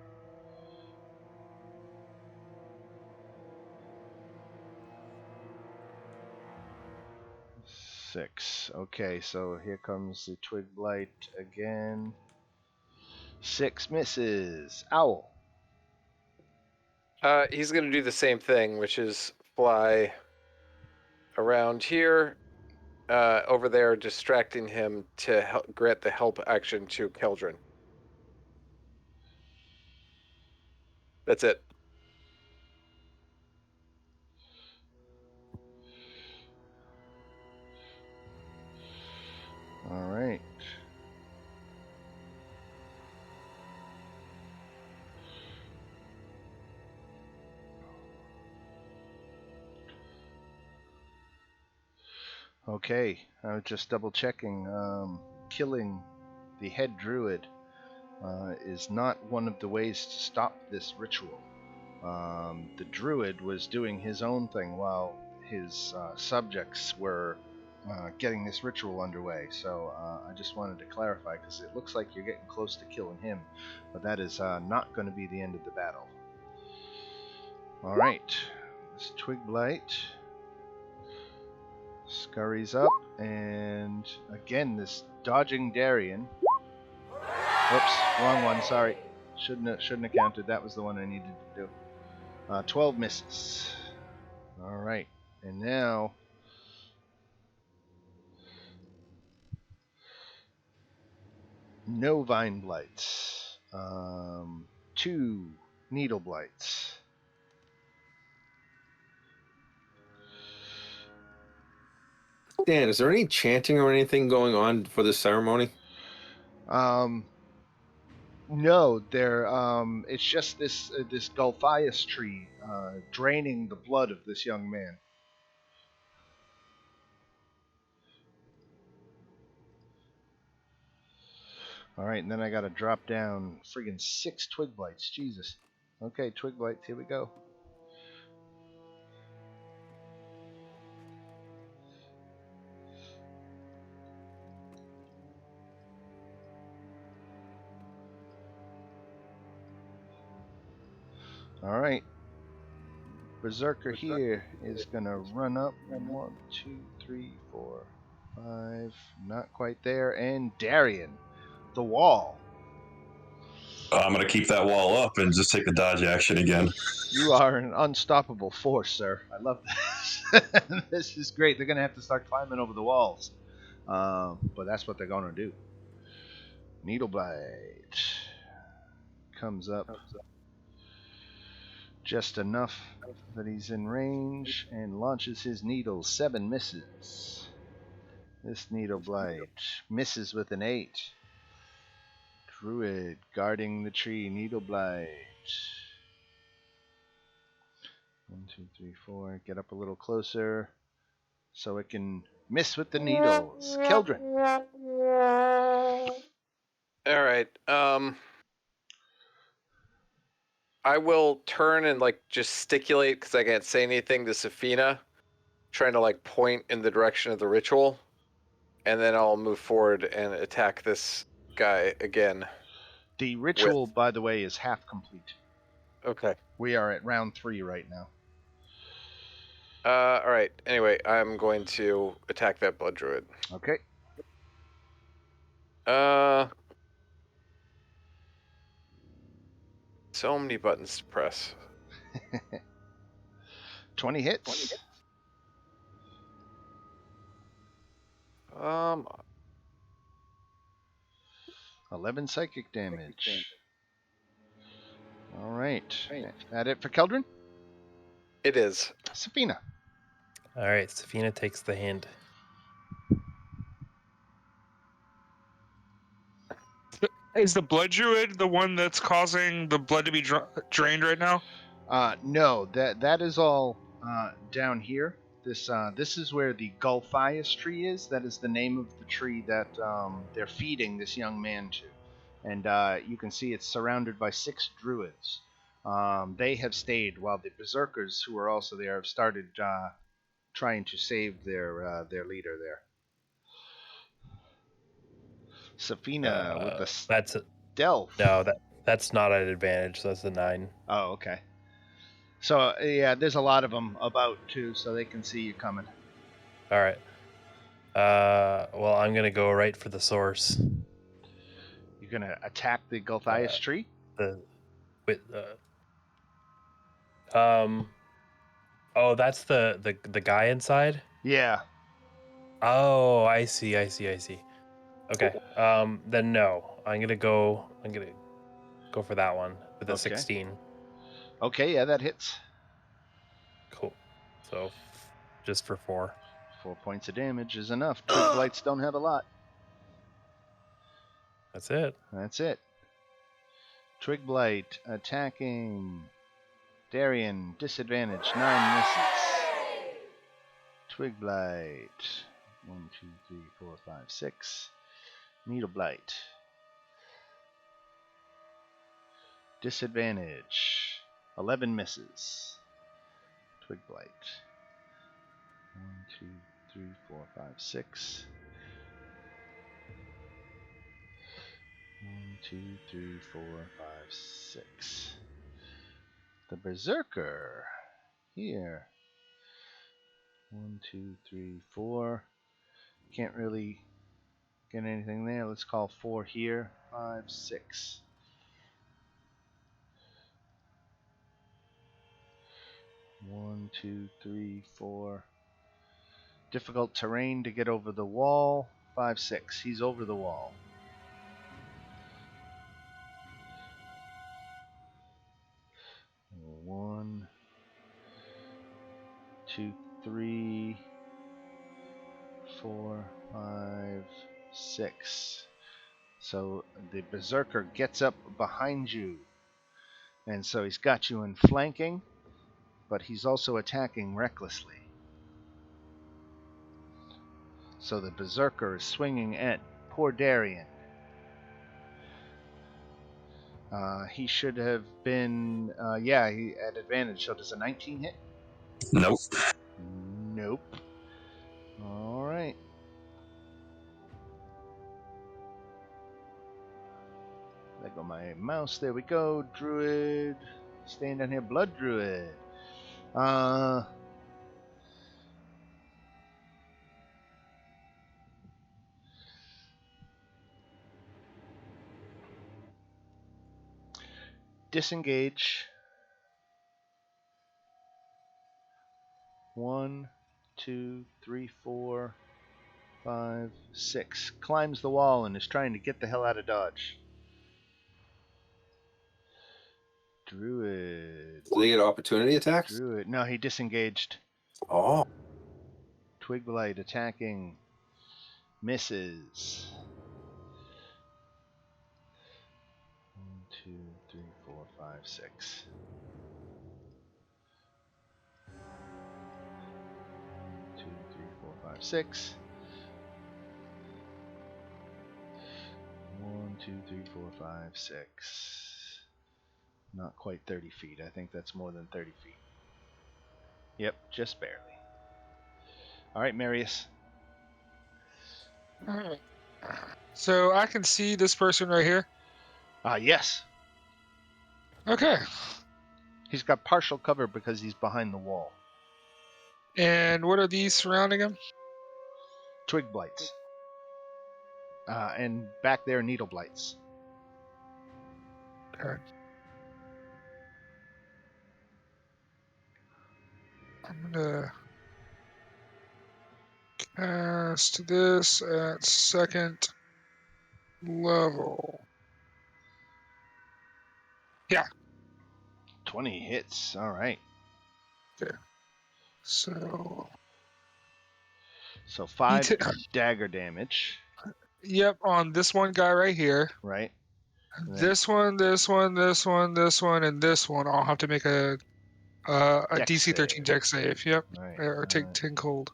6. Okay, so here comes the Twig Blight again. 6 misses. Owl. He's going to do the same thing, which is fly around here, over there, distracting him to grant the help action to Keldrin. That's it. All right. Okay, I was just double checking. Killing the head druid is not one of the ways to stop this ritual. The druid was doing his own thing while his subjects were getting this ritual underway. So I just wanted to clarify, because it looks like you're getting close to killing him, but that is not going to be the end of the battle. All right, this Twig Blight scurries up, and again this dodging Darien. Whoops, wrong one. Sorry, shouldn't have counted. That was the one I needed to do. 12 misses. All right, and now no vine blights. 2 needle blights. Dan, is there any chanting or anything going on for this ceremony? No, there. It's just this Gulphias tree draining the blood of this young man. All right, and then I got to drop down friggin' 6 twig blights. Jesus. Okay, twig blights. Here we go. All right. Berserker here is gonna run up. 1, 2, 3, 4, 5. Not quite there. And Darien, the wall. I'm going to keep that wall up and just take the dodge action again. You are an unstoppable force, sir. I love this. This is great. They're gonna have to start climbing over the walls, but that's what they're gonna do. Needle Blight comes up just enough that he's in range and launches his needle. 7 misses. This Needle Blight misses with an 8. Druid guarding the tree. Needle Blight. 1, 2, 3, 4. Get up a little closer so it can miss with the needles. Keldrin. All right. I will turn and just gesticulate, because I can't say anything, to Safina, trying to point in the direction of the ritual, and then I'll move forward and attack this guy again. The ritual, by the way, is half complete. Okay. We are at round 3 right now. All right. Anyway, I'm going to attack that blood druid. Okay. So many buttons to press. 20 hits. 11 psychic damage. All right. That it for Keldrin? It is. Safina. All right, Safina takes the hint. Is the blood druid the one that's causing the blood to be drained right now? No, that is all down here. This is where the Gulphias tree is. That is the name of the tree that they're feeding this young man to. And you can see it's surrounded by 6 druids. They have stayed while the berserkers, who are also there, have started trying to save their leader there. Safina with the That's a, stealth. no, that's not an advantage. So that's a 9. Oh, okay. So yeah, there's a lot of them about too, so they can see you coming. All right. Well, I'm gonna go right for the source. You're gonna attack the Gulthias tree? The with Oh, that's the guy inside. Yeah. Oh, I see. Okay. Then no. I'm gonna go for that one with a Okay. 16. Okay, yeah, that hits. Cool. So just for 4. 4 points of damage is enough. Twig blights don't have a lot. That's it. That's it. Twig blight attacking Darian, disadvantage, 9 misses. Twig blight, 1, 2, 3, 4, 5, 6. Needle blight, disadvantage, 11 misses. Twig blight, 1, 2, 3, 4, 5, 6. 1, 2, 3, 4, 5, 6. The Berserker here. 1, 2, 3, 4. Can't really get anything there. Let's call 4 here. 5, 6. 1, 2, 3, 4. Difficult terrain to get over the wall. 5, 6. He's over the wall. One, 2, 3, 4, 5, 6. So the Berserker gets up behind you. And so he's got you in flanking, but he's also attacking recklessly. So the Berserker is swinging at poor Darian. He should have been, he at advantage. So does a 19 hit? Nope. Nope. All right. There go my mouse. There we go. Druid. Staying down here. Blood Druid. Disengage. 1, 2, 3, 4, 5, 6. Climbs the wall and is trying to get the hell out of Dodge. Druid. Did he get opportunity attacks? Druid. No, he disengaged. Oh. Twig Blight attacking. Misses. 1, 2, 3, 4, 5, 6. 1, 2, 3, 4, 5, 6. 1, 2, 3, 4, 5, 6. Not quite 30 feet. I think that's more than 30 feet. Yep, just barely. All right, Marius. Alright. So I can see this person right here. Yes. Okay. He's got partial cover because he's behind the wall. And what are these surrounding him? Twig blights. And back there, needle blights. Okay. I'm gonna cast this at 2nd level. 20 hits. All right. So, So 5 t- dagger damage, yep, on this one guy right here. right? And then- This one, this one, this one, this one, and this one. I'll have to make a Dex DC 13 save. dex save. Yep. All right. Or take 10 cold.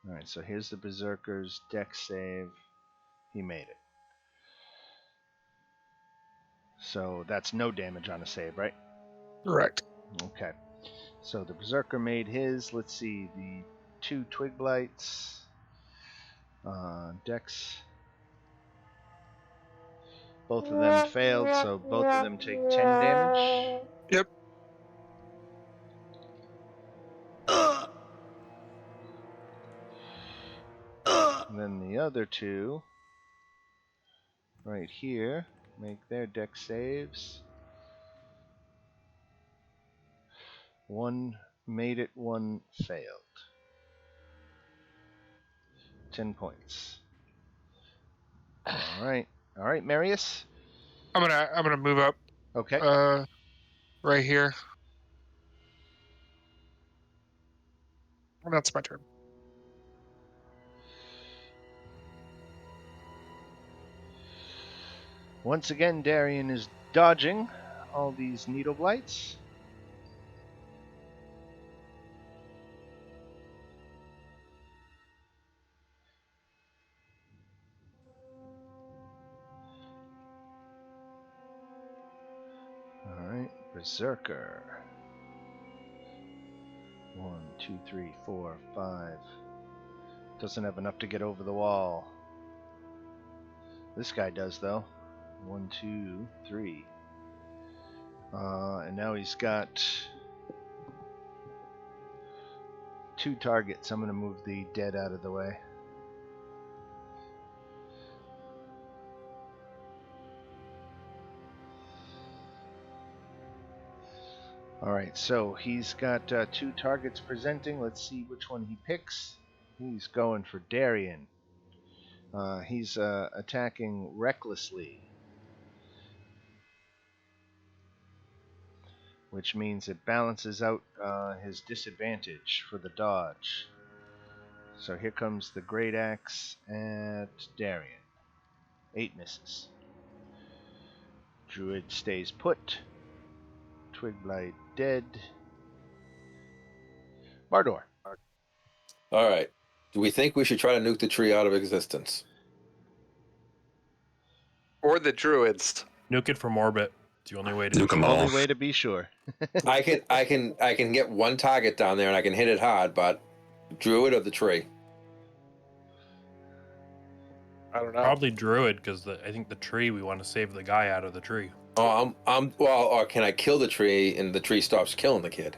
All right. So here's the Berserker's dex save. He made it. So that's no damage on a save, right? Right. Okay. So the Berserker made his. Let's see. The 2 Twig Blights. Dex. Both of them failed, so both of them take 10 damage. Yep. other two right here make their deck saves. One made it, one failed. 10 points. All right, Marius. I'm gonna move up. Okay. Right here. And that's my turn. Once again, Darian is dodging all these needle blights. Alright, Berserker. 1, 2, 3, 4, 5. Doesn't have enough to get over the wall. This guy does, though. 1, 2, 3. And now he's got 2 targets. I'm going to move the dead out of the way. Alright, so he's got 2 targets presenting. Let's see which one he picks. He's going for Darian. He's attacking recklessly, which means it balances out his disadvantage for the dodge. So here comes the Great Axe at Darian. 8 misses. Druid stays put. Twig Blight dead. Bardor. All right. Do we think we should try to nuke the tree out of existence? Or the druids. Nuke it from orbit. It's the only way to Nuke 'em The all. only way to be sure. I can get one target down there and I can hit it hard, but druid or the tree? I don't know. Probably druid, because I think the tree, we want to save the guy out of the tree. Oh, or can I kill the tree and the tree stops killing the kid?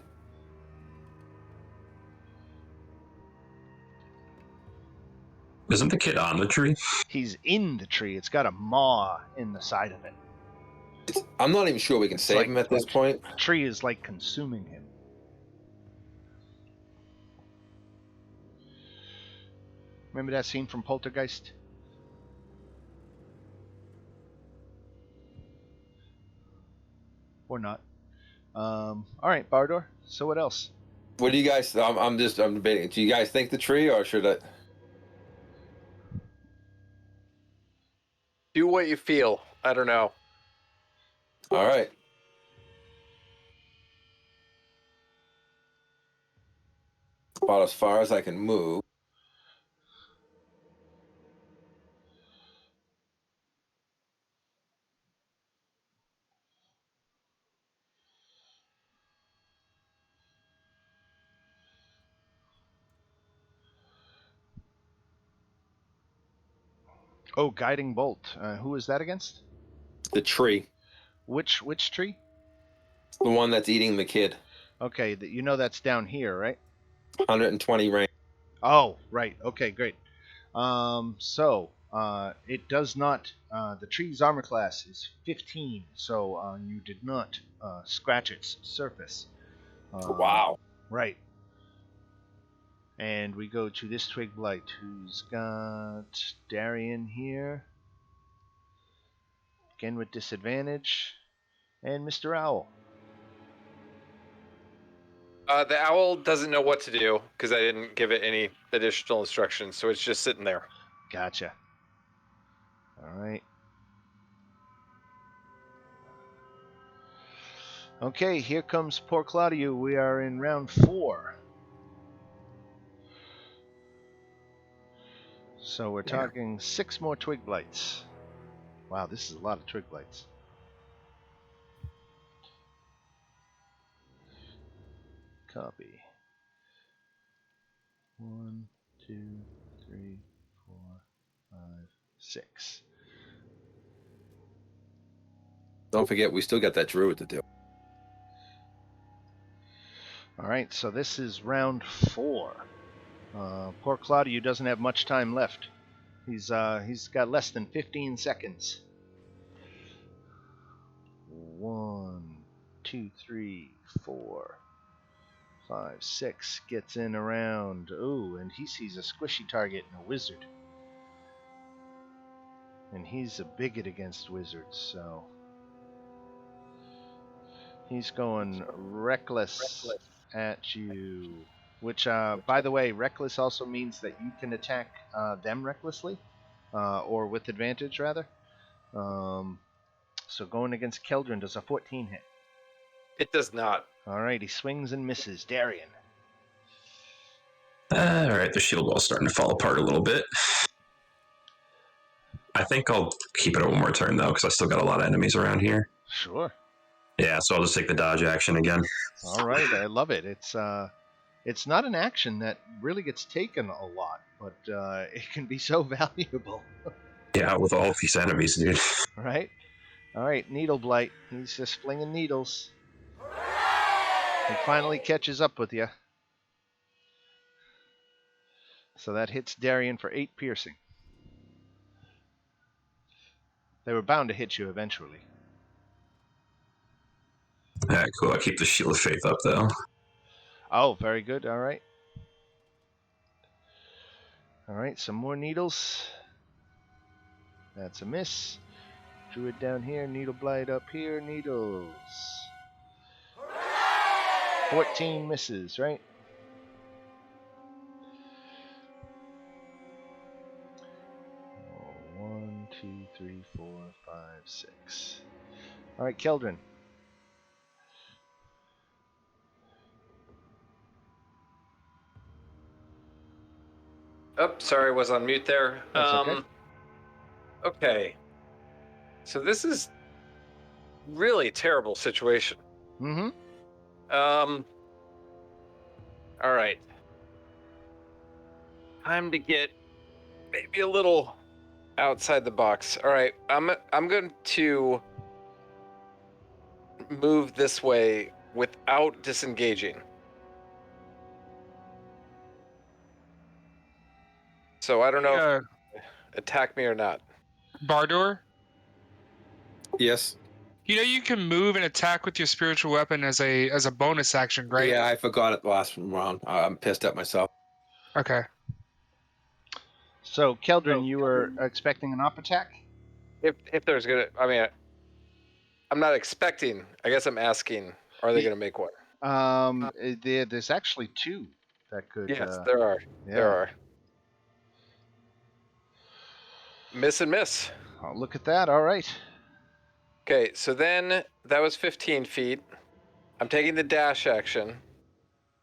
Isn't the kid on the tree? He's in the tree. It's got a maw in the side of it. I'm not even sure we can save like- him at this point. The tree is like consuming him. Remember that scene from Poltergeist? Or not. Alright, Bardor. So what else? What do you guys? I'm debating. Do you guys think the tree or should I? Do what you feel. I don't know. All right. About as far as I can move. Oh, Guiding Bolt. Who is that against? The tree, Which tree? the one that's eating the kid. Okay, you know that's down here, right? 120 range. Oh, right. Okay, great. It does not. The tree's armor class is 15, so you did not scratch its surface. Wow. Right. And we go to this Twig Blight, who's got Darian here. Again with disadvantage. And Mr. Owl. The owl doesn't know what to do because I didn't give it any additional instructions, so it's just sitting there. Gotcha. Alright. Okay, here comes poor Claudio. We are in round 4. So we're talking 6 more Twig Blights. Wow, this is a lot of Twig Blights. Copy. 1, 2, 3, 4, 5, 6. Don't forget, we still got that druid to do. Alright, so this is round 4. Poor Claudio doesn't have much time left. He's got less than 15 seconds. 1, 2, 3, 4, 5, 6. Gets in around. Ooh, and he sees a squishy target and a wizard. And he's a bigot against wizards, so he's going reckless at you. Which, by the way, reckless also means that you can attack them recklessly, or with advantage, rather. So going against Keldrin, does a 14 hit? It does not. Alright, he swings and misses. Darian. Alright, the shield wall's starting to fall apart a little bit. I think I'll keep it at one more turn, though, because I still got a lot of enemies around here. Sure. Yeah, so I'll just take the dodge action again. Alright, I love it. It's not an action that really gets taken a lot, but it can be so valuable. Yeah, with all these enemies, dude. Right? Alright, Needle Blight. He's just flinging needles. He finally catches up with you. So that hits Darian for 8 piercing. They were bound to hit you eventually. Alright, cool. I keep the shield of faith up, though. Oh, very good. Alright. Alright, some more needles. That's a miss. Druid down here, Needle Blight up here, needles. 14 misses, right? Oh, 1, 2, 3, 4, 5, 6. Alright, Keldrin. Oh, sorry, was on mute there. That's okay. Okay. So this is really terrible situation. Mm-hmm. All right. Time to get maybe a little outside the box. All right, I'm going to move this way without disengaging. So I don't know if attack me or not. Bardor, Yes. you know you can move and attack with your spiritual weapon as a bonus action, right? Yeah, I forgot it the last round. I'm pissed at myself. Okay. So, Keldrin, you were expecting an up attack? If there's gonna, I mean, I'm not expecting. I guess I'm asking. Are they gonna make one? There's actually 2 that could. Yes, there are. Yeah. There are. Miss and miss. I'll look at that. All right. Okay, so then that was 15 feet. I'm taking the dash action.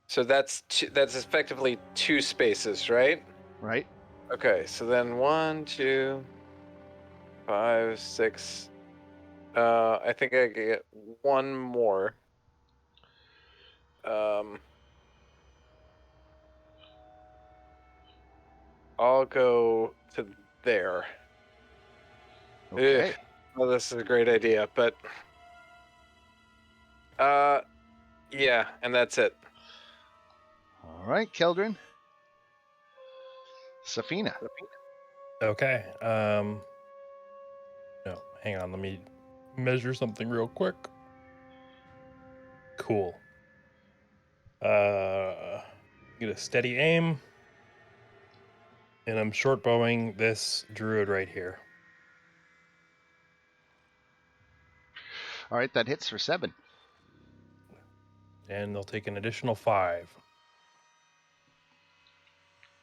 So that's effectively 2 spaces, right? Right. Okay, so then 1, 2, 5, 6. I think I get 1 more. I'll go to there. Okay. Ugh. Well, this is a great idea, but yeah, and that's it. All right, Keldrin. Safina. Okay. No, hang on. Let me measure something real quick. Cool. Get a steady aim. And I'm short bowing this druid right here. All right, that hits for 7. And they'll take an additional 5.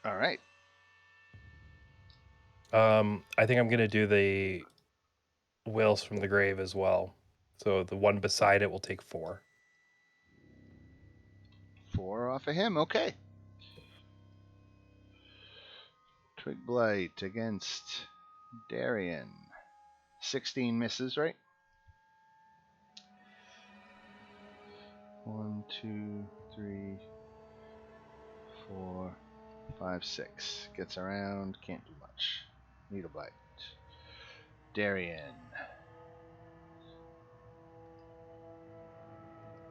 All right. I think I'm gonna do the Wails from the Grave as well. So the one beside it will take 4. 4 off of him. Okay. Twig Blight against Darian. 16 misses, right? 1, 2, 3, 4, 5, 6. Gets around. Can't do much. Needle Blight. Darian.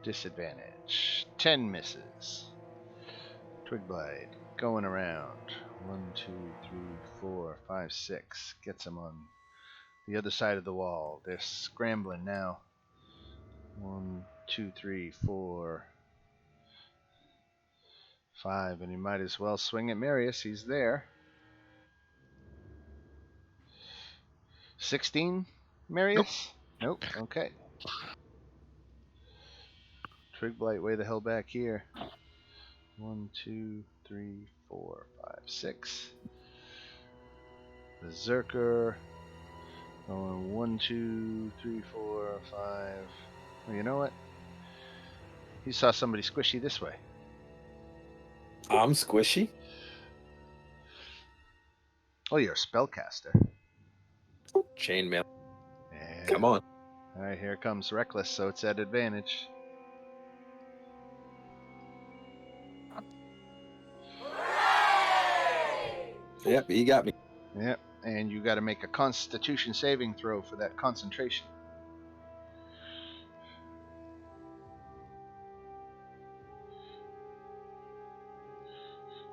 Disadvantage. 10 misses. Twig Blight going around. 1, 2, 3, 4, 5, 6. Gets him on the other side of the wall. They're scrambling now. 1, 2, 3, 4, 5. And he might as well swing at Marius. He's there. 16, Marius? Nope. Okay. Twig Blight way the hell back here. 1, 2, 3, 4, 5, 6. Berserker. Going 1, 2, 3, 4, 5. Well, you know what? He saw somebody squishy this way. I'm squishy. Oh, you're a spellcaster. Chainmail. Yeah. Come on. Alright, here comes Reckless, so it's at advantage. Yep, he got me. Yep, and you got to make a Constitution saving throw for that concentration.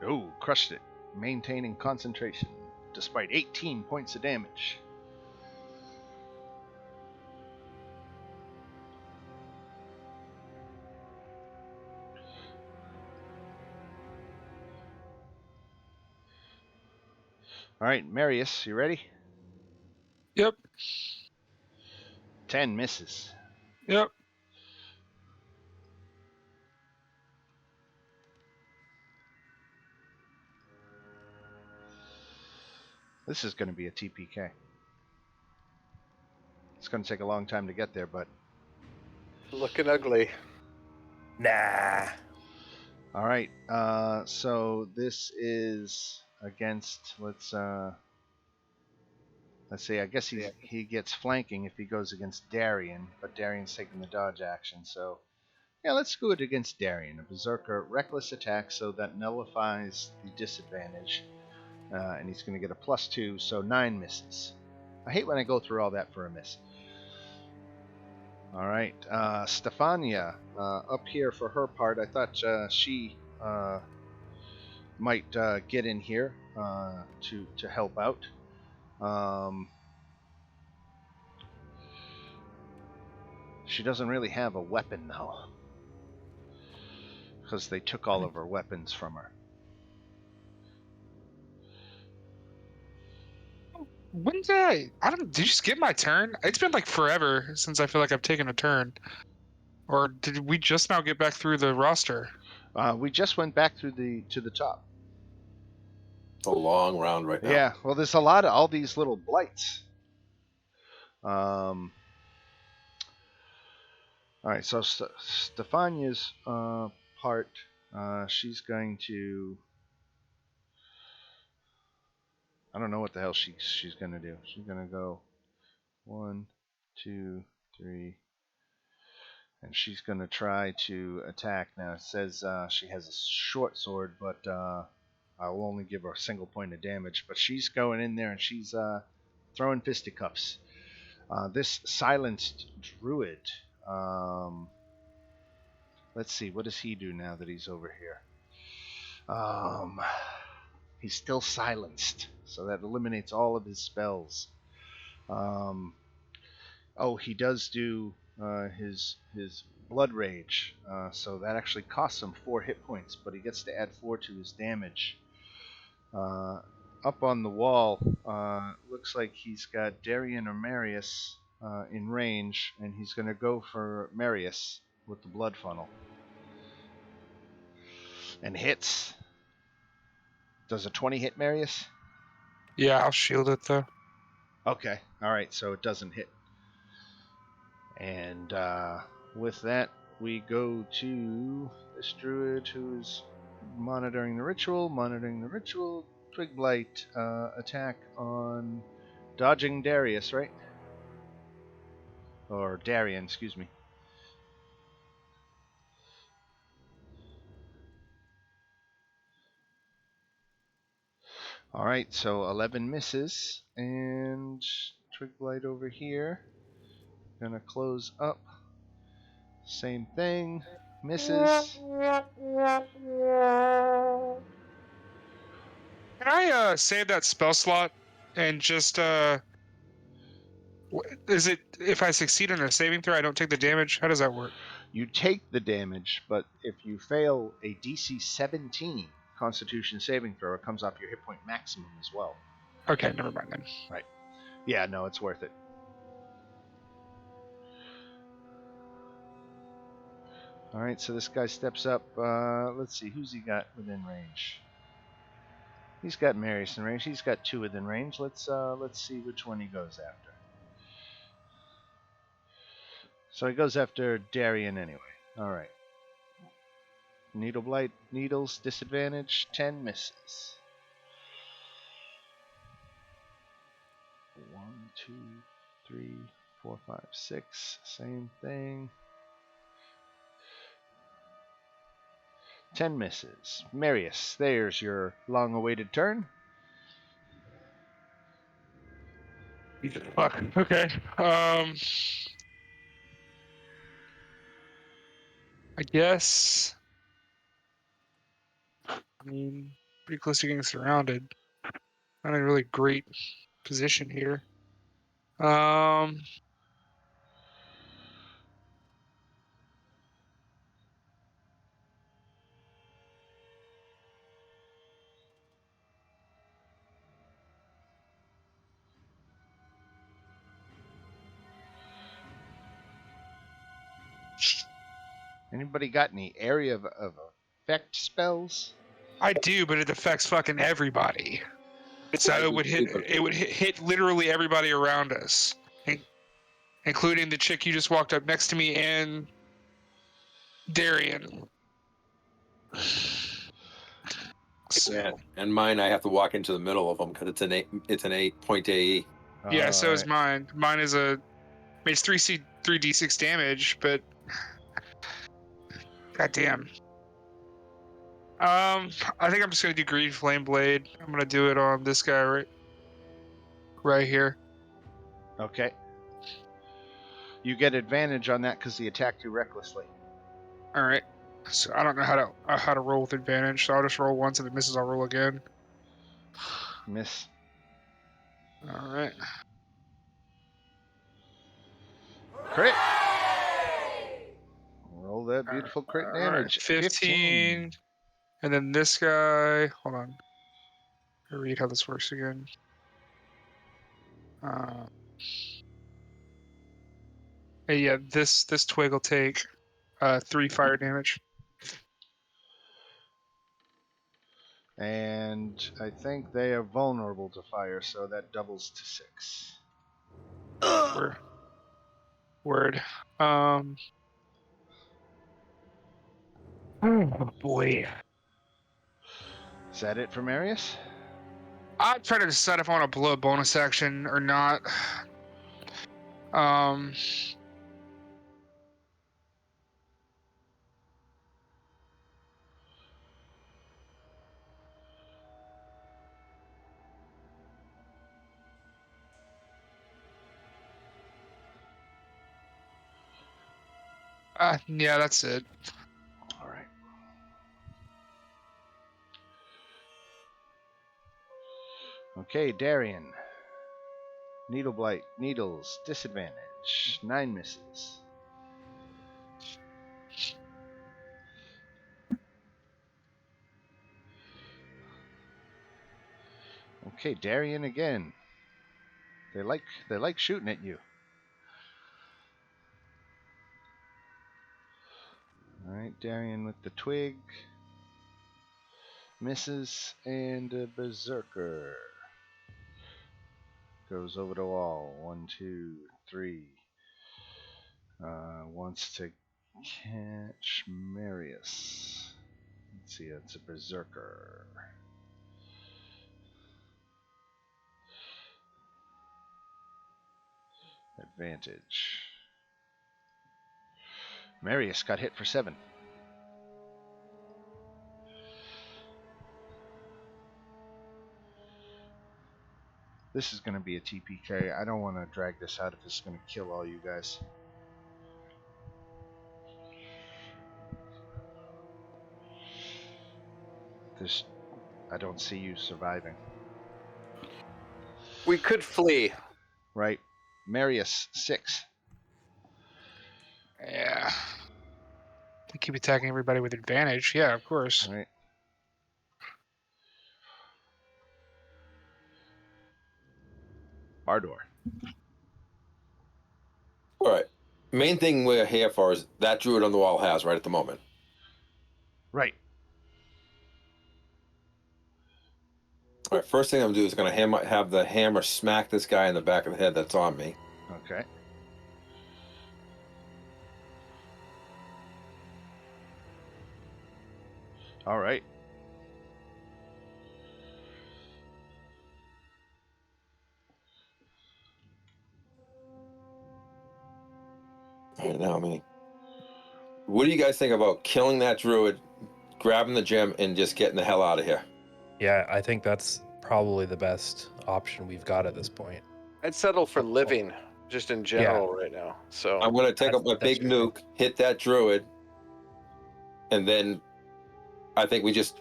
Oh, crushed it. Maintaining concentration, despite 18 points of damage. Alright, Marius, you ready? Yep. 10 misses. Yep. This is going to be a TPK. It's going to take a long time to get there, but... Looking ugly. Nah. Alright, so this is against, let's see, I guess he gets flanking if he goes against Darian, but Darian's taking the dodge action, so... Yeah, let's go it against Darian. A Berserker reckless attack, so that nullifies the disadvantage. And he's going to get a +2, so 9 misses. I hate when I go through all that for a miss. Alright, Stefania, up here for her part. I thought she might get in here to help out. She doesn't really have a weapon, though. Because they took all of her weapons from her. When did did you skip my turn? It's been like forever since I feel like I've taken a turn. Or did we just now get back through the roster? We just went back to the top. It's a long round right now. Yeah, well, there's a lot of all these little blights. All right, so Stefania's part, she's going to... I don't know what the hell she's going to do. She's going to go 1, 2, 3, and she's going to try to attack. Now, it says she has a short sword, but I will only give her a single point of damage. But she's going in there, and she's throwing fisticuffs. This silenced druid... let's see, what does he do now that he's over here? He's still silenced, so that eliminates all of his spells. Oh, he does do his blood rage, so that actually costs him 4 hit points, but he gets to add 4 to his damage. Up on the wall, looks like he's got Darian or Marius in range, and he's going to go for Marius with the blood funnel. And hits. Does a 20 hit Marius? Yeah, I'll shield it though. Okay, alright, so it doesn't hit. And with that, we go to this druid who's monitoring the ritual. Twig Blight attack on dodging Darius, right? Or Darian, excuse me. Alright, so 11 misses, and Twig Blight over here. Gonna close up. Same thing. Misses. Can I save that spell slot and just is it if I succeed on a saving throw, I don't take the damage? How does that work? You take the damage, but if you fail a DC 17 Constitution saving throw, it comes off your hit point maximum as well. Okay, never mind then. Right. Yeah, no, it's worth it. All right, so this guy steps up. Let's see, who's he got within range? He's got Marius in range. He's got 2 within range. Let's see which one he goes after. So he goes after Darian anyway. All right. Needle Blight, needles, disadvantage, 10 misses. 1, 2, 3, 4, 5, 6. Same thing. 10 misses. Marius, there's your long-awaited turn. Fuck. Okay. I guess. I mean, pretty close to getting surrounded. Not in a really great position here. Anybody got any area of effect spells? I do, but it affects fucking everybody. So it would hit literally everybody around us, including the chick you just walked up next to me and Darian. So, Yeah, and mine, I have to walk into the middle of them because it's an 8-point AE. yeah, so is Alright. mine. Mine is it's 3d6 damage, but goddamn. I think I'm just gonna do Green Flame Blade. I'm gonna do it on this guy right here. Okay. You get advantage on that because he attacked you recklessly. All right. So I don't know how to roll with advantage. So I'll just roll once. If it misses, I'll roll again. Miss. All right. Crit. Roll that beautiful crit All damage. right, 15. And then this guy. Hold on. I'll read how this works again. Yeah, this twig will take 3 fire damage. And I think they are vulnerable to fire, so that doubles to 6. Word. Oh boy. Is that it for Marius? I'm trying to decide if I want to blow a bonus action or not. Yeah, that's it. All right. Okay, Darian. Needle Blight, needles, disadvantage, 9 misses. Okay, Darian again. They like shooting at you. All right, Darian with the twig. Misses, and a berserker. Goes over the wall. 1, 2, 3. Wants to catch Marius. Let's see, it's a berserker. Advantage. Marius got hit for 7. This is going to be a TPK. I don't want to drag this out if it's going to kill all you guys. This I don't see you surviving. We could flee. Right. Marius, 6. Yeah. They keep attacking everybody with advantage. Yeah, of course. Right. Ardor. All right. Main thing we're here for is that druid on the wall has right at the moment. Right. All right. First thing I'm gonna do is gonna have the hammer smack this guy in the back of the head that's on me. Okay. All right. All right, now me. What do you guys think about killing that druid, grabbing the gem, and just getting the hell out of here? Yeah, I think that's probably the best option we've got at this point. I'd settle for living, just in general, right now. So I'm gonna take That's- up my that's big fair. nuke, hit that druid, and then I think we just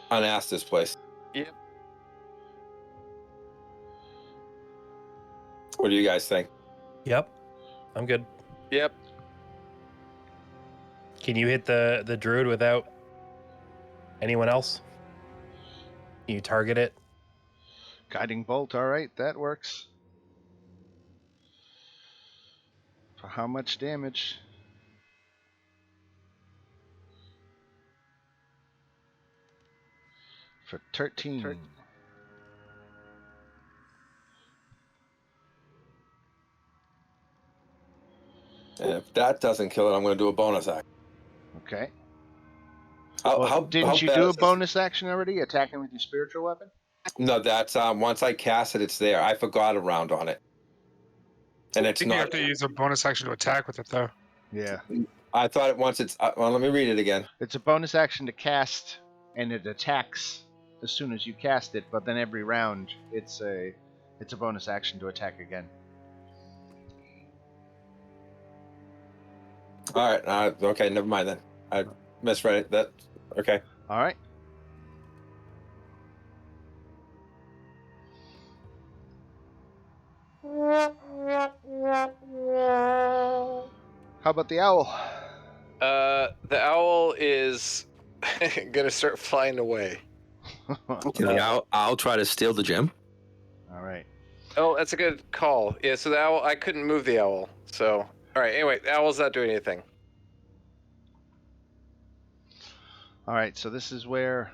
unass this place. Yep. What do you guys think? Yep, I'm good. Yep. Can you hit the druid without anyone else? Can you target it? Guiding bolt. All right. That works. For how much damage? For 13. And if that doesn't kill it, I'm gonna do a bonus act. Okay. How, Well, how didn't you bad do a is this? bonus action already? Attacking with your spiritual weapon? No, that's once I cast it, it's there. I forgot a round on it, and I it's think you not. have to use a bonus action to attack with it, though. Yeah. I thought it once it's. Well, let me read it again. It's a bonus action to cast, and it attacks as soon as you cast it. But then every round, it's a bonus action to attack again. All right. Okay. Never mind then. I misread it. That. Okay. All right. How about the owl? The owl is gonna start flying away. Okay. I'll try to steal the gem. All right. Oh, that's a good call. Yeah, so the owl, I couldn't move the owl. So, all right. Anyway, the owl's not doing anything. All right. So this is where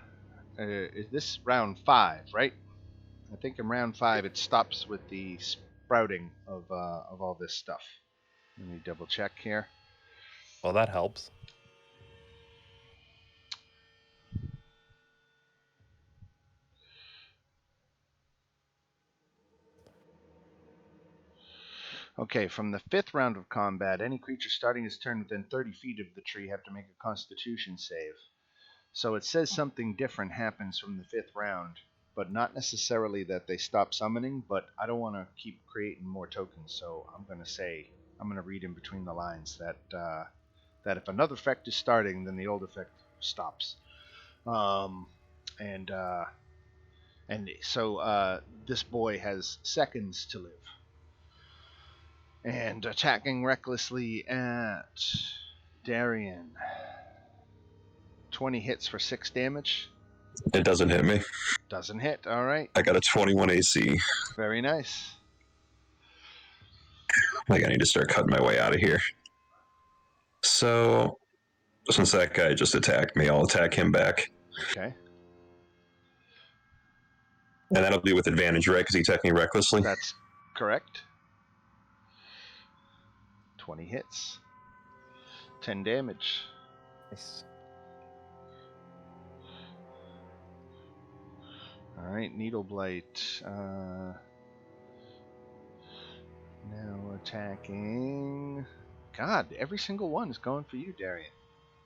is this round 5, right? I think in round 5 it stops with the sprouting of all this stuff. Let me double check here. Well, that helps. Okay, from the 5th round of combat, any creature starting his turn within 30 feet of the tree have to make a Constitution save. So it says something different happens from the 5th round, but not necessarily that they stop summoning, but I don't want to keep creating more tokens, so I'm going to read in between the lines that if another effect is starting, then the old effect stops. And so this boy has seconds to live. And attacking recklessly at Darian. 20 hits for 6 damage. It doesn't hit me. Doesn't hit. All right. I got a 21 AC. Very nice. Like, I need to start cutting my way out of here. So, since that guy just attacked me, I'll attack him back. Okay. And that'll be with advantage, right? Because he attacked me recklessly. That's correct. 20 hits. 10 damage. Nice. All right, Needle Blight. Now attacking. God, every single one is going for you, Darian.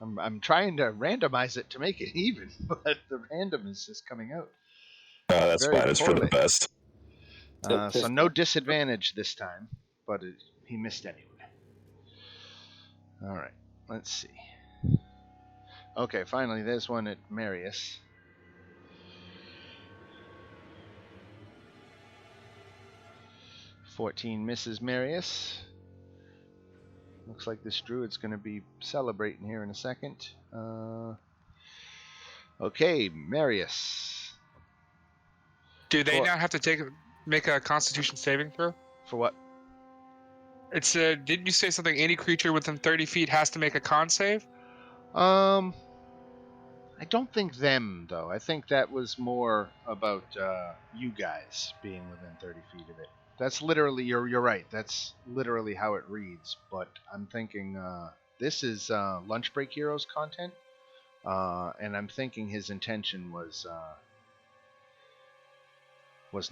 I'm trying to randomize it to make it even, but the random is just coming out. That's Very fine. It's for the poorly. best. So no disadvantage this time, but he missed anyway. All right, let's see. Okay, finally, there's one at Marius. 14 misses Marius. Looks like this druid's going to be celebrating here in a second. Okay, Marius. Do they For- now have to make a Constitution saving throw? For what? It's didn't you say something? Any creature within 30 feet has to make a con save. I don't think them, though. I think that was more about you guys being within 30 feet of it. That's literally, you're right. That's literally how it reads. But I'm thinking this is Lunch Break Heroes content. And I'm thinking his intention was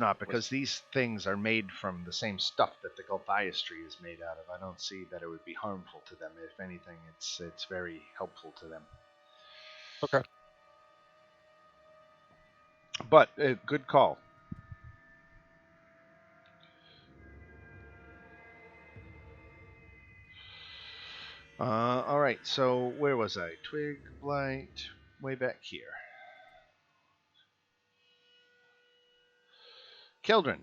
not, because these things are made from the same stuff that the Gulthias tree is made out of. I don't see that it would be harmful to them. If anything, it's very helpful to them. Okay. But good call. All right. So where was I? Twig, Blight, way back here. Keldrin.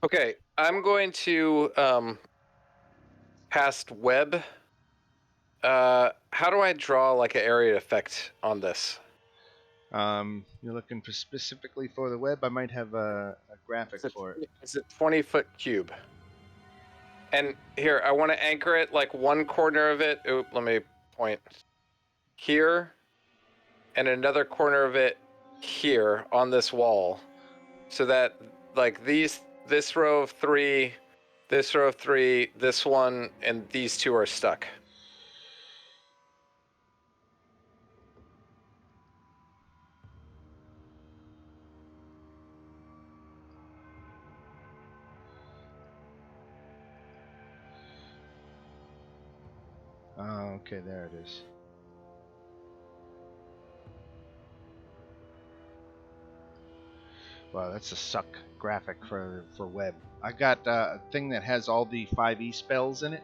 Okay, I'm going to cast web. How do I draw like an area effect on this? You're looking for specifically for the web. I might have a graphic for it. It's a 20-foot cube. And here, I want to anchor it like one corner of it. Oop, let me point here, and another corner of it here on this wall, so that like this row of three, this row of three, this one, and these two are stuck. Okay, there it is. Wow, that's a suck graphic for web. I got a thing that has all the 5e spells in it,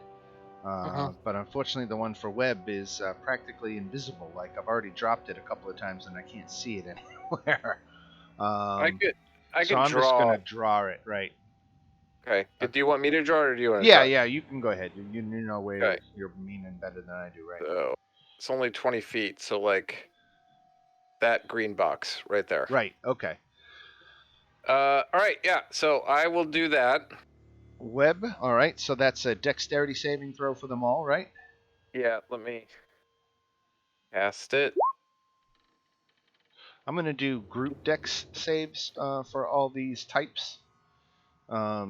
but unfortunately the one for web is practically invisible. Like, I've already dropped it a couple of times and I can't see it anywhere. I could so I'm draw. just gonna draw it, right? Okay. Do you want me to draw it, or do you want to? Yeah, you can go ahead. You know where Okay. you're meaning better than I do, right? So it's only 20 feet, so like that green box right there. Right. Okay. All right, yeah. So I will do that. Web. All right. So that's a dexterity saving throw for them all, right? Yeah. Let me cast it. I'm going to do group dex saves for all these types.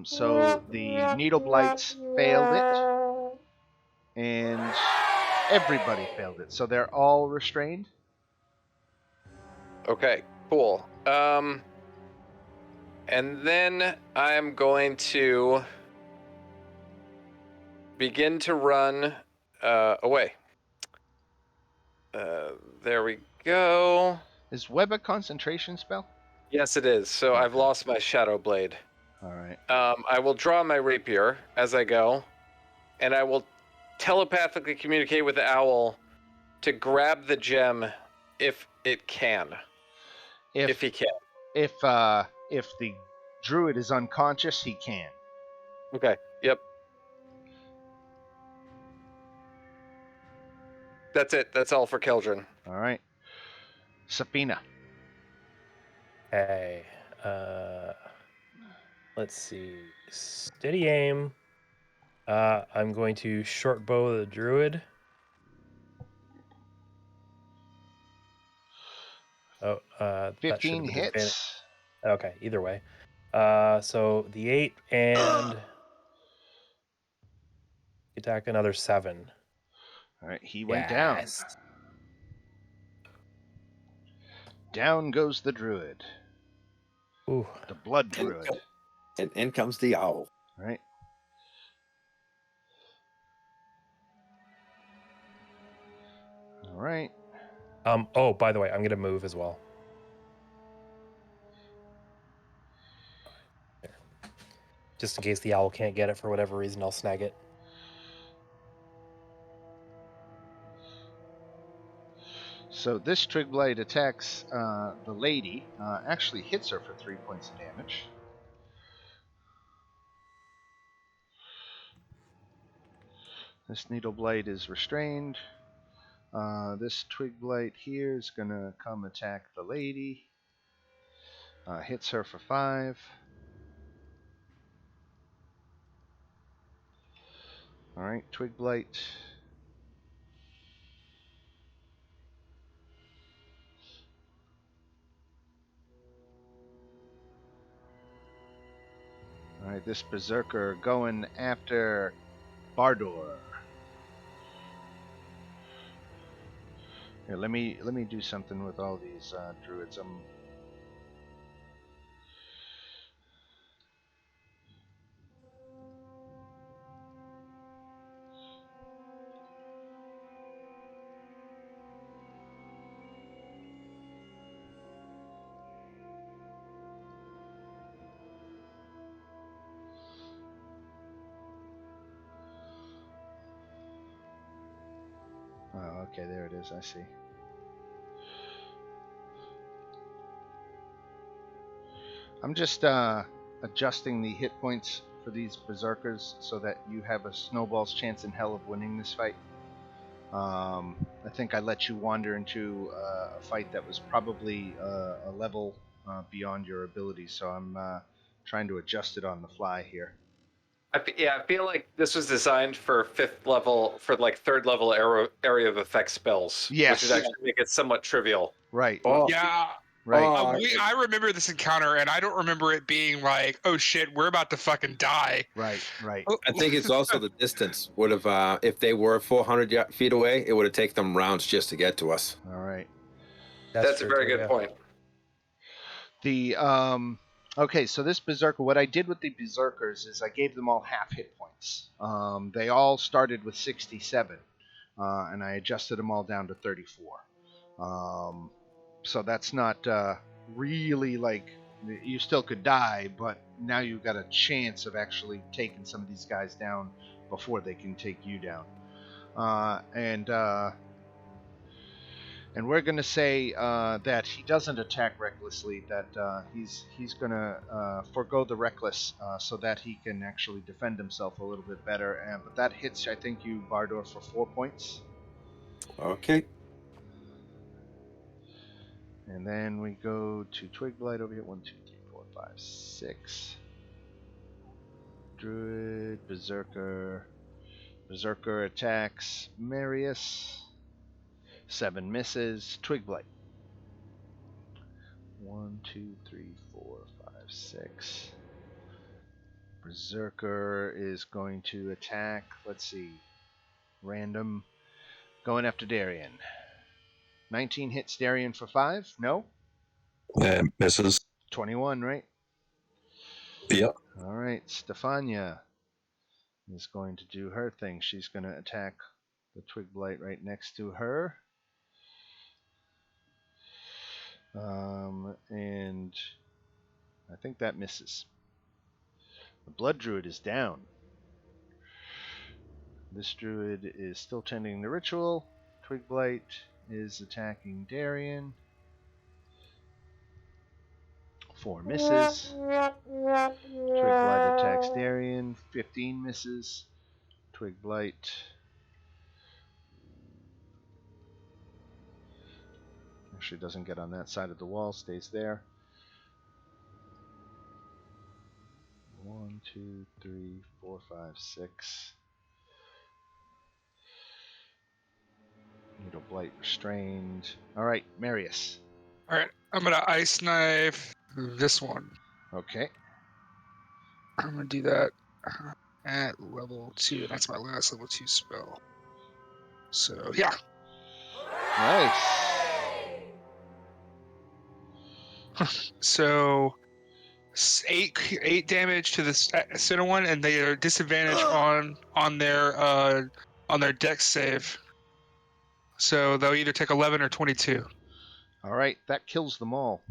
So the Needle Blights failed it, and everybody failed it. So they're all restrained. Okay. Cool. And then I'm going to begin to run away. There we go. Is Web a concentration spell? Yes, it is. So I've lost my Shadow Blade. All right. I will draw my rapier as I go, and I will telepathically communicate with the owl to grab the gem if it can. If he can. If the druid is unconscious, he can. Okay. Yep. That's it. That's all for Keldrin. All right. Sapina. Okay. Let's see. Steady aim. I'm going to short bow the druid. Oh, that should 15 have been advantage. hits. Okay, either way. So the 8 and attack another 7. All right, he went down. Down goes the druid. Ooh. The blood druid. And in comes the owl. All right. All right. Oh, by the way, I'm gonna move as well. There. Just in case the owl can't get it for whatever reason, I'll snag it. So this Trig Blade attacks the lady, actually hits her for 3 points of damage. This Needle Blight is restrained. This Twig Blight here is going to come attack the lady. Hits her for 5. Alright, Twig Blight. Alright, this Berserker going after Bardor. Here, let me do something with all these druids. Oh, okay, there it is. I see. I'm just adjusting the hit points for these berserkers so that you have a snowball's chance in hell of winning this fight. I think I let you wander into a fight that was probably a level beyond your ability, so I'm trying to adjust it on the fly here. I feel like this was designed for 5th level, for like 3rd level area of effect spells. Yes. Which would actually make it somewhat trivial. Right. Oh, Yeah. Right. I remember this encounter, and I don't remember it being like, "Oh shit, we're about to fucking die." Right. Right. I think it's also the distance. Would have, if they were 400 feet away, it would have taken them rounds just to get to us. All right. That's a very good point. The okay, so this berserker, what I did with the berserkers is I gave them all half hit points. They all started with 67, and I adjusted them all down to 34. So that's not really like you still could die, but now you've got a chance of actually taking some of these guys down before they can take you down. And we're going to say that he doesn't attack recklessly, that he's going to forego the reckless so that he can actually defend himself a little bit better. But that hits, I think, you, Bardor, for 4 points. Okay. And then we go to Twig Blight over here. 1, 2, 3, 4, 5, 6. Druid, Berserker. Berserker attacks Marius. 7 misses. Twig Blight. 1, 2, 3, 4, 5, 6. Berserker is going to attack. Let's see. Random. Going after Darian. 19 hits Darian for 5. No? Misses. 21, right? Yep. All right. Stefania is going to do her thing. She's going to attack the Twig Blight right next to her. And I think that misses. The Blood Druid is down. This Druid is still tending the ritual. Twig Blight is attacking Darian. 4 misses. Twig Blight attacks Darian. 15 misses. Twig Blight actually doesn't get on that side of the wall, stays there. 1, 2, 3, 4, 5, 6. Needle Blight restrained. All right, Marius. All right, I'm gonna ice knife this one. Okay. I'm gonna do that at level 2. That's my last level 2 spell. So yeah. Nice. So 8 damage to the center one, and they are disadvantaged on their dex save. So they'll either take 11 or 22. All right, that kills them all.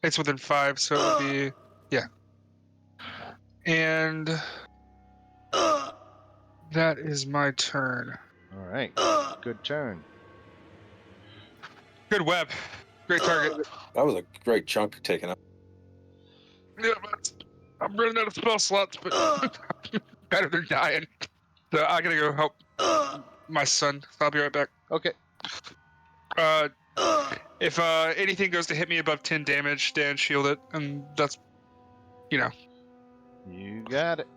It's within 5, so it would be and that is my turn. All right, good turn. Good web. Great target. That was a great chunk taken up. Yeah, I'm running out of spell slots, but better than dying. So I gotta go help my son. I'll be right back. Okay. If anything goes to hit me above 10 damage, Dan, shield it, and that's, you know. You got it.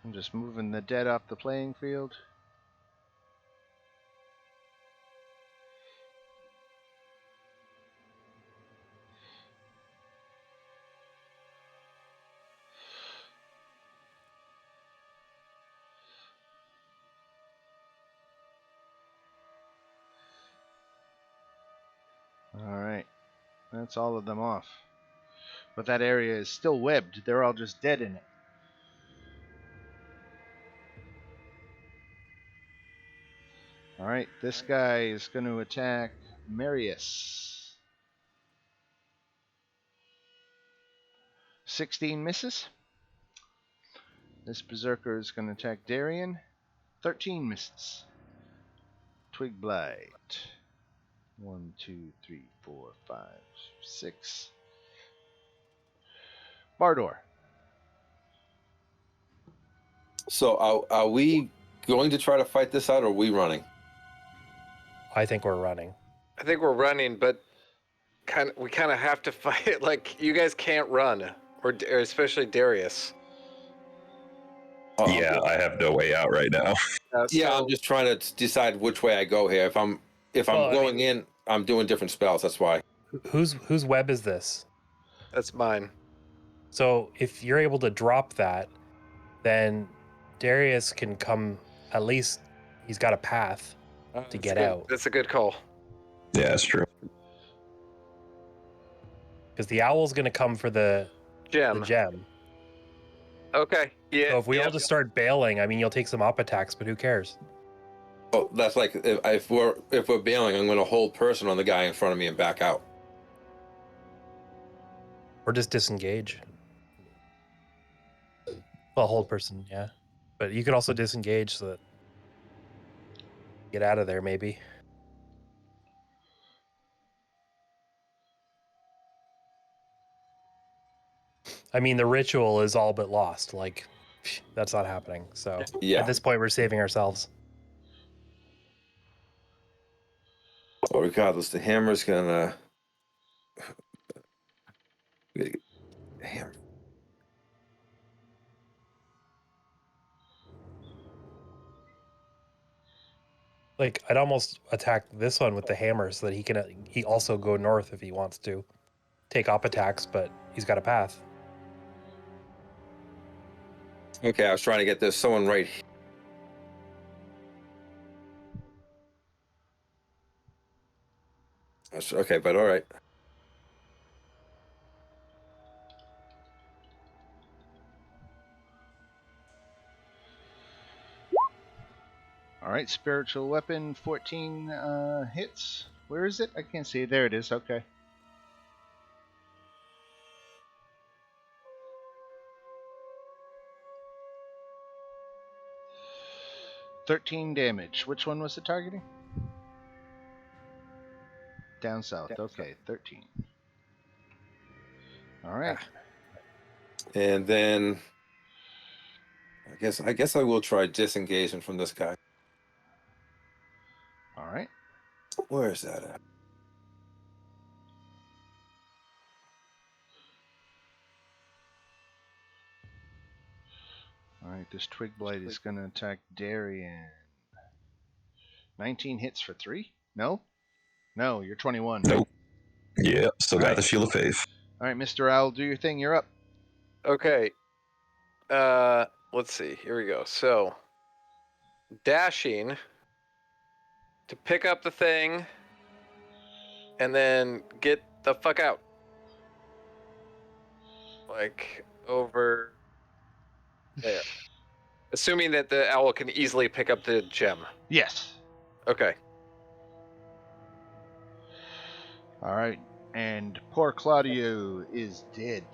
I'm just moving the dead off the playing field. Alright. That's all of them off. But that area is still webbed. They're all just dead in it. Alright, this guy is going to attack Marius. 16 misses. This Berserker is going to attack Darian. 13 misses. Twig Blight. 1, 2, 3, 4, 5, 6. Bardor. So are we going to try to fight this out, or are we running? I think we're running. I think we're running, but we kind of have to fight. Like, you guys can't run, or especially Darius. Yeah, I have no way out right now. Yeah, So- I'm just trying to decide which way I go here. If I'm Well, I going in, I'm doing different spells. That's why. Whose web is this? That's mine. So if you're able to drop that, then Darius can come. At least he's got a path to That's get good. out. That's a good call. Yeah, that's true. Because the owl's going to come for the Gem. gem. Okay. Yeah. So if we all yep. just start bailing, I mean, you'll take some up attacks, but who cares? Oh, that's like if we're bailing, I'm going to hold person on the guy in front of me and back out. Or just disengage. Well, hold person, yeah. But you could also disengage so that get out of there, maybe. I mean, the ritual is all but lost. Like, that's not happening. So Yeah. at this point, we're saving ourselves. Well, regardless, the hammer's gonna. Hammer. Like, I'd almost attack this one with the hammer so that he also go north if he wants to. Take up attacks, but he's got a path. Okay, I was trying to get this someone right here. Okay, but all right. Alright, spiritual weapon, 14 hits. Where is it? I can't see it. There it is. Okay. $13 damage. Which one was it targeting? Down south. Okay, 13. Alright. And then I guess I will try disengaging from this guy. Alright. Where is that at? Alright, this Twig Blight is going to attack Darian. 19 hits for 3? No? No, you're 21. Nope. Yeah, still got Alright. the Shield of Faith. Alright, Mr. Owl, do your thing. You're up. Okay. Let's see. Here we go. So, dashing to pick up the thing and then get the fuck out. Like, over there. Assuming that the owl can easily pick up the gem. Yes. Okay. Alright, and poor Claudio is dead.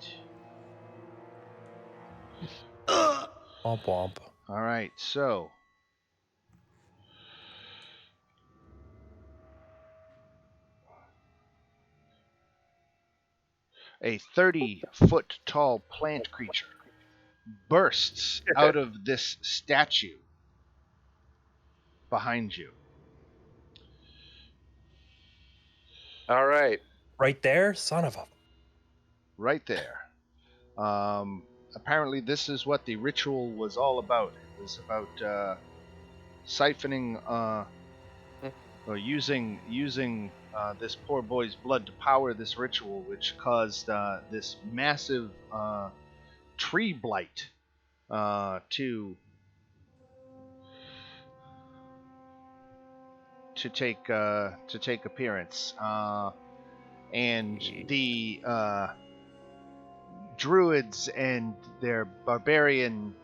Womp womp. Alright, so a 30-foot tall plant creature bursts out of this statue behind you. All right. Right there, son of a. Right there. Apparently, this is what the ritual was all about. It was about siphoning or using this poor boy's blood to power this ritual, which caused this massive tree blight to take appearance, and the druids and their barbarian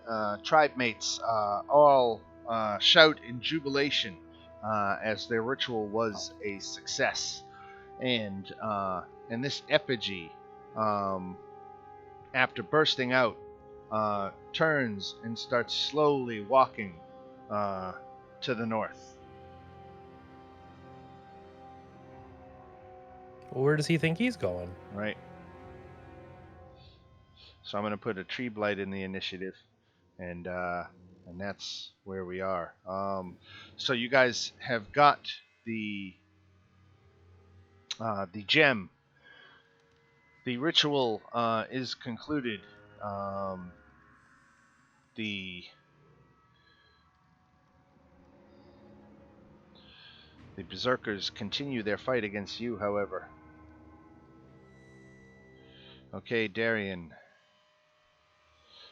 tribe mates all shout in jubilation as their ritual was a success, and this effigy, after bursting out, turns and starts slowly walking to the north. Well, where does he think he's going? Right. So I'm going to put a tree blight in the initiative, and that's where we are. So you guys have got the gem. The ritual is concluded. The berserkers continue their fight against you, however. Okay, Darian.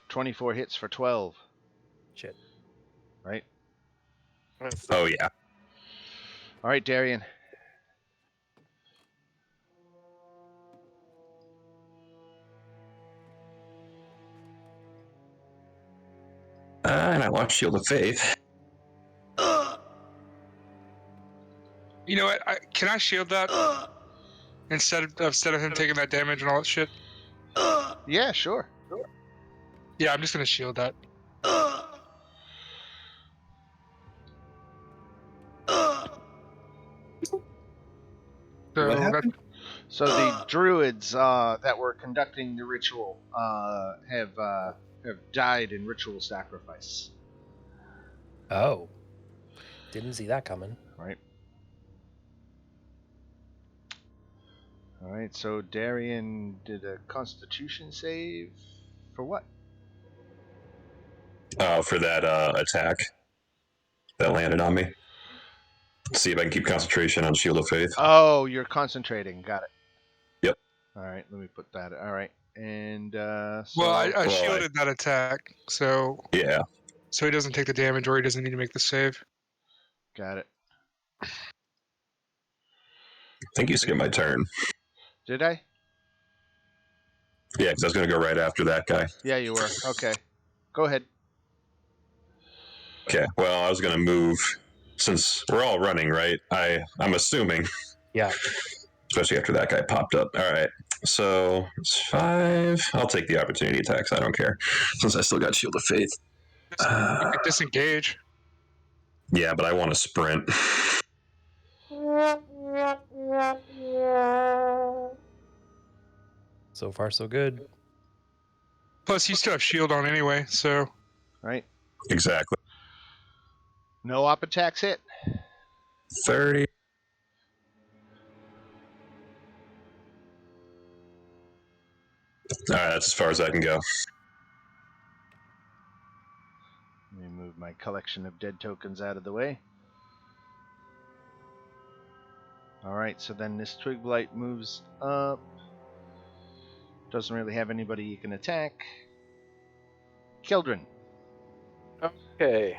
24 hits for 12. Shit. Right? Oh yeah. All right, Darian. And I lost Shield of Faith. You know what? Can I shield that instead of him taking that damage and all that shit? Yeah, sure. Yeah, I'm just gonna shield that. So What happened? So the druids that were conducting the ritual have died in ritual sacrifice. Oh. Didn't see that coming. Right. All right. So Darian did a Constitution save for what? For that attack that landed on me. See if I can keep concentration on Shield of Faith. Oh, you're concentrating. Got it. Yep. All right. Let me put that. All right. And so, well, I shielded that attack, so Yeah. so he doesn't take the damage or he doesn't need to make the save. got it. I think you skipped my turn. Did I? Yeah, because I was going to go right after that guy. Yeah, you were. Okay. Go ahead. Okay, well, I was going to move, since we're all running, right? I'm assuming. Yeah. Especially after that guy popped up. All right, so it's 5. I'll take the opportunity attacks. I don't care, since I still got Shield of Faith. You could disengage. Yeah, but I want to sprint. So far, so good. Plus, you still have shield on anyway, so Right. Exactly. No op attacks hit. 30. All right, that's as far as I can go. Let me move my collection of dead tokens out of the way. Alright, so then this Twig Blight moves up. Doesn't really have anybody you can attack. Kildren. Okay.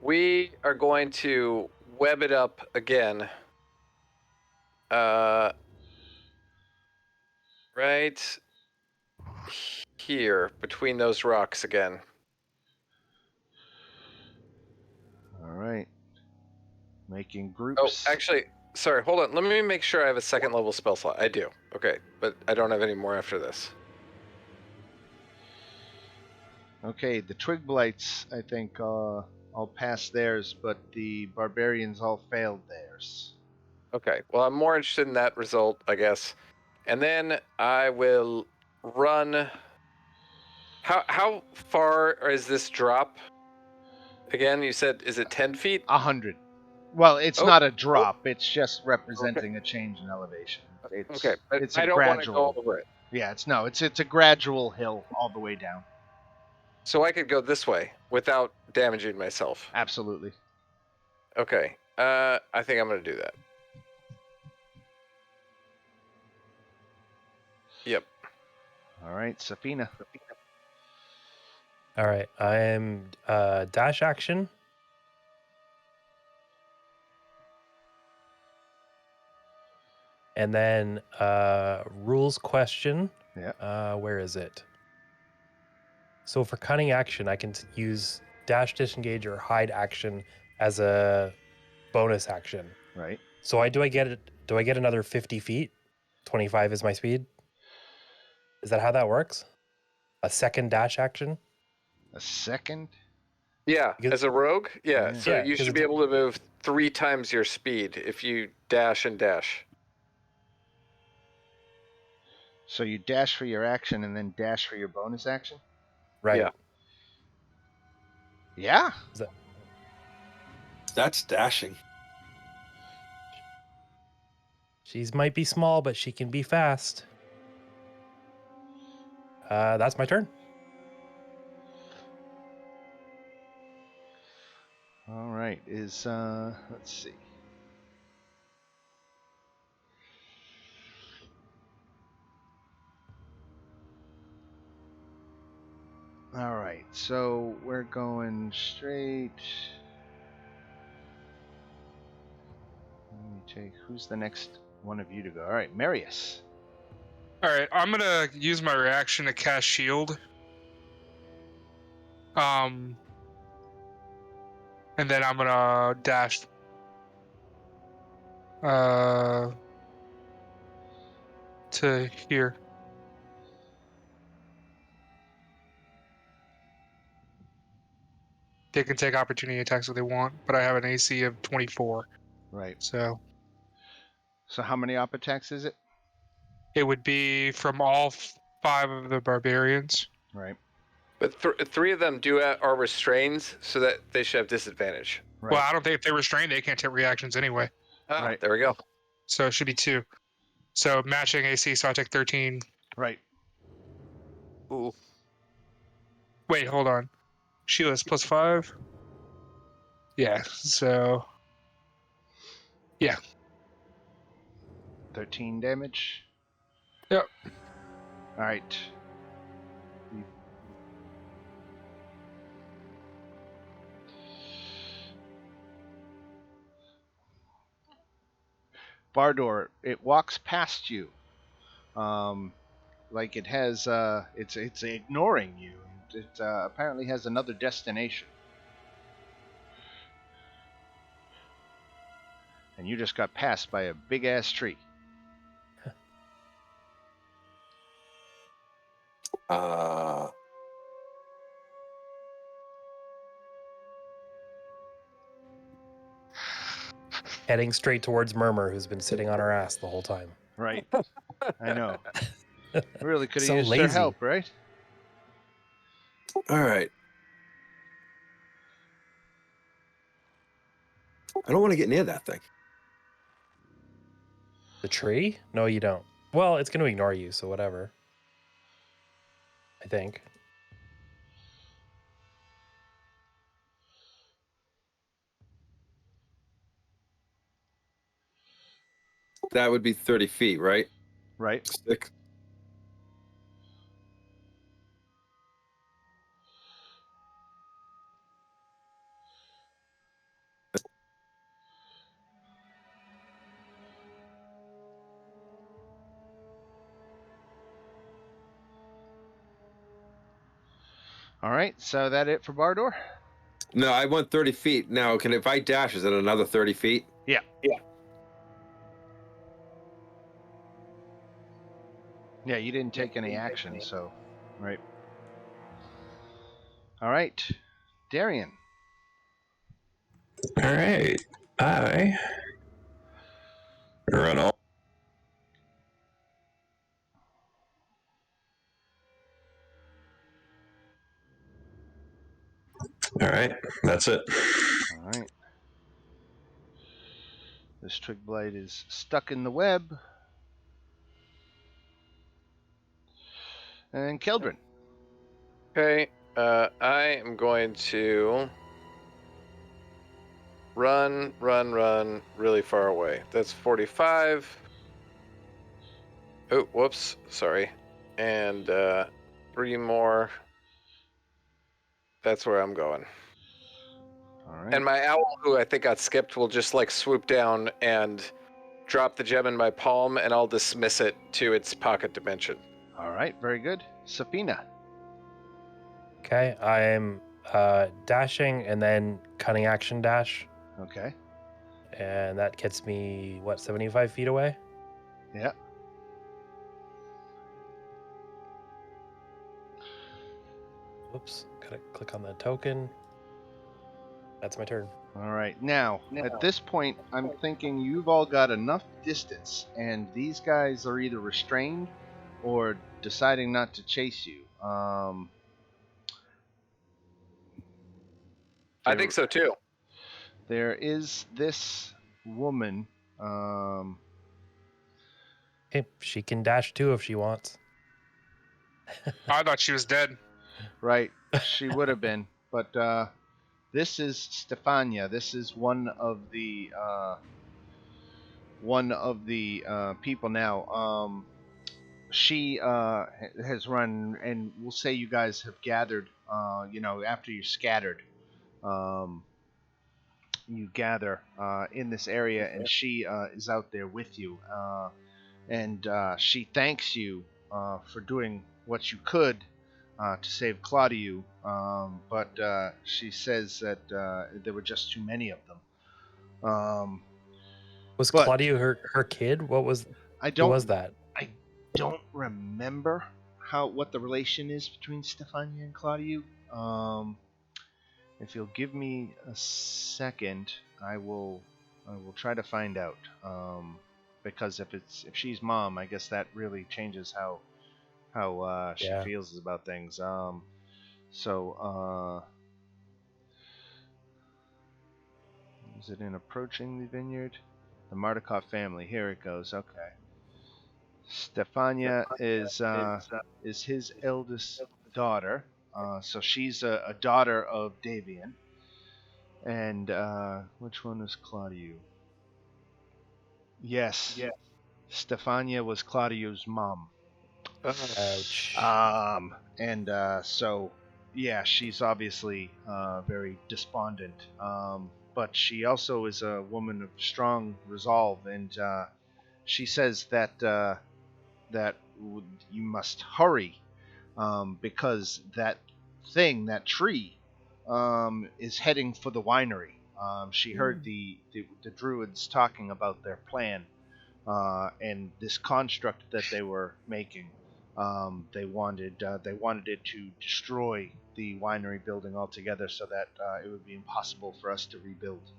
We are going to web it up again. Right here, between those rocks again. Alright. Making Oh, groups. actually, sorry, hold on. Let me make sure I have a second level spell slot. I do. Okay, but I don't have any more after this. Okay, the Twig Blights, I think, all passed theirs, but the Barbarians all failed theirs. Okay, well, I'm more interested in that result, I guess. And then I will run. How far is this drop? Again, you said, is it 10 feet? 100. Well, it's Oh, not a oh. drop. It's just representing a change in elevation. Okay, but It's I a don't want to go gradual. over it. Yeah, it's a gradual hill all the way down. So I could go this way without damaging myself. Absolutely. Okay. I think I'm going to do that. Yep. All right, Safina. All right, I am dash action. And then rules question. Yeah. Where is it? So for cunning action, I can use dash, disengage, or hide action as a bonus action. Right. So do I get it? Do I get another 50 feet? 25 is my speed. Is that how that works? A second dash action? A second. Yeah, Because- as a rogue? Yeah, Yeah. so Yeah, you 'cause should be it's- able to move 3 times your speed if you dash and dash. So you dash for your action and then dash for your bonus action? Right. Yeah. Yeah. That's dashing. She might be small, but she can be fast. That's my turn. All right. Let's see. All right. So we're going straight. Let me take. Who's the next one of you to go? All right, Marius. All right, I'm gonna use my reaction to cast shield. And then I'm gonna dash. To here. They can take opportunity attacks if they want, but I have an AC of 24, Right. so So how many op attacks is it? it would be from all 5 of the barbarians. Right. But 3 of them are restrained, so that they should have disadvantage. Right. Well, I don't think if they're restrained, they can't take reactions anyway. Ah, Right. there we go. So it should be 2. So matching AC, so I take 13. Right. Ooh. Wait, hold on. Sheila's plus 5. Yeah, so 13 damage. Yep. All right. Bardor, it walks past you, like it has. It's ignoring you. It apparently has another destination, and you just got passed by a big ass tree. Heading straight towards Murmur, who's been sitting on her ass the whole time. Right. I know. Really could have So used their lazy. help, right? All right. I don't want to get near that thing. The tree? No, you don't. Well, it's going to ignore you, so whatever. I think. That would be 30 feet, right? Right. Stick. All right. So that it for Bardor? No, I went 30 feet. Now, if I dash, is it another 30 feet? Yeah. Yeah. You didn't take any action, so right. All right, Darian. All right. I run all All right, that's it. All right. This twig blight is stuck in the web. And Keldrin. Okay, I am going to run really far away. That's 45. Oh, whoops, sorry. And 3 more. That's where I'm going. All right. And my owl, who I think got skipped, will just like swoop down and drop the gem in my palm, and I'll dismiss it to its pocket dimension. All right, very good. Safina. Okay, I'm dashing and then cunning action dash, Okay. and that gets me, what, 75 feet away? Yeah. Whoops, gotta click on the token. That's my turn. All right. Now, at this point, I'm thinking you've all got enough distance, and these guys are either restrained or deciding not to chase you. I think so too. There is this woman. Okay, she can dash too if she wants. I thought she was dead. Right, she would have been, but this is Stefania. This is one of the people now. She has run, and we'll say you guys have gathered. After you scattered, you gather in this area, and she is out there with you, and she thanks you for doing what you could to save Claudiu, but she says that there were just too many of them. Was but- Claudio her kid? Who was that? I don't remember what the relation is between Stefania and Claudiu. If you'll give me a second, I will try to find out. Because if she's mom, I guess that really changes how she feels about things. Is it in approaching the vineyard? The Mardukov family. Here it goes. Okay. Stefania is his eldest daughter. So she's a daughter of Davian. And which one is Claudiu? Yes. Stefania was Claudiu's mom. Ouch. So yeah, she's obviously very despondent. But she also is a woman of strong resolve, and she says that you must hurry because that tree, is heading for the winery. She heard the druids talking about their plan and this construct that they were making. They wanted it to destroy the winery building altogether, so that it would be impossible for us to rebuild.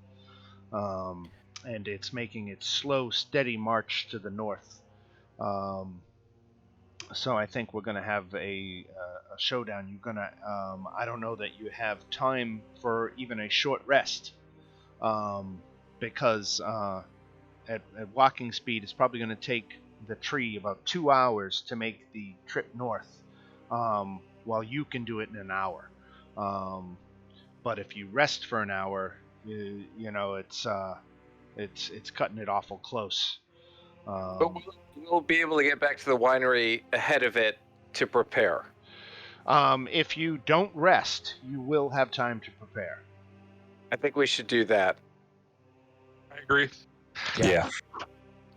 And it's making its slow, steady march to the north. So I think we're going to have a showdown. You're going to, I don't know that you have time for even a short rest, because at walking speed, it's probably going to take the tree about 2 hours to make the trip north, while you can do it in an hour. But if you rest for an hour, it's cutting it awful close. But we'll be able to get back to the winery ahead of it to prepare. If you don't rest, you will have time to prepare. I think we should do that. I agree. Yeah.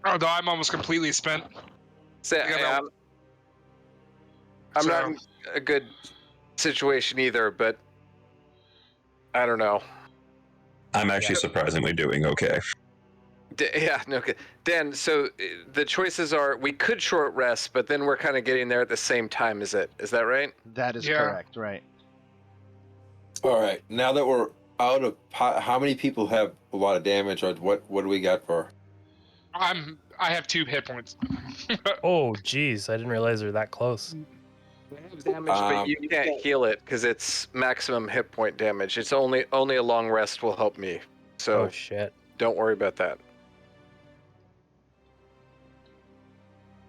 Although I'm almost completely spent. So, I'm not in a good situation either, but I don't know. I'm actually surprisingly doing okay. Dan, so the choices are we could short rest, but then we're kind of getting there at the same time, is that right? That is correct, right. All right. Now that we're out of how many people have a lot of damage, or what do we got for? I have 2 hit points. Oh, geez, I didn't realize they're that close. I have damage, but you can't heal it because it's maximum hit point damage. It's only a long rest will help me. So Oh shit. don't worry about that.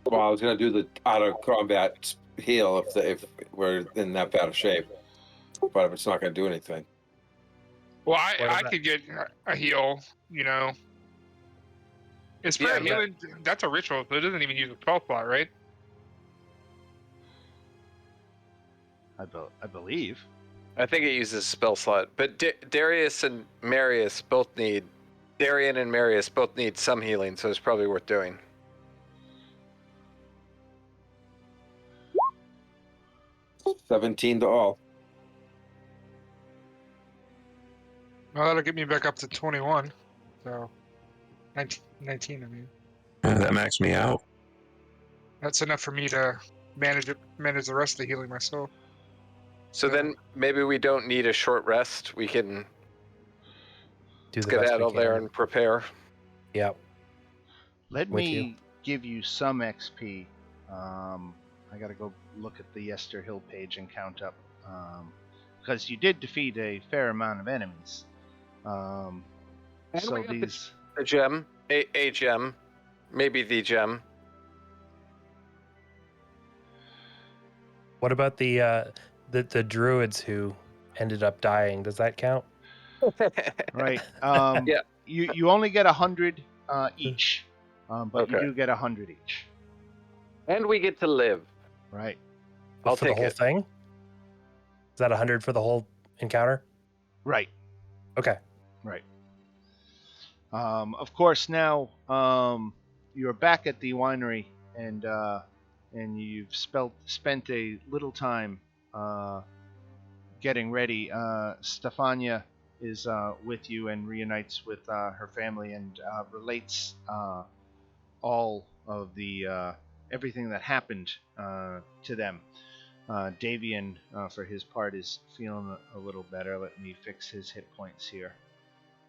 Well, I was gonna do the out of combat heal if we're in that bad of shape, but it's not gonna do anything. Well, What I about- could get a heal, you know. It's Yeah, prayer but- healing. That's a ritual, so it doesn't even use a spell slot, right? I believe. I think it uses a spell slot, but Darius and Marius both need. Darian and Marius both need some healing, so it's probably worth doing. $17 to all. Well, that'll get me back up to 21. So 19, I mean. That maxed me out. That's enough for me to manage the rest of the healing myself. So then maybe we don't need a short rest. We can Do the get best out we of there can. and prepare. Yep. Let With me give you some XP. I gotta go look at the Yester Hill page and count up. Because you did defeat a fair amount of enemies. And So we got these... a gem, a gem, maybe the gem. What about the druids who ended up dying? Does that count? Right. Yeah. You only get 100 each. But you Okay. do get 100 each. And we get to live. Right. I'll for the take whole it. thing? Is that 100 for the whole encounter? Right. Okay. Right. Of course, now you're back at the winery, and you've spent a little time getting ready. Stefania is with you and reunites with her family and relates all of the everything that happened to them. Davian, for his part, is feeling a little better. Let me fix his hit points here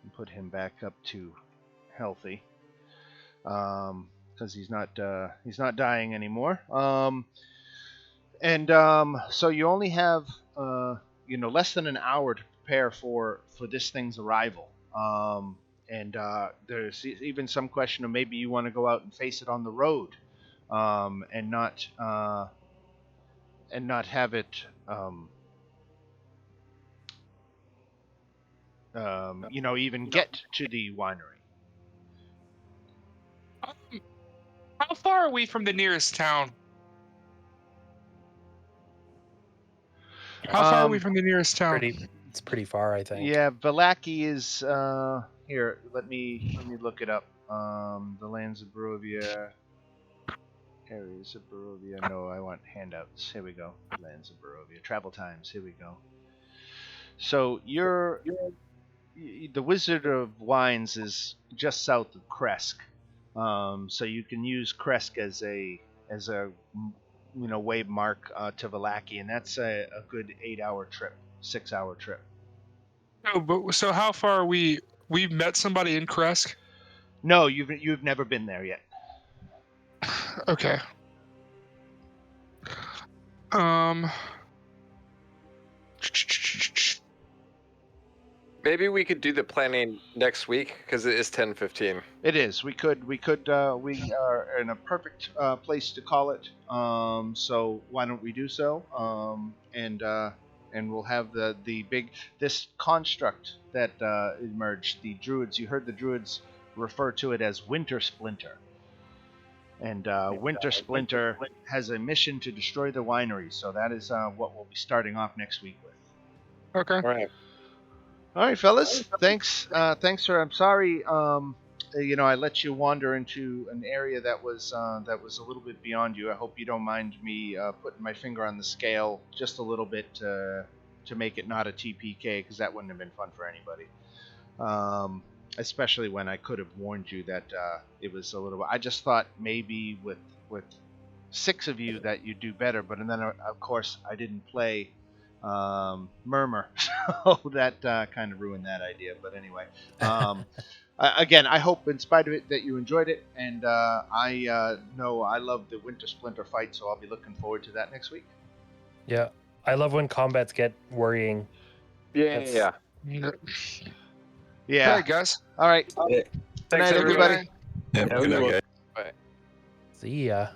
and put him back up to healthy, because he's not dying anymore. So you only have less than an hour to prepare for this thing's arrival. There's even some question of maybe you want to go out and face it on the road, and not have it even get to the winery. How far are we from the nearest town? How far are we from the nearest town? It's pretty far, I think. Yeah, Valaki is here. Let me look it up. The lands of Barovia, areas of Barovia. No, I want handouts. Here we go. Lands of Barovia, travel times. Here we go. So the Wizard of Wines is just south of Kresk, so you can use Kresk as a waymark to Valaki, and that's a good 8-hour trip, 6-hour trip. No, but so how far are we? We've met somebody in Kresk. No, you've never been there yet. Okay. Maybe we could do the planning next week because it is 10:15. It is. We are in a perfect place to call it. So why don't we do so? And we'll have this construct that emerged. The druids. You heard the druids refer to it as Winter Splinter. And Winter Splinter has a mission to destroy the winery. So that is what we'll be starting off next week with. Okay. All right. All right, fellas. Thanks. Sir. I'm sorry. I let you wander into an area that was a little bit beyond you. I hope you don't mind me putting my finger on the scale just a little bit to make it not a TPK, because that wouldn't have been fun for anybody. Especially when I could have warned you that it was a little. I just thought maybe with 6 of you that you'd do better, but then of course I didn't play Murmur, so that kind of ruined that idea. But anyway, again, I hope in spite of it that you enjoyed it, and I know I love the Winter Splinter fight, so I'll be looking forward to that next week. Yeah. I love when combats get worrying. Yeah, That's- yeah. Yeah. All right, guys. All right. Good Thanks, night, everybody. everybody. Yep, Yeah, good we night, will. guys. See ya.